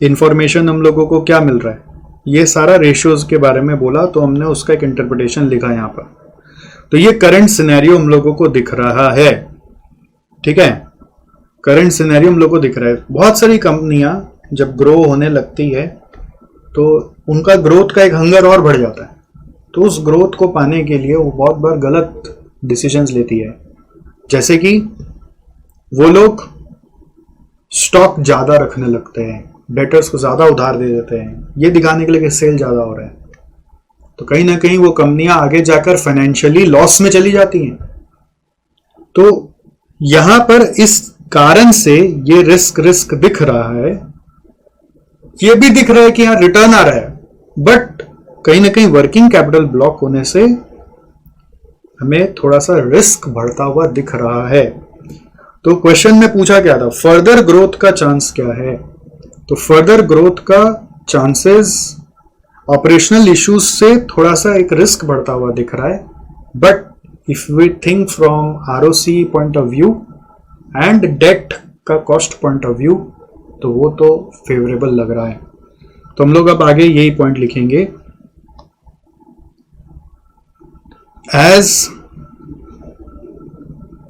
इंफॉर्मेशन हम लोगों को क्या मिल रहा है? ये सारा रेशियोज के बारे में बोला, तो हमने उसका एक इंटरप्रिटेशन लिखा यहां पर। तो ये करंट सिनेरियो हम लोगों को दिख रहा है। ठीक है, करंट सिनेरियो हम लोगों को दिख रहा है। बहुत सारी कंपनियां जब ग्रो होने लगती है तो उनका ग्रोथ का एक हंगर और बढ़ जाता है, तो उस ग्रोथ को पाने के लिए वो बहुत बार गलत डिसीजंस लेती है। जैसे कि वो लोग स्टॉक ज्यादा रखने लगते हैं, डेटर्स को ज्यादा उधार दे देते हैं, ये दिखाने के लिए कि सेल ज्यादा हो रहा है, तो कहीं ना कहीं वो कंपनियां आगे जाकर फाइनेंशियली लॉस में चली जाती हैं। तो यहां पर इस कारण से ये रिस्क दिख रहा है। ये भी दिख रहा है कि यहां रिटर्न आ रहा है, बट कहीं ना कहीं वर्किंग कैपिटल ब्लॉक होने से हमें थोड़ा सा रिस्क बढ़ता हुआ दिख रहा है। तो क्वेश्चन में पूछा क्या था? फर्दर ग्रोथ का चांस क्या है? तो फर्दर ग्रोथ का चांसेस ऑपरेशनल इश्यूज से थोड़ा सा एक रिस्क बढ़ता हुआ दिख रहा है, but if we think from ROC point of view and debt का कॉस्ट पॉइंट ऑफ व्यू, तो वो तो फेवरेबल लग रहा है। तो हम लोग अब आगे यही पॉइंट लिखेंगे, as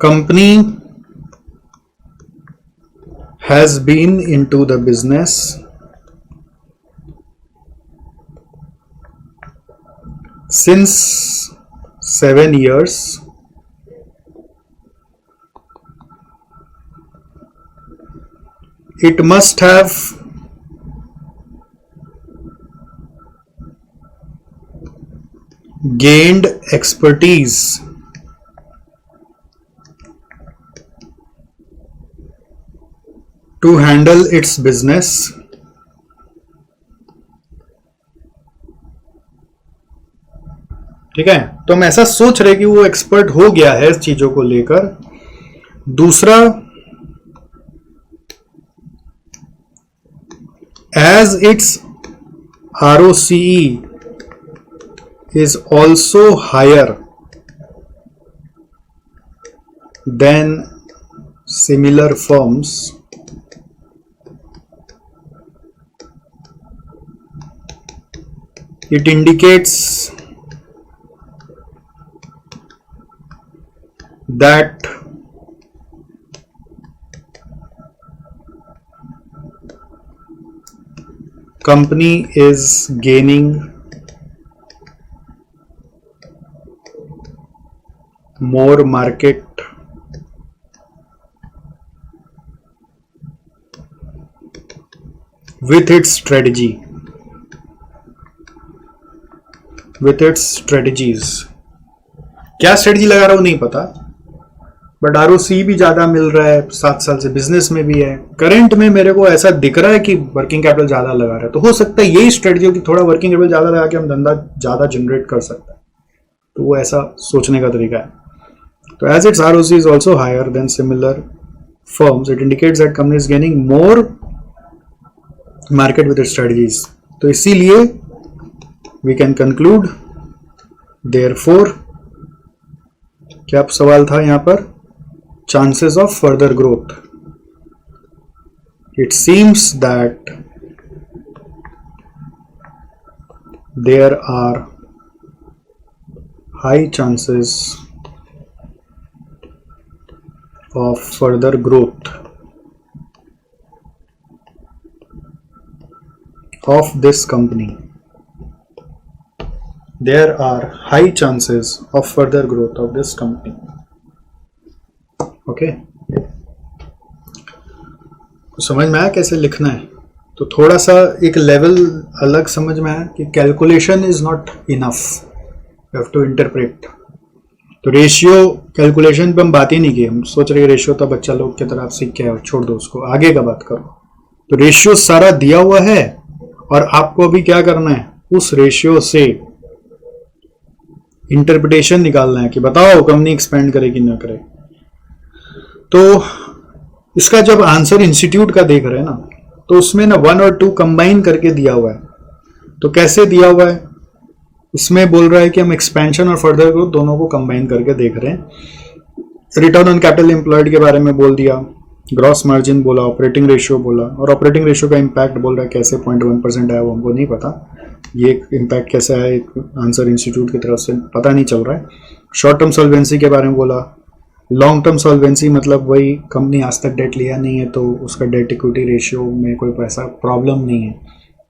company has been into the business since 7 years, it must have gained expertise to handle its business ठीक है, तो हम ऐसा सोच रहे कि वो एक्सपर्ट हो गया है इस चीजों को लेकर। दूसरा, as it's ROCE is also higher than similar firms, it indicates that company is gaining more market with its strategies. क्या स्ट्रेटजी लगा रहा हूं नहीं पता, बट आरओसी भी ज्यादा मिल रहा है, 7 साल से बिजनेस में भी है। करंट में मेरे को ऐसा दिख रहा है कि वर्किंग कैपिटल ज्यादा लगा रहा है, तो हो सकता है यही स्ट्रेटजी हो कि थोड़ा वर्किंग कैपिटल ज्यादा लगा के हम धंधा ज्यादा जनरेट कर सकते हैं। तो वो ऐसा सोचने का तरीका है। तो as it's ROC is also higher than similar firms, it indicates that company is gaining more market with strategies. तो इसीलिए वी कैन कंक्लूड देयरफॉर, क्या सवाल था यहां पर, chances of further growth. It seems that there are high chances of further growth of this company. There are high chances of further growth of this company. Okay समझ में आया कैसे लिखना है? तो थोड़ा सा एक लेवल अलग समझ में आया कि calculation is not enough, you have to interpret. तो रेशियो कैलकुलेशन पे हम बात ही नहीं की, हम सोच रहे रेशियो तो बच्चा लोग की तरह आप सीख के आओ, छोड़ दो उसको, आगे का बात करो। तो रेशियो सारा दिया हुआ है और आपको अभी क्या करना है, उस रेशियो से इंटरप्रिटेशन निकालना है कि बताओ कंपनी एक्सपेंड करे कि ना करे। तो इसका जब आंसर इंस्टीट्यूट का देख रहे हैं ना, तो उसमें ना 1 और 2 कंबाइन करके दिया हुआ है। तो कैसे दिया हुआ है, इसमें बोल रहा है कि हम एक्सपेंशन और फर्दर ग्रोथ दोनों को कंबाइन करके देख रहे हैं। रिटर्न ऑन कैपिटल एम्प्लॉयड के बारे में बोल दिया, ग्रॉस मार्जिन बोला, ऑपरेटिंग रेशियो बोला, और ऑपरेटिंग रेशियो का इम्पैक्ट बोल रहा है कैसे 0.1% आया, वो हमको नहीं पता, ये इम्पैक्ट कैसे आया, आंसर इंस्टीट्यूट की तरफ से पता नहीं चल रहा है। शॉर्ट टर्म सॉल्वेंसी के बारे में बोला, लॉन्ग टर्म सॉल्वेंसी मतलब वही कंपनी आज तक डेट लिया नहीं है तो उसका डेट इक्विटी रेशियो में कोई पैसा प्रॉब्लम नहीं है,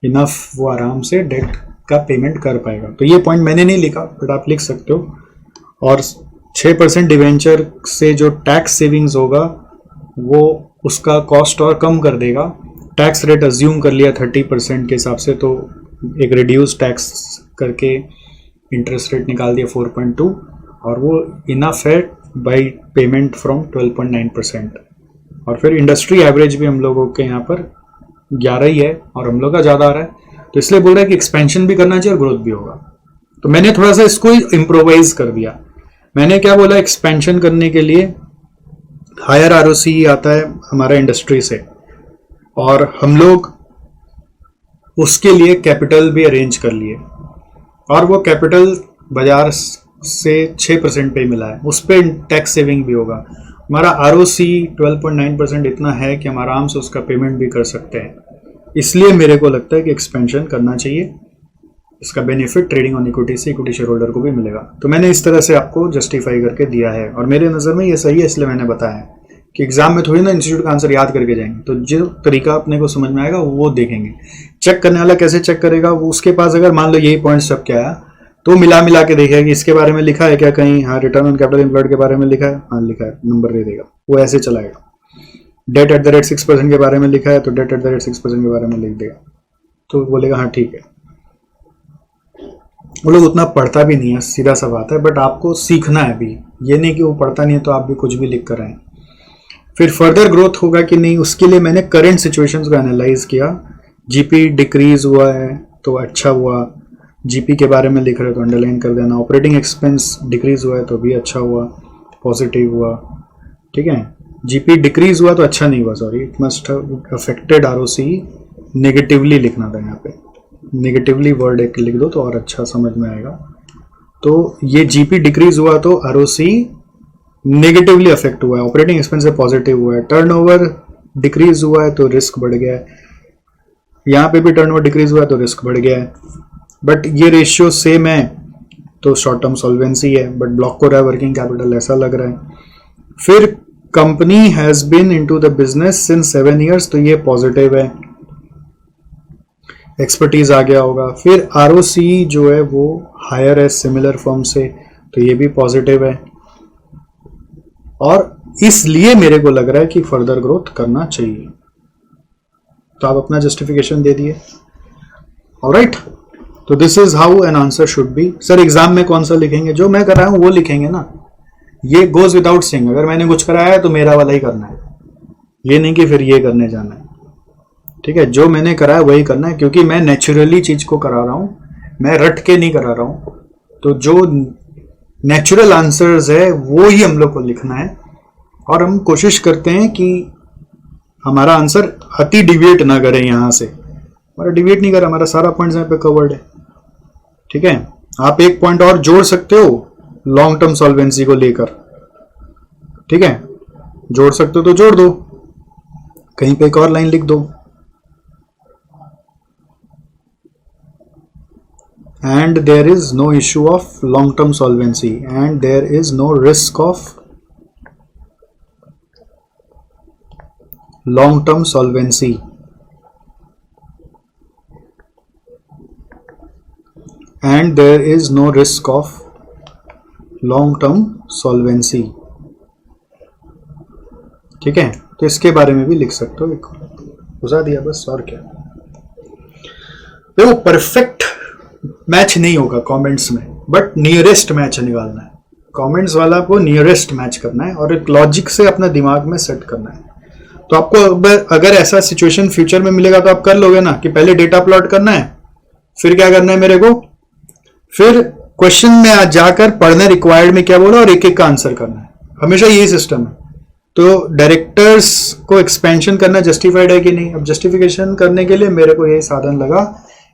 इनफ, वो आराम से डेट का पेमेंट कर पाएगा। तो ये पॉइंट मैंने नहीं लिखा बट आप लिख सकते हो। और 6% डिवेंचर से जो टैक्स सेविंग्स होगा वो उसका कॉस्ट और कम कर देगा। टैक्स रेट अज्यूम कर लिया 30% के हिसाब से, तो एक रिड्यूस टैक्स करके इंटरेस्ट रेट निकाल दिया 4.2, और वो इनफ है बाई पेमेंट फ्रॉम 12.9%। और फिर इंडस्ट्री एवरेज भी हम लोगों के यहाँ पर 11 ही है और हम लोग का ज़्यादा आ रहा है, तो इसलिए बोल रहा है कि एक्सपेंशन भी करना चाहिए और ग्रोथ भी होगा। तो मैंने थोड़ा सा इसको इम्प्रोवाइज कर दिया। मैंने क्या बोला, एक्सपेंशन करने के लिए हायर आरओसी आता है हमारा इंडस्ट्री से, और हम लोग उसके लिए कैपिटल भी अरेंज कर लिए, और वो कैपिटल बाजार से 6% पे मिला है, उस पर टैक्स सेविंग भी होगा। हमारा आरओसी 12.9% इतना है कि हम आराम से उसका पेमेंट भी कर सकते हैं। इसलिए मेरे को लगता है कि एक्सपेंशन करना चाहिए, इसका बेनिफिट ट्रेडिंग ऑन इक्विटी से इक्विटी शेयर होल्डर को भी मिलेगा। तो मैंने इस तरह से आपको जस्टिफाई करके दिया है, और मेरे नज़र में ये सही है, इसलिए मैंने बताया है कि एग्जाम में थोड़ी ना इंस्टीट्यूट का आंसर याद करके जाएंगे, तो जो तरीका अपने को समझ में आएगा वो देखेंगे। चेक करने वाला कैसे चेक करेगा, वो उसके पास अगर मान लो यही पॉइंट्स सब क्या आया तो मिला के देखेगा कि इसके बारे में लिखा है क्या कहीं, हाँ रिटर्न ऑन कैपिटल एम्प्लॉयड के बारे में लिखा है, हाँ लिखा है, नंबर दे देगा, वो ऐसे चलाएगा। डेट एट द रेट 6% के बारे में लिखा है तो डेट एट द रेट 6% के बारे में लिख देगा, तो बोलेगा हाँ ठीक है। वो लोग उतना पढ़ता भी नहीं है, सीधा सा बात है, बट आपको सीखना है भी, ये नहीं कि वो पढ़ता नहीं है तो आप भी कुछ भी लिख कर आए। फिर फर्दर ग्रोथ होगा कि नहीं, उसके लिए मैंने करंट सिचुएशंस को एनालाइज किया। जीपी डिक्रीज हुआ है तो अच्छा हुआ, जीपी के बारे में लिख रहे हो तो अंडरलाइन कर देना। ऑपरेटिंग एक्सपेंस डिक्रीज हुआ है तो भी अच्छा हुआ, पॉजिटिव हुआ, ठीक है। जीपी डिक्रीज हुआ तो अच्छा नहीं हुआ, sorry, it must have affected ROC negatively लिखना था, यहाँ पे नेगेटिवली वर्ड एक लिख दो तो और अच्छा समझ में आएगा। तो ये जीपी डिक्रीज हुआ तो आरओसी नेगेटिवली अफेक्ट हुआ है, ऑपरेटिंग एक्सपेंस पॉजिटिव हुआ है, टर्नओवर डिक्रीज हुआ है तो रिस्क बढ़ गया है, यहाँ पे भी टर्नओवर डिक्रीज हुआ है तो रिस्क बढ़ गया है। बट ये रेशियो सेम है तो शॉर्ट टर्म सॉल्वेंसी है, बट ब्लॉक को रहा है वर्किंग कैपिटल, ऐसा लग रहा है। फिर company has been into the business since 7 years, तो ये पॉजिटिव है, एक्सपर्टीज आ गया होगा। फिर आरओसी जो है वो हायर है सिमिलर फर्म से, तो ये भी पॉजिटिव है, और इसलिए मेरे को लग रहा है कि फर्दर ग्रोथ करना चाहिए। तो आप अपना जस्टिफिकेशन दे दिए। ऑलराइट, तो this is how an answer should be. Sir exam में कौन सा लिखेंगे? जो मैं कर रहा हूं वो लिखेंगे ना, ये गोज विदाउट सेइंग। अगर मैंने कुछ कराया है तो मेरा वाला ही करना है, ये नहीं कि फिर ये करने जाना है। ठीक है, जो मैंने करा है वही करना है, क्योंकि मैं नेचुरली चीज को करा रहा हूं, मैं रट के नहीं करा रहा हूं। तो जो नेचुरल आंसर्स है वो ही हम लोग को लिखना है, और हम कोशिश करते हैं कि हमारा आंसर अति डिविएट ना करे यहां से। हमारा डिविएट नहीं कर, हमारा सारा पॉइंट्स यहाँ पे कवर्ड है। ठीक है, आप एक पॉइंट और जोड़ सकते हो लॉन्ग टर्म सॉल्वेंसी को लेकर। ठीक है, जोड़ सकते हो तो जोड़ दो, कहीं पे एक और लाइन लिख दो, and there is no issue of long term solvency and there is no risk of long term solvency and there is no risk of long term solvency. ठीक है, तो इसके बारे में भी लिख सकते हो, एक घुसा दिया बस, और क्या। देखो परफेक्ट मैच नहीं होगा कमेंट्स में, बट नियरेस्ट मैच निकालना है। कमेंट्स वाला को नियरेस्ट मैच करना है और एक लॉजिक से अपना दिमाग में सेट करना है। तो आपको अगर ऐसा सिचुएशन फ्यूचर में मिलेगा तो आप कर लोगे ना, कि पहले डेटा प्लॉट करना है, फिर क्या करना है मेरे को, फिर क्वेश्चन में जाकर पढ़ना रिक्वायर्ड में क्या बोला और एक एक का आंसर करना है। हमेशा यही सिस्टम है। तो डायरेक्टर्स को एक्सपेंशन करना जस्टिफाइड है कि नहीं? अब जस्टिफिकेशन करने के लिए मेरे को यही साधन लगा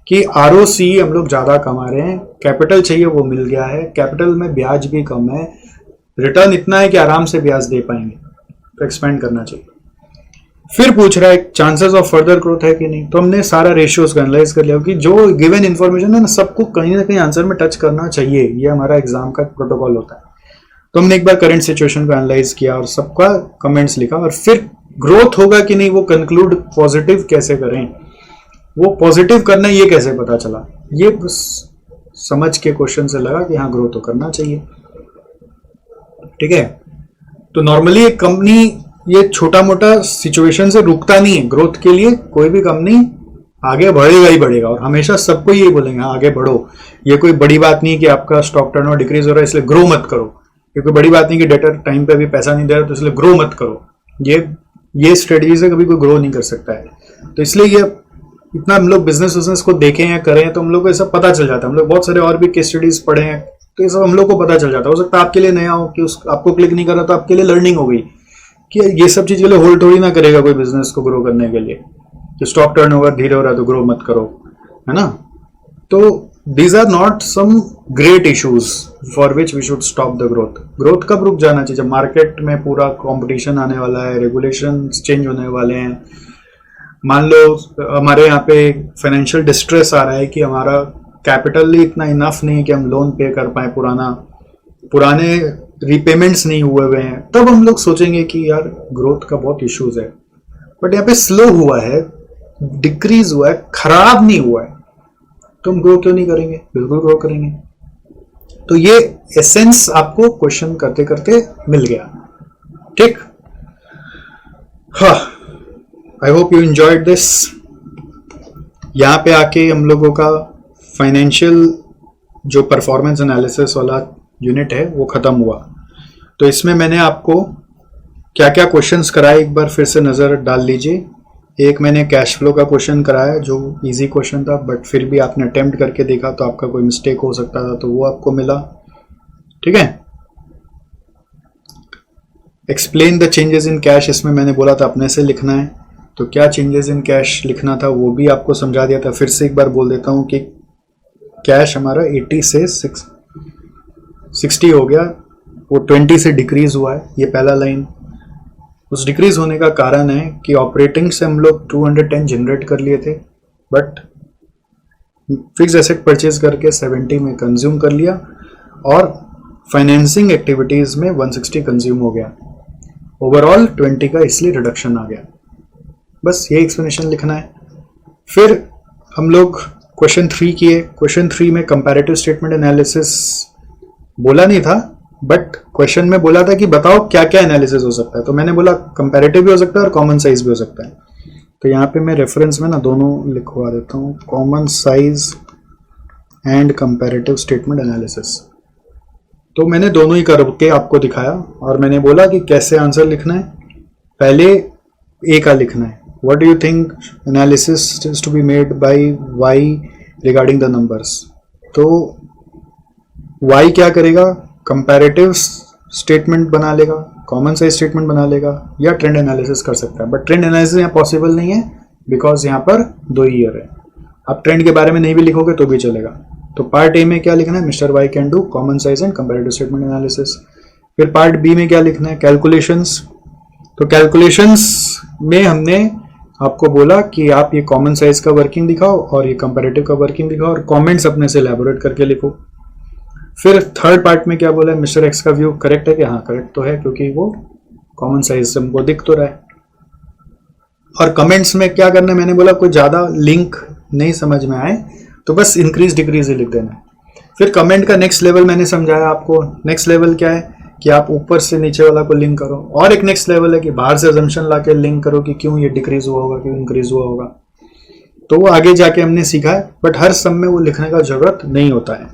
कि आरओसी हम लोग ज्यादा कमा रहे हैं, कैपिटल चाहिए वो मिल गया है, कैपिटल में ब्याज भी कम है, रिटर्न इतना है कि आराम से ब्याज दे पाएंगे, तो एक्सपेंड करना चाहिए। फिर पूछ रहा है चांसेस ऑफ फर्दर ग्रोथ है कि नहीं, तो हमने सारा रेशियोज को एनालाइज कर लिया कि जो गिवन इन्फॉर्मेशन है ना सबको कहीं ना कहीं आंसर में टच करना चाहिए, ये हमारा एग्जाम का प्रोटोकॉल होता है। तो हमने एक बार करंट सिचुएशन को एनालाइज किया और सबका कमेंट्स लिखा, और फिर ग्रोथ होगा कि नहीं वो कंक्लूड पॉजिटिव कैसे करें, वो पॉजिटिव करना ये कैसे पता चला, ये बस समझ के क्वेश्चन से लगा कि हाँ ग्रोथ तो करना चाहिए। ठीक है, तो नॉर्मली एक कंपनी ये छोटा मोटा सिचुएशन से रुकता नहीं है, ग्रोथ के लिए कोई भी कंपनी आगे बढ़ेगा ही बढ़ेगा, और हमेशा सबको ये बोलेंगे आगे बढ़ो। ये कोई बड़ी बात नहीं है कि आपका स्टॉक टर्नओवर डिक्रीज हो रहा है इसलिए ग्रो मत करो, ये कोई बड़ी बात नहीं कि डेटर टाइम पे अभी पैसा नहीं दे रहा तो इसलिए ग्रो मत करो। ये स्ट्रेटजी से कभी कोई ग्रो नहीं कर सकता है। तो इसलिए ये इतना हम लोग बिजनेस को देखें या करें तो हम लोग को ऐसा पता चल जाता है। हम लोग बहुत सारे और भी केस स्टडीज पढ़े हैं, तो ये सब हम लोग को पता चल जाता है। हो सकता है आपके लिए नया हो कि आपको क्लिक नहीं कर रहा, तो आपके लिए लर्निंग हो गई कि ये सब चीज के लिए होल्ड थोड़ी ना करेगा कोई बिजनेस को ग्रो करने के लिए, कि स्टॉक टर्नओवर धीरे हो रहा है तो ग्रो मत करो, है ना। तो these are not some great issues for which we should stop the growth. Growth कब रुक जाना चाहिए? जब मार्केट में पूरा कंपटीशन आने वाला है, रेगुलेशन चेंज होने वाले हैं, मान लो हमारे यहाँ पे फाइनेंशियल डिस्ट्रेस आ रहा है कि हमारा कैपिटल ही इतना इनफ नहीं है कि हम लोन पे कर पाए, पुराने रीपेमेंट्स नहीं हुए हैं, तब हम लोग सोचेंगे कि यार ग्रोथ का बहुत इश्यूज है। बट यहाँ पे स्लो हुआ है, डिक्रीज हुआ है, खराब नहीं हुआ है, तो हम ग्रो क्यों नहीं करेंगे? बिल्कुल ग्रो करेंगे। तो ये एसेंस आपको क्वेश्चन करते करते मिल गया। ठीक, हाँ, आई होप यू एंजॉयड दिस। यहाँ पे आके हम लोगों का फाइनेंशियल जो परफॉर्मेंस एनालिसिस वाला यूनिट है वो खत्म हुआ। तो इसमें मैंने आपको क्या क्या क्वेश्चंस कराए एक बार फिर से नजर डाल लीजिए। एक मैंने कैश फ्लो का क्वेश्चन कराया जो इजी क्वेश्चन था, बट फिर भी आपने अटेम्प्ट करके देखा तो आपका कोई मिस्टेक हो सकता था, तो वो आपको मिला। ठीक है, explain the changes in cash, इसमें मैंने बोला था अपने से लिखना है, तो क्या चेंजेस इन कैश लिखना था वो भी आपको समझा दिया था। फिर से एक बार बोल देता हूं कि कैश हमारा 80 से 60 हो गया, वो 20 से डिक्रीज हुआ है, ये पहला लाइन। उस डिक्रीज होने का कारण है कि ऑपरेटिंग से हम लोग 210 जनरेट कर लिए थे, बट फिक्स एसेट परचेज करके 70 में कंज्यूम कर लिया, और फाइनेंसिंग एक्टिविटीज में 160 कंज्यूम हो गया। ओवरऑल 20 का इसलिए रिडक्शन आ गया। बस ये एक्सप्लेनेशन लिखना है। फिर हम लोग क्वेश्चन 3 किए। क्वेश्चन 3 में कंपैरेटिव स्टेटमेंट एनालिसिस बोला नहीं था, बट क्वेश्चन में बोला था कि बताओ क्या क्या एनालिसिस हो सकता है। तो मैंने बोला कंपैरेटिव भी हो सकता है और कॉमन साइज भी हो सकता है। तो यहाँ पे मैं रेफरेंस में ना दोनों लिखवा देता हूँ, common size and comparative statement analysis. तो मैंने दोनों ही करके आपको दिखाया और मैंने बोला कि कैसे आंसर लिखना है। पहले ए का लिखना है, what do you think analysis is to be made by Y regarding the numbers. तो वाई क्या करेगा, कंपैरेटिव स्टेटमेंट बना लेगा, कॉमन साइज स्टेटमेंट बना लेगा या ट्रेंड एनालिसिस कर सकता है। बट ट्रेंड एनालिसिस यहाँ पॉसिबल नहीं है बिकॉज यहाँ पर 2 ईयर है। आप ट्रेंड के बारे में नहीं भी लिखोगे तो भी चलेगा। तो पार्ट ए में क्या लिखना है, mister Y can do common size and comparative statement analysis. फिर पार्ट बी में क्या लिखना है, कैलकुलेशंस। तो कैलकुलेशंस में हमने आपको बोला कि आप ये कॉमन साइज का वर्किंग दिखाओ और ये कंपैरेटिव का वर्किंग दिखाओ और कमेंट्स अपने से एलैबोरेट करके लिखो। फिर थर्ड पार्ट में क्या बोला है, मिस्टर एक्स का व्यू करेक्ट है कि हाँ करेक्ट तो है क्योंकि वो कॉमन साइज से हमको दिख तो रहा है। और कमेंट्स में क्या करना है, मैंने बोला कोई ज्यादा लिंक नहीं समझ में आए तो बस इंक्रीज डिक्रीज ही लिख देना है। फिर कमेंट का नेक्स्ट लेवल मैंने समझाया आपको। नेक्स्ट लेवल क्या है कि आप ऊपर से नीचे वाला को लिंक करो, और एक नेक्स्ट लेवल है कि बाहर से अजम्पशन लाके लिंक करो कि क्यों ये डिक्रीज हुआ होगा, क्यों इंक्रीज हुआ होगा। तो वो आगे जाके हमने सीखा है, बट हर सम में वो लिखने का जरूरत नहीं होता है।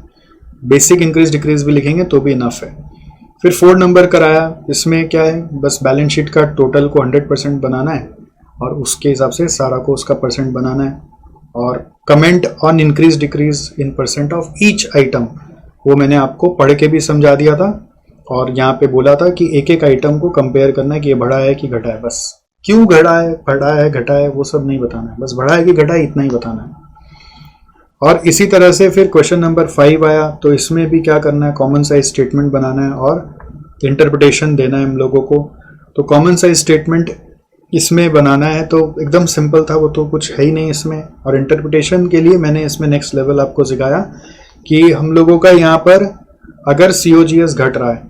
बेसिक इंक्रीज डिक्रीज भी लिखेंगे तो भी इनफ है। फिर 4 नंबर कराया, इसमें क्या है, बस बैलेंस शीट का टोटल को 100% बनाना है और उसके हिसाब से सारा को उसका परसेंट बनाना है। और comment on increase decrease in percent of each item, वो मैंने आपको पढ़ के भी समझा दिया था और यहाँ पे बोला था कि एक एक आइटम को कंपेयर करना है कि ये बढ़ा है कि घटा है। बस क्यों बढ़ा है घटा है वो सब नहीं बताना है, बस बढ़ा है कि घटा है इतना ही बताना है। और इसी तरह से फिर क्वेश्चन नंबर 5 आया, तो इसमें भी क्या करना है, कॉमन साइज स्टेटमेंट बनाना है और इंटरप्रिटेशन देना है हम लोगों को। तो कॉमन साइज स्टेटमेंट इसमें बनाना है तो एकदम सिंपल था, वो तो कुछ है ही नहीं इसमें। और इंटरप्रिटेशन के लिए मैंने इसमें नेक्स्ट लेवल आपको सिखाया कि हम लोगों का यहाँ पर अगर COGS घट रहा है,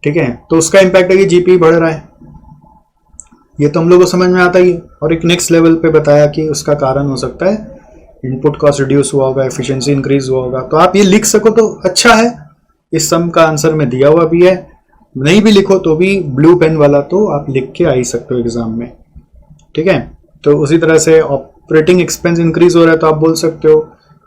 ठीक है, तो उसका इम्पैक्ट है कि जीपी बढ़ रहा है, ये तो हम लोगों को समझ में आता ही है। और एक नेक्स्ट लेवल पे बताया कि उसका कारण हो सकता है इनपुट कॉस्ट रिड्यूस हुआ होगा, एफिशिएंसी इंक्रीज हुआ होगा। तो आप ये लिख सको तो अच्छा है। इस सम का आंसर में दिया हुआ भी है, नहीं भी लिखो तो भी ब्लू पेन वाला तो आप लिख के आ ही सकते हो एग्जाम में, ठीक है। तो उसी तरह से ऑपरेटिंग एक्सपेंस इंक्रीज हो रहा है तो आप बोल सकते हो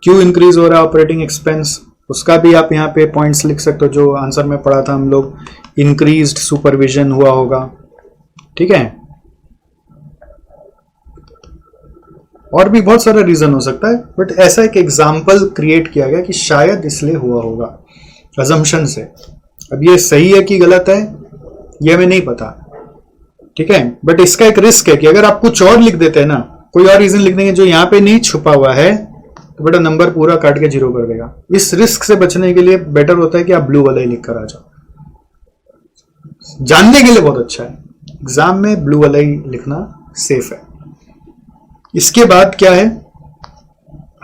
क्यों इंक्रीज हो रहा है ऑपरेटिंग एक्सपेंस, उसका भी आप यहाँ पे पॉइंट्स लिख सकते हो जो आंसर में पढ़ा था हम लोग, इंक्रीज्ड सुपरविजन हुआ होगा, ठीक है। और भी बहुत सारा रीजन हो सकता है, बट ऐसा एक एग्जाम्पल क्रिएट किया गया कि शायद इसलिए हुआ होगा अजम्पशन से। अब ये सही है कि गलत है ये हमें नहीं पता, ठीक है, बट इसका एक रिस्क है कि अगर आप कुछ और लिख देते हैं ना, कोई और रीजन लिख देंगे जो यहाँ पे नहीं छुपा हुआ है, तो बेटा नंबर पूरा काट के 0 कर देगा। इस रिस्क से बचने के लिए बेटर होता है कि आप ब्लू वाला ही लिख कर आ जाओ। जानने के लिए बहुत अच्छा है, एग्जाम में ब्लू वाला ही लिखना सेफ है। इसके बाद क्या है,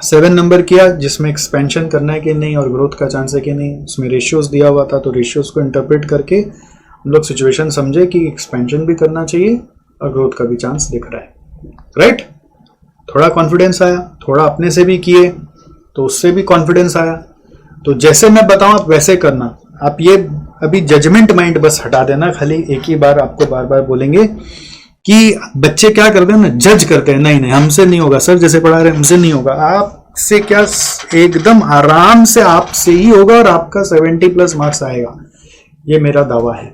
7 नंबर किया जिसमें एक्सपेंशन करना है कि नहीं और ग्रोथ का चांस है कि नहीं। उसमें रेशियोज दिया हुआ था, तो रेशियोज को इंटरप्रेट करके हम लोग सिचुएशन समझे कि एक्सपेंशन भी करना चाहिए और ग्रोथ का भी चांस दिख रहा है, राइट। थोड़ा कॉन्फिडेंस आया, थोड़ा अपने से भी किए तो उससे भी कॉन्फिडेंस आया। तो जैसे मैं बताऊं आप वैसे करना। आप ये अभी जजमेंट माइंड बस हटा देना, खाली एक ही बार आपको बार बार बोलेंगे कि बच्चे क्या करते हैं ना, जज करते हैं, नहीं नहीं हमसे नहीं होगा सर, जैसे पढ़ा रहे हमसे नहीं होगा। आपसे क्या, एकदम आराम से आपसे ही होगा और आपका 70+ मार्क्स आएगा, ये मेरा दावा है।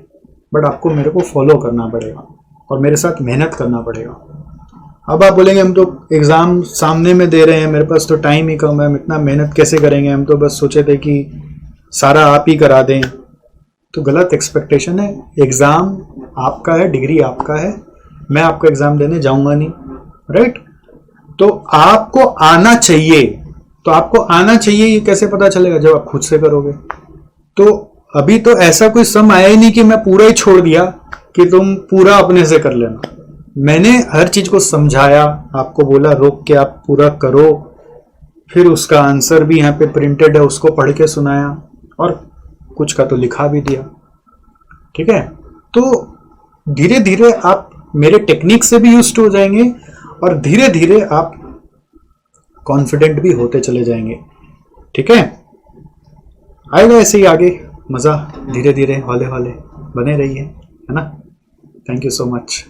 बट आपको मेरे को फॉलो करना पड़ेगा और मेरे साथ मेहनत करना पड़ेगा। अब आप बोलेंगे हम तो एग्जाम सामने में दे रहे हैं, मेरे पास तो टाइम ही कम है, हम इतना मेहनत कैसे करेंगे, हम तो बस सोचे थे कि सारा आप ही करा दें। तो गलत एक्सपेक्टेशन है। एग्जाम आपका है, डिग्री आपका है, मैं आपका एग्जाम देने जाऊंगा नहीं, राइट। तो आपको आना चाहिए, तो आपको आना चाहिए ये कैसे पता चलेगा, जब आप खुद से करोगे। तो अभी तो ऐसा कोई सम आया ही नहीं कि मैं पूरा ही छोड़ दिया कि तुम पूरा अपने से कर लेना। मैंने हर चीज को समझाया, आपको बोला रोक के आप पूरा करो, फिर उसका आंसर भी यहाँ पे प्रिंटेड है उसको पढ़ के सुनाया और कुछ का तो लिखा भी दिया, ठीक है। तो धीरे धीरे आप मेरे टेक्निक से भी यूज्ड हो जाएंगे और धीरे धीरे आप कॉन्फिडेंट भी होते चले जाएंगे। ठीक है, आएगा ऐसे ही आगे मजा, धीरे धीरे हौले हौले बने रहिए, है ना। Thank you so much.